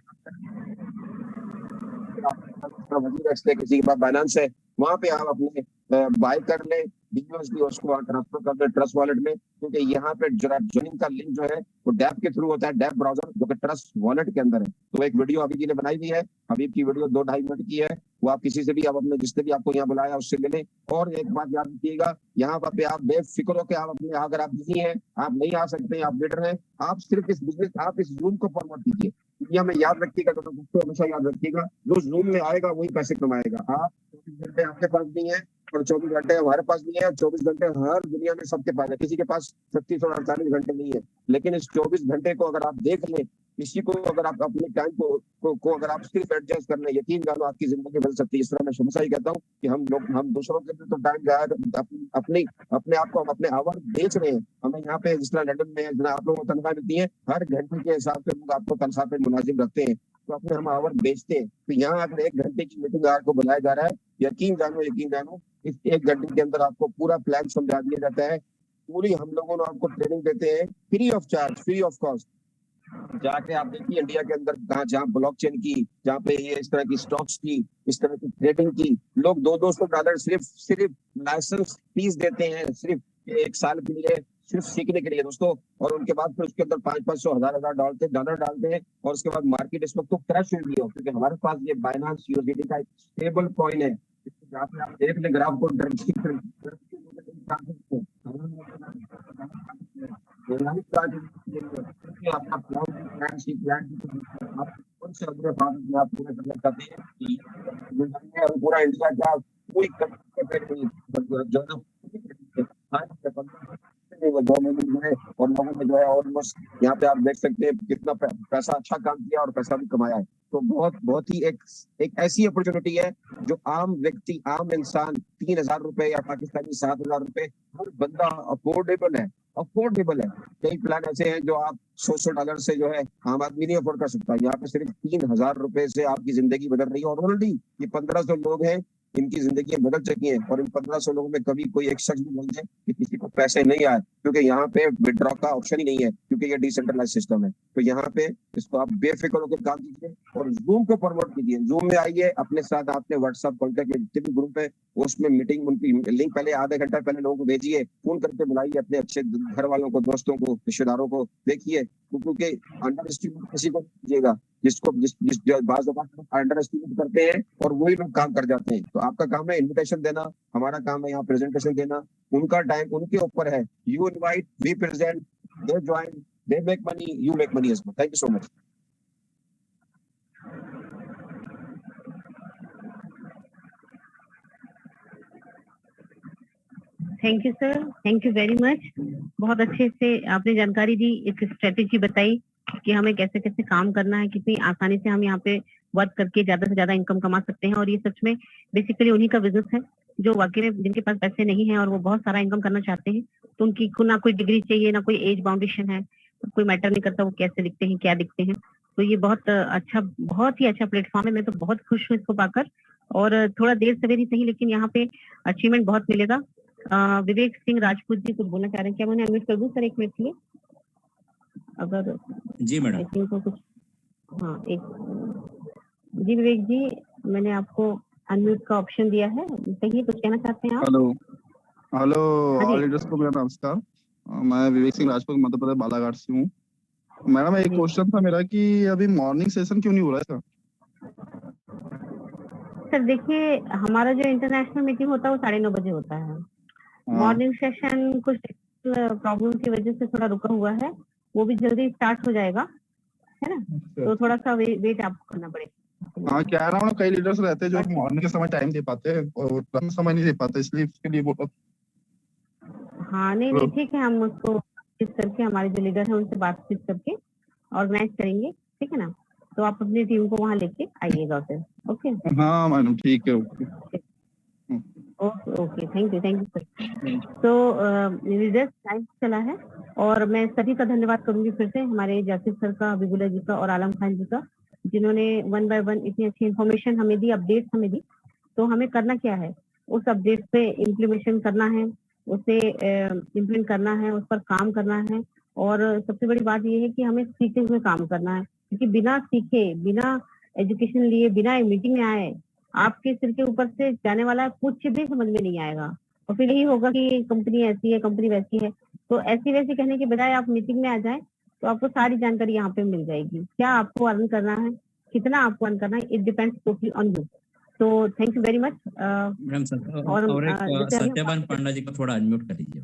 किसी के पास बाइनेंस है, वहां पे आप अपने बाय कर ले BUSD, उसको ट्रांसफर कर दे ट्रस्ट वॉलेट में। क्योंकि यहाँ पे ज्वाइनिंग का लिंक जो है वो डैप के थ्रू होता है, डैप ब्राउजर जो कि ट्रस्ट वॉलेट के अंदर है। तो एक वीडियो हबीब जी ने बनाई हुई है, हबीब की वीडियो 2-2.5 मिनट की है। वो आप किसी से भी, आप अपने जिसने भी आपको यहाँ बुलाया उससे मिले। और एक बात याद रखिएगा, यहाँ पे आप बेफिक्र हो के आप अपने, अगर आप बिजी हैं, आप नहीं आ सकते, आप लीडर हैं, आप सिर्फ इस बिजनेस, आप इस जूम को प्रमोट कीजिए। दुनिया में याद रखिएगा, तो हमेशा याद रखिएगा, जो जूम में आएगा वही पैसे कमाएगा। आप 24 घंटे आपके पास नहीं है और 24 घंटे हमारे पास नहीं है, और 24 घंटे हर दुनिया में सबके पास है। किसी के पास 36 और 48 घंटे नहीं है। लेकिन इस 24 घंटे को अगर आप देख लें, किसी को अगर आप अपने टाइम को अगर आप सिर्फ एडजस्ट कर लें, यकीन जानो आपकी जिंदगी बदल सकती है। इस तरह मैं हमेशा ही कहता हूँ कि हम दूसरों के लिए तो टाइम अपने आप को हम अपने आवर बेच रहे हैं। हमें यहाँ पे जिस तरह लंदन में जितना आप लोगों को तनख्वाह मिलती है, हर घंटे के हिसाब से लोग आपको तनख्वाह पे मुनाजिम रखते हैं, तो अपने हम आवर बेचते हैं। तो यहाँ अगर 1 घंटे की मीटिंग आपको बुलाया जा रहा है, यकीन जानो इस 1 घंटे के अंदर आपको पूरा प्लान समझा दिया जाता है। पूरी हम लोगों ने आपको ट्रेनिंग देते हैं free of charge, free of cost. जाके आप देखिए इंडिया के अंदर जहाँ ब्लॉकचेन की, जहाँ पे ये इस तरह की स्टॉक्स की, इस तरह की ट्रेडिंग की, लोग $200 सिर्फ लाइसेंस फीस देते हैं, सिर्फ 1 साल के लिए, सिर्फ सीखने के लिए दोस्तों। और उनके बाद फिर उसके अंदर 500, 1000 डॉलर डालते हैं। और उसके बाद मार्केट इस वक्त तो क्रैश हुई है, क्योंकि हमारे पास ये बाइनेंस USDT का एक स्टेबल कॉइन है। जहाँ पे आप देख ले ग्राफ को, आपका पूरा इंडिया क्या कोई में 2 महीने में जो है और लोगों ने जो है ऑलमोस्ट यहाँ पे आप देख सकते हैं कितना पैसा अच्छा काम किया और पैसा भी कमाया है। तो बहुत ही एक ऐसी अपॉर्चुनिटी है जो आम व्यक्ति, आम इंसान 3,000 रुपए या पाकिस्तानी 7,000 रुपए हर बंदा अफोर्डेबल है। कई प्लान ऐसे हैं जो आप $100 से जो है आम आदमी नहीं अफोर्ड कर सकता। यहाँ पे सिर्फ 3,000 रुपए से आपकी जिंदगी बदल रही है और ऑलरेडी ये 1,500 लोग हैं, इनकी जिंदगी बदल चुकी है। और इन 1,500 लोगों में कभी कोई एक शख्स भी बोल दे कि किसी को पैसे नहीं आए, क्योंकि यहाँ पे विड्रॉ का ऑप्शन ही नहीं है, क्योंकि ये डिसेंट्रलाइज सिस्टम है। तो यहाँ पे इसको आप बेफिक्र होकर काम कीजिए और जूम को प्रमोट कीजिए। जूम में आइए, अपने साथ आपने व्हाट्सएप कॉन्टेक्ट के जितने भी ग्रुप है उसमें मीटिंग, उनकी लिंक पहले आधा घंटा पहले लोगों को भेजिए, फोन करके बुलाइए अपने अच्छे घर वालों को, दोस्तों को, रिश्तेदारों को। देखिए, क्योंकि अंडर एस्टिमेट किसी को कीजिएगा, जिसको जिस बात अंडर एस्टिमेट करते हैं और वही लोग काम कर जाते हैं। तो आपका काम है इन्विटेशन देना, हमारा काम है यहाँ प्रेजेंटेशन देना। उनका टाइम उनके ऊपर है। You invite, we present, they join, they make money, you make money as well. Thank you so much. Thank you sir, thank you very much. बहुत अच्छे से आपने जानकारी दी, एक स्ट्रेटेजी बताई कि हमें कैसे कैसे काम करना है, कितनी आसानी से हम यहाँ पे वर्क करके ज्यादा से ज्यादा इनकम कमा सकते हैं। और ये सच में बेसिकली उन्हीं का बिजनेस है जो वाकई में जिनके पास पैसे नहीं है और वो बहुत सारा इनकम करना चाहते हैं। तो उनकी को ना कोई डिग्री चाहिए, ना कोई एज बाउंडेशन है, तो कोई मैटर नहीं करता वो कैसे दिखते हैं, क्या दिखते हैं। तो ये बहुत अच्छा, बहुत ही अच्छा प्लेटफॉर्म है। मैं तो बहुत खुश हूँ इसको पाकर, और थोड़ा देर सवेर ही सही लेकिन यहाँ पे अचीवमेंट बहुत मिलेगा। विवेक सिंह राजपूत जी कुछ बोलना चाह रहे हैं क्या? मैं अनम्यूट कर दूं सर एक मिनट के लिए, अगर? जी मैडम। आई थिंक कुछ, हाँ एक, जी विवेक जी, मैंने आपको अनम्यूट का ऑप्शन दिया है, कहिए कुछ कहना चाहते हैं आप? हेलो ऑल लीडर्स को मेरा नमस्कार। मैं विवेक सिंह राजपूत मध्य प्रदेश बालाघाट से हूँ। मैडम एक क्वेश्चन था मेरा कि अभी मॉर्निंग सेशन क्यों नहीं हो रहा है सर? देखिए, हमारा जो इंटरनेशनल मीटिंग होता है वो 9:30 बजे होता है। मॉर्निंग सेशन कुछ प्रॉब्लम की वजह से थोड़ा रुका हुआ है, वो भी जल्दी स्टार्ट हो जाएगा, है ना? तो थोड़ा सा वेट आपको करना पड़ेगा। हाँ, क्या रहा हूँ, कई लीडर्स रहते हैं जो मॉर्निंग के समय टाइम दे पाते हैं और रात समय नहीं दे पाते, इसलिए इसके लिए बोला। हाँ नहीं ठीक है, हम उसको बातचीत करके, हमारे जो लीडर हैं उनसे बातचीत करके ऑर्गेनाइज करेंगे, ठीक है ना? तो आप अपनी टीम को वहाँ लेके आइएगा फिर। ओके? हाँ मैडम, ठीक है। Okay, thank you sir. तो लीडर्स टाइम चला है और मैं सभी का धन्यवाद करूंगी फिर से, हमारे जाकिर सर का, हबीबुल्ला जी का और आलम खान जी का, जिन्होंने 1 बाय 1 इतनी अच्छी इन्फॉर्मेशन हमें दी, अपडेट्स हमें दी। तो हमें करना क्या है, उस अपडेट पे इम्प्लीमेंटेशन करना है, उसे इम्प्लीमेंट करना है, उस पर काम करना है। और सबसे बड़ी बात ये है कि हमें सीखे हुए काम करना है, क्योंकि बिना सीखे, बिना एजुकेशन लिए, बिना मीटिंग में आए आपके सिर के ऊपर से जाने वाला कुछ भी समझ में नहीं आएगा। और फिर यही होगा कि कंपनी ऐसी है, कंपनी वैसी है। तो ऐसी वैसी कहने के बजाय आप मीटिंग में आ जाए तो आपको सारी जानकारी यहाँ पे मिल जाएगी। क्या आपको अर्न करना है, कितना आपको अर्न करना है, it depends totally on you. तो thank you very much madam. और सत्यवान पांडा जी को थोड़ा अनम्यूट कर दीजिए।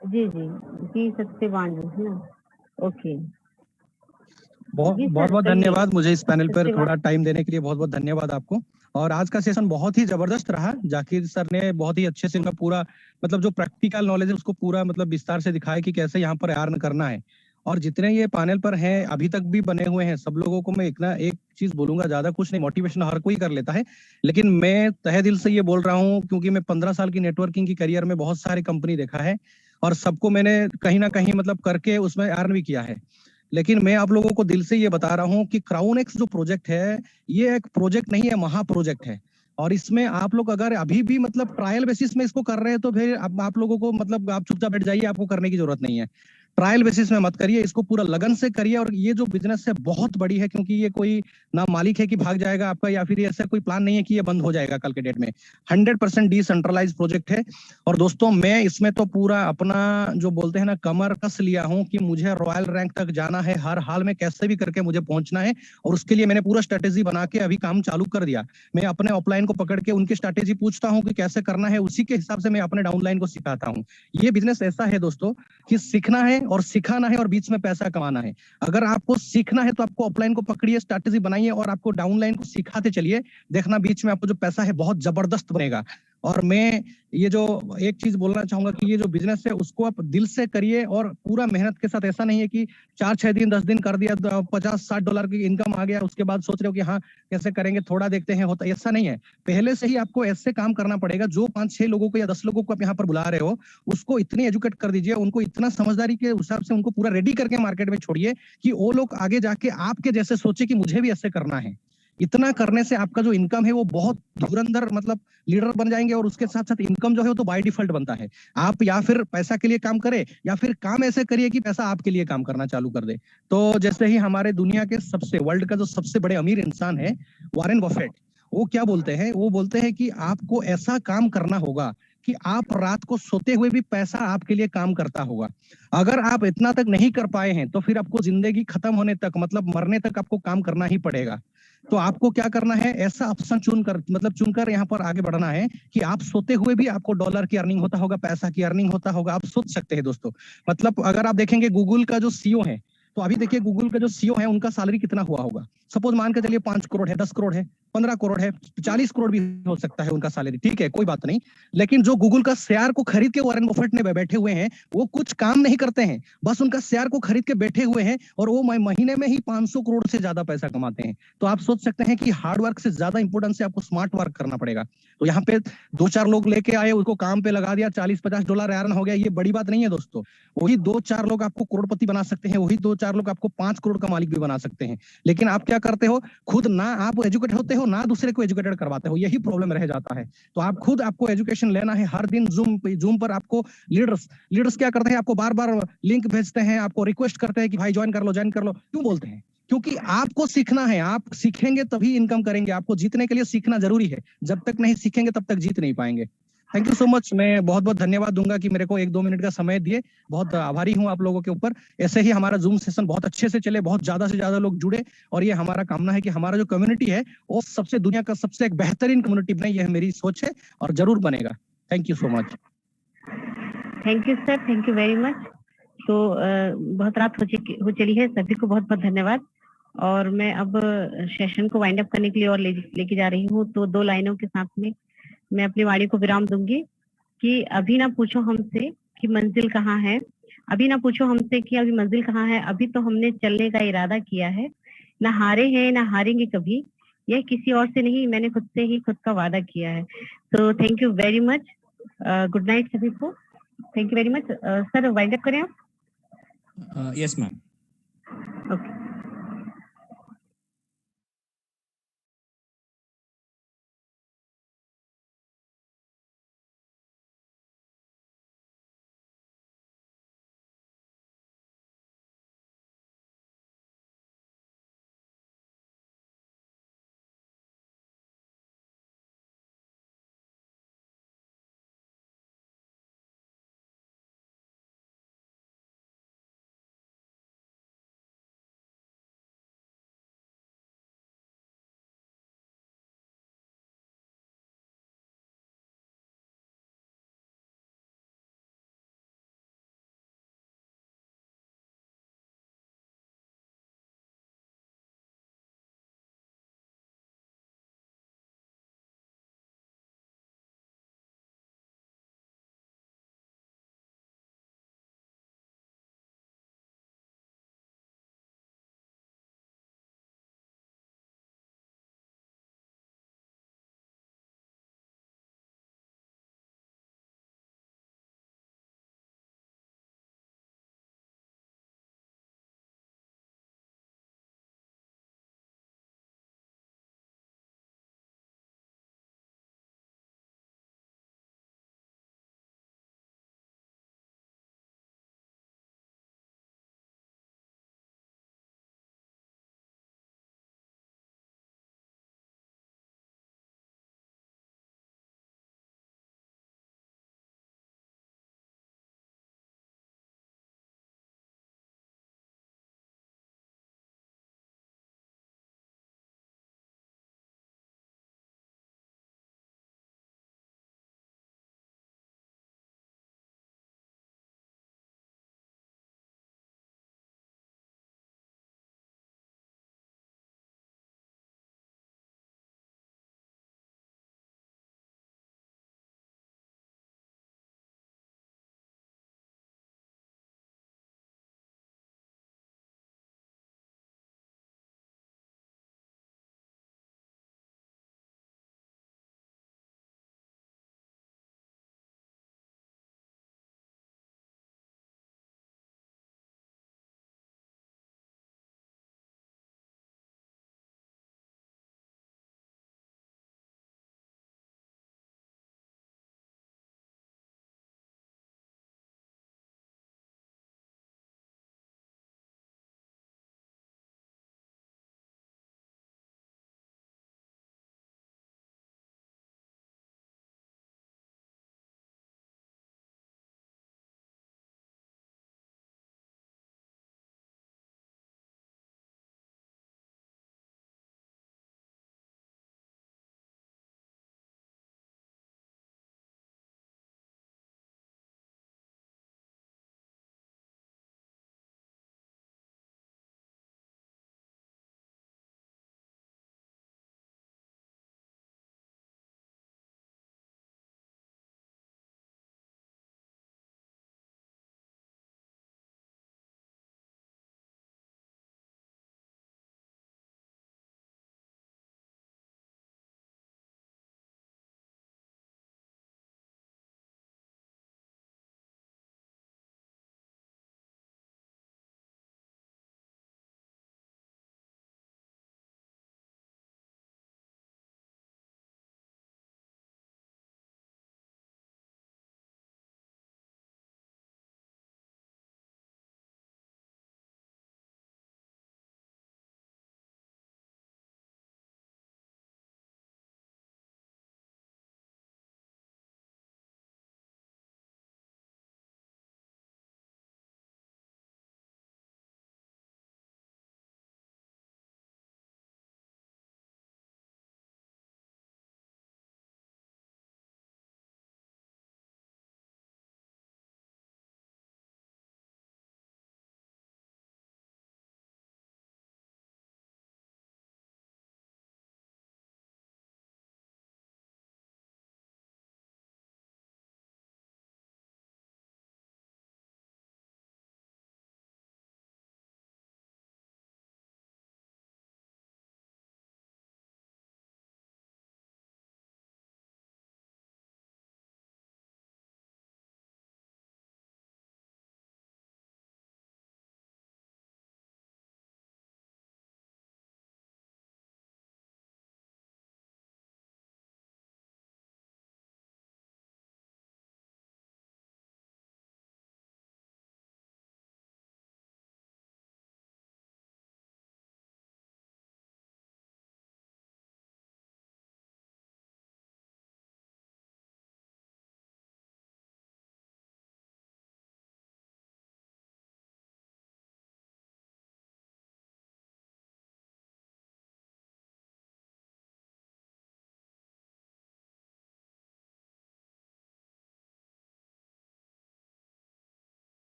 जी सत्यवान जी, है ना? ओके, बहुत धन्यवाद मुझे इस पैनल पर थोड़ा टाइम देने के लिए। बहुत बहुत धन्यवाद आपको। और आज का सेशन बहुत ही जबरदस्त रहा। जाकिर सर ने बहुत ही अच्छे से उनका पूरा मतलब जो प्रैक्टिकल नॉलेज है उसको पूरा मतलब विस्तार से दिखाया कि कैसे यहाँ पर अर्न करना है। और जितने ये पैनल पर हैं, अभी तक भी बने हुए हैं, सब लोगों को मैं एक चीज बोलूंगा, ज्यादा कुछ नहीं, मोटिवेशन हर कोई कर लेता है, लेकिन मैं तहे दिल से ये बोल रहा हूँ क्योंकि मैं 15 साल की नेटवर्किंग की करियर में बहुत सारी कंपनी देखा है और सबको मैंने कहीं ना कहीं मतलब करके उसमें अर्न भी किया है। लेकिन मैं आप लोगों को दिल से ये बता रहा हूँ कि क्राउन एक्स जो प्रोजेक्ट है, ये एक प्रोजेक्ट नहीं है, महा प्रोजेक्ट है। और इसमें आप लोग अगर अभी भी मतलब ट्रायल बेसिस में इसको कर रहे हैं तो फिर आप लोगों को मतलब आप चुपचाप बैठ जाइए, आपको करने की जरूरत नहीं है। ट्रायल बेसिस में मत करिए, इसको पूरा लगन से करिए। और ये जो बिजनेस है बहुत बड़ी है, क्योंकि ये कोई ना मालिक है कि भाग जाएगा आपका, या फिर ऐसा कोई प्लान नहीं है कि ये बंद हो जाएगा कल के डेट में। 100% डिसेंट्रलाइज प्रोजेक्ट है। और दोस्तों, मैं इसमें तो पूरा अपना जो बोलते हैं ना कमर कस लिया हूँ कि मुझे रॉयल रैंक तक जाना है, हर हाल में कैसे भी करके मुझे पहुंचना है। और उसके लिए मैंने पूरा स्ट्रेटेजी बना के अभी काम चालू कर दिया। मैं अपने ऑफलाइन को पकड़ के उनकी स्ट्रेटेजी पूछता हूँ कि कैसे करना है, उसी के हिसाब से मैं अपने डाउनलाइन को सिखाता हूँ। ये बिजनेस ऐसा है दोस्तों कि सीखना है और सिखाना है और बीच में पैसा कमाना है। अगर आपको सीखना है तो आपको ऑफलाइन को पकड़िए, स्ट्रैटेजी बनाइए और आपको डाउनलाइन को सिखाते चलिए। देखना बीच में आपको जो पैसा है बहुत जबरदस्त बनेगा। और मैं ये जो एक चीज बोलना चाहूंगा कि ये जो बिजनेस है उसको आप दिल से करिए और पूरा मेहनत के साथ। ऐसा नहीं है कि 4-6 दिन 10 दिन कर दिया, $50-60 की इनकम आ गया, उसके बाद सोच रहे हो कि हाँ कैसे करेंगे, थोड़ा देखते हैं, होता ऐसा नहीं है। पहले से ही आपको ऐसे काम करना पड़ेगा। जो 5-6 लोगों को या 10 लोगों को आप यहाँ पर बुला रहे हो उसको इतनी एजुकेट कर दीजिए, उनको इतना समझदारी के हिसाब से उनको पूरा रेडी करके मार्केट में छोड़िए कि वो लोग आगे जाके आपके जैसे सोचे कि मुझे भी ऐसे करना है। इतना करने से आपका जो इनकम है वो बहुत धुरंधर मतलब लीडर बन जाएंगे। और उसके साथ साथ इनकम जो है वो तो बाय डिफॉल्ट बनता है। आप या फिर पैसा के लिए काम करें या फिर काम ऐसे करिए कि पैसा आपके लिए काम करना चालू कर दे। तो जैसे ही हमारे दुनिया के वर्ल्ड का जो सबसे बड़े अमीर इंसान है वॉरेन बफेट, वो क्या बोलते हैं, वो बोलते हैं कि आपको ऐसा काम करना होगा कि आप रात को सोते हुए भी पैसा आपके लिए काम करता होगा। अगर आप इतना तक नहीं कर पाए हैं तो फिर आपको जिंदगी खत्म होने तक मतलब मरने तक आपको काम करना ही पड़ेगा। तो आपको क्या करना है, ऐसा ऑप्शन चुनकर यहाँ पर आगे बढ़ना है कि आप सोते हुए भी आपको डॉलर की अर्निंग होता होगा, पैसा की अर्निंग होता होगा। आप सोच सकते हैं दोस्तों, मतलब अगर आप देखेंगे गूगल का जो सीईओ है, तो अभी देखिए गूगल का जो सीईओ है उनका सैलरी कितना हुआ होगा। सपोज मान के चलिए 5 करोड़ है, 10 करोड़ है, 15 करोड़ है, 40 करोड़ भी हो सकता है उनका सैलरी, ठीक है कोई बात नहीं। लेकिन जो गूगल का शेयर को खरीद के वॉरेन बफेट ने बैठे हुए हैं, वो कुछ काम नहीं करते हैं, बस उनका शेयर को खरीद के बैठे हुए हैं और वो महीने में ही 500 करोड़ से ज्यादा पैसा कमाते हैं। तो आप सोच सकते हैं कि हार्ड वर्क से ज्यादा इंपोर्टेंस है आपको स्मार्ट वर्क करना पड़ेगा। तो यहाँ पे 2-4 लोग लेके आए, उसको काम पे लगा दिया, $40-50 अर्न हो गया, ये बड़ी बात नहीं है दोस्तों। वही 2-4 लोग आपको करोड़पति बना सकते हैं, वही 2-4 लोग आपको 5 करोड़ का मालिक भी बना सकते हैं। लेकिन आप क्या करते हो, खुद ना आप एजुकेट होते हो ना दूसरे को एजुकेटेड करवाते हो, यही प्रॉब्लम रह जाता है। तो आप खुद आपको एजुकेशन लेना है। हर दिन जूम पर आपको लीडर्स क्या करते हैं, आपको बार बार लिंक भेजते हैं, आपको रिक्वेस्ट करते हैं कि भाई ज्वाइन कर लो। क्यों बोलते हैं? क्योंकि आपको सीखना है। आप सीखेंगे तभी इनकम करेंगे। आपको जीतने के लिए सीखना जरूरी है, जब तक नहीं सीखेंगे तब तक जीत नहीं पाएंगे। Thank you so much. मैं बहुत बहुत धन्यवाद दूंगा कि मेरे को 1-2 मिनट का समय दिए। बहुत आभारी हूं आप लोगों के ऊपर। ऐसे ही हमारा जूम सेशन बहुत अच्छे से चले, बहुत ज्यादा से ज्यादा लोग जुड़े, और ये हमारा कामना है कि हमारा जो कम्युनिटी है वो सबसे दुनिया का सबसे एक बेहतरीन कम्युनिटी बने। यह मेरी सोच है और जरूर बनेगा। Thank you so much. Thank you sir, thank you very much. तो बहुत रात हो चली है, सभी को बहुत बहुत धन्यवाद। और मैं अब सेशन को वाइंड अप करने के लिए और लेके जा रही हूँ। तो 2 लाइनों के साथ में मैं अपनी वाणी को विराम दूंगी कि अभी ना पूछो हमसे कि मंजिल कहाँ है, अभी ना पूछो हमसे कि अभी मंजिल कहाँ है, अभी तो हमने चलने का इरादा किया है। ना हारे हैं ना हारेंगे कभी, यह किसी और से नहीं, मैंने खुद से ही खुद का वादा किया है। तो thank you very much. Good night सभी को। Thank you very much. Sir wind up करें आप? Yes ma'am. ओके।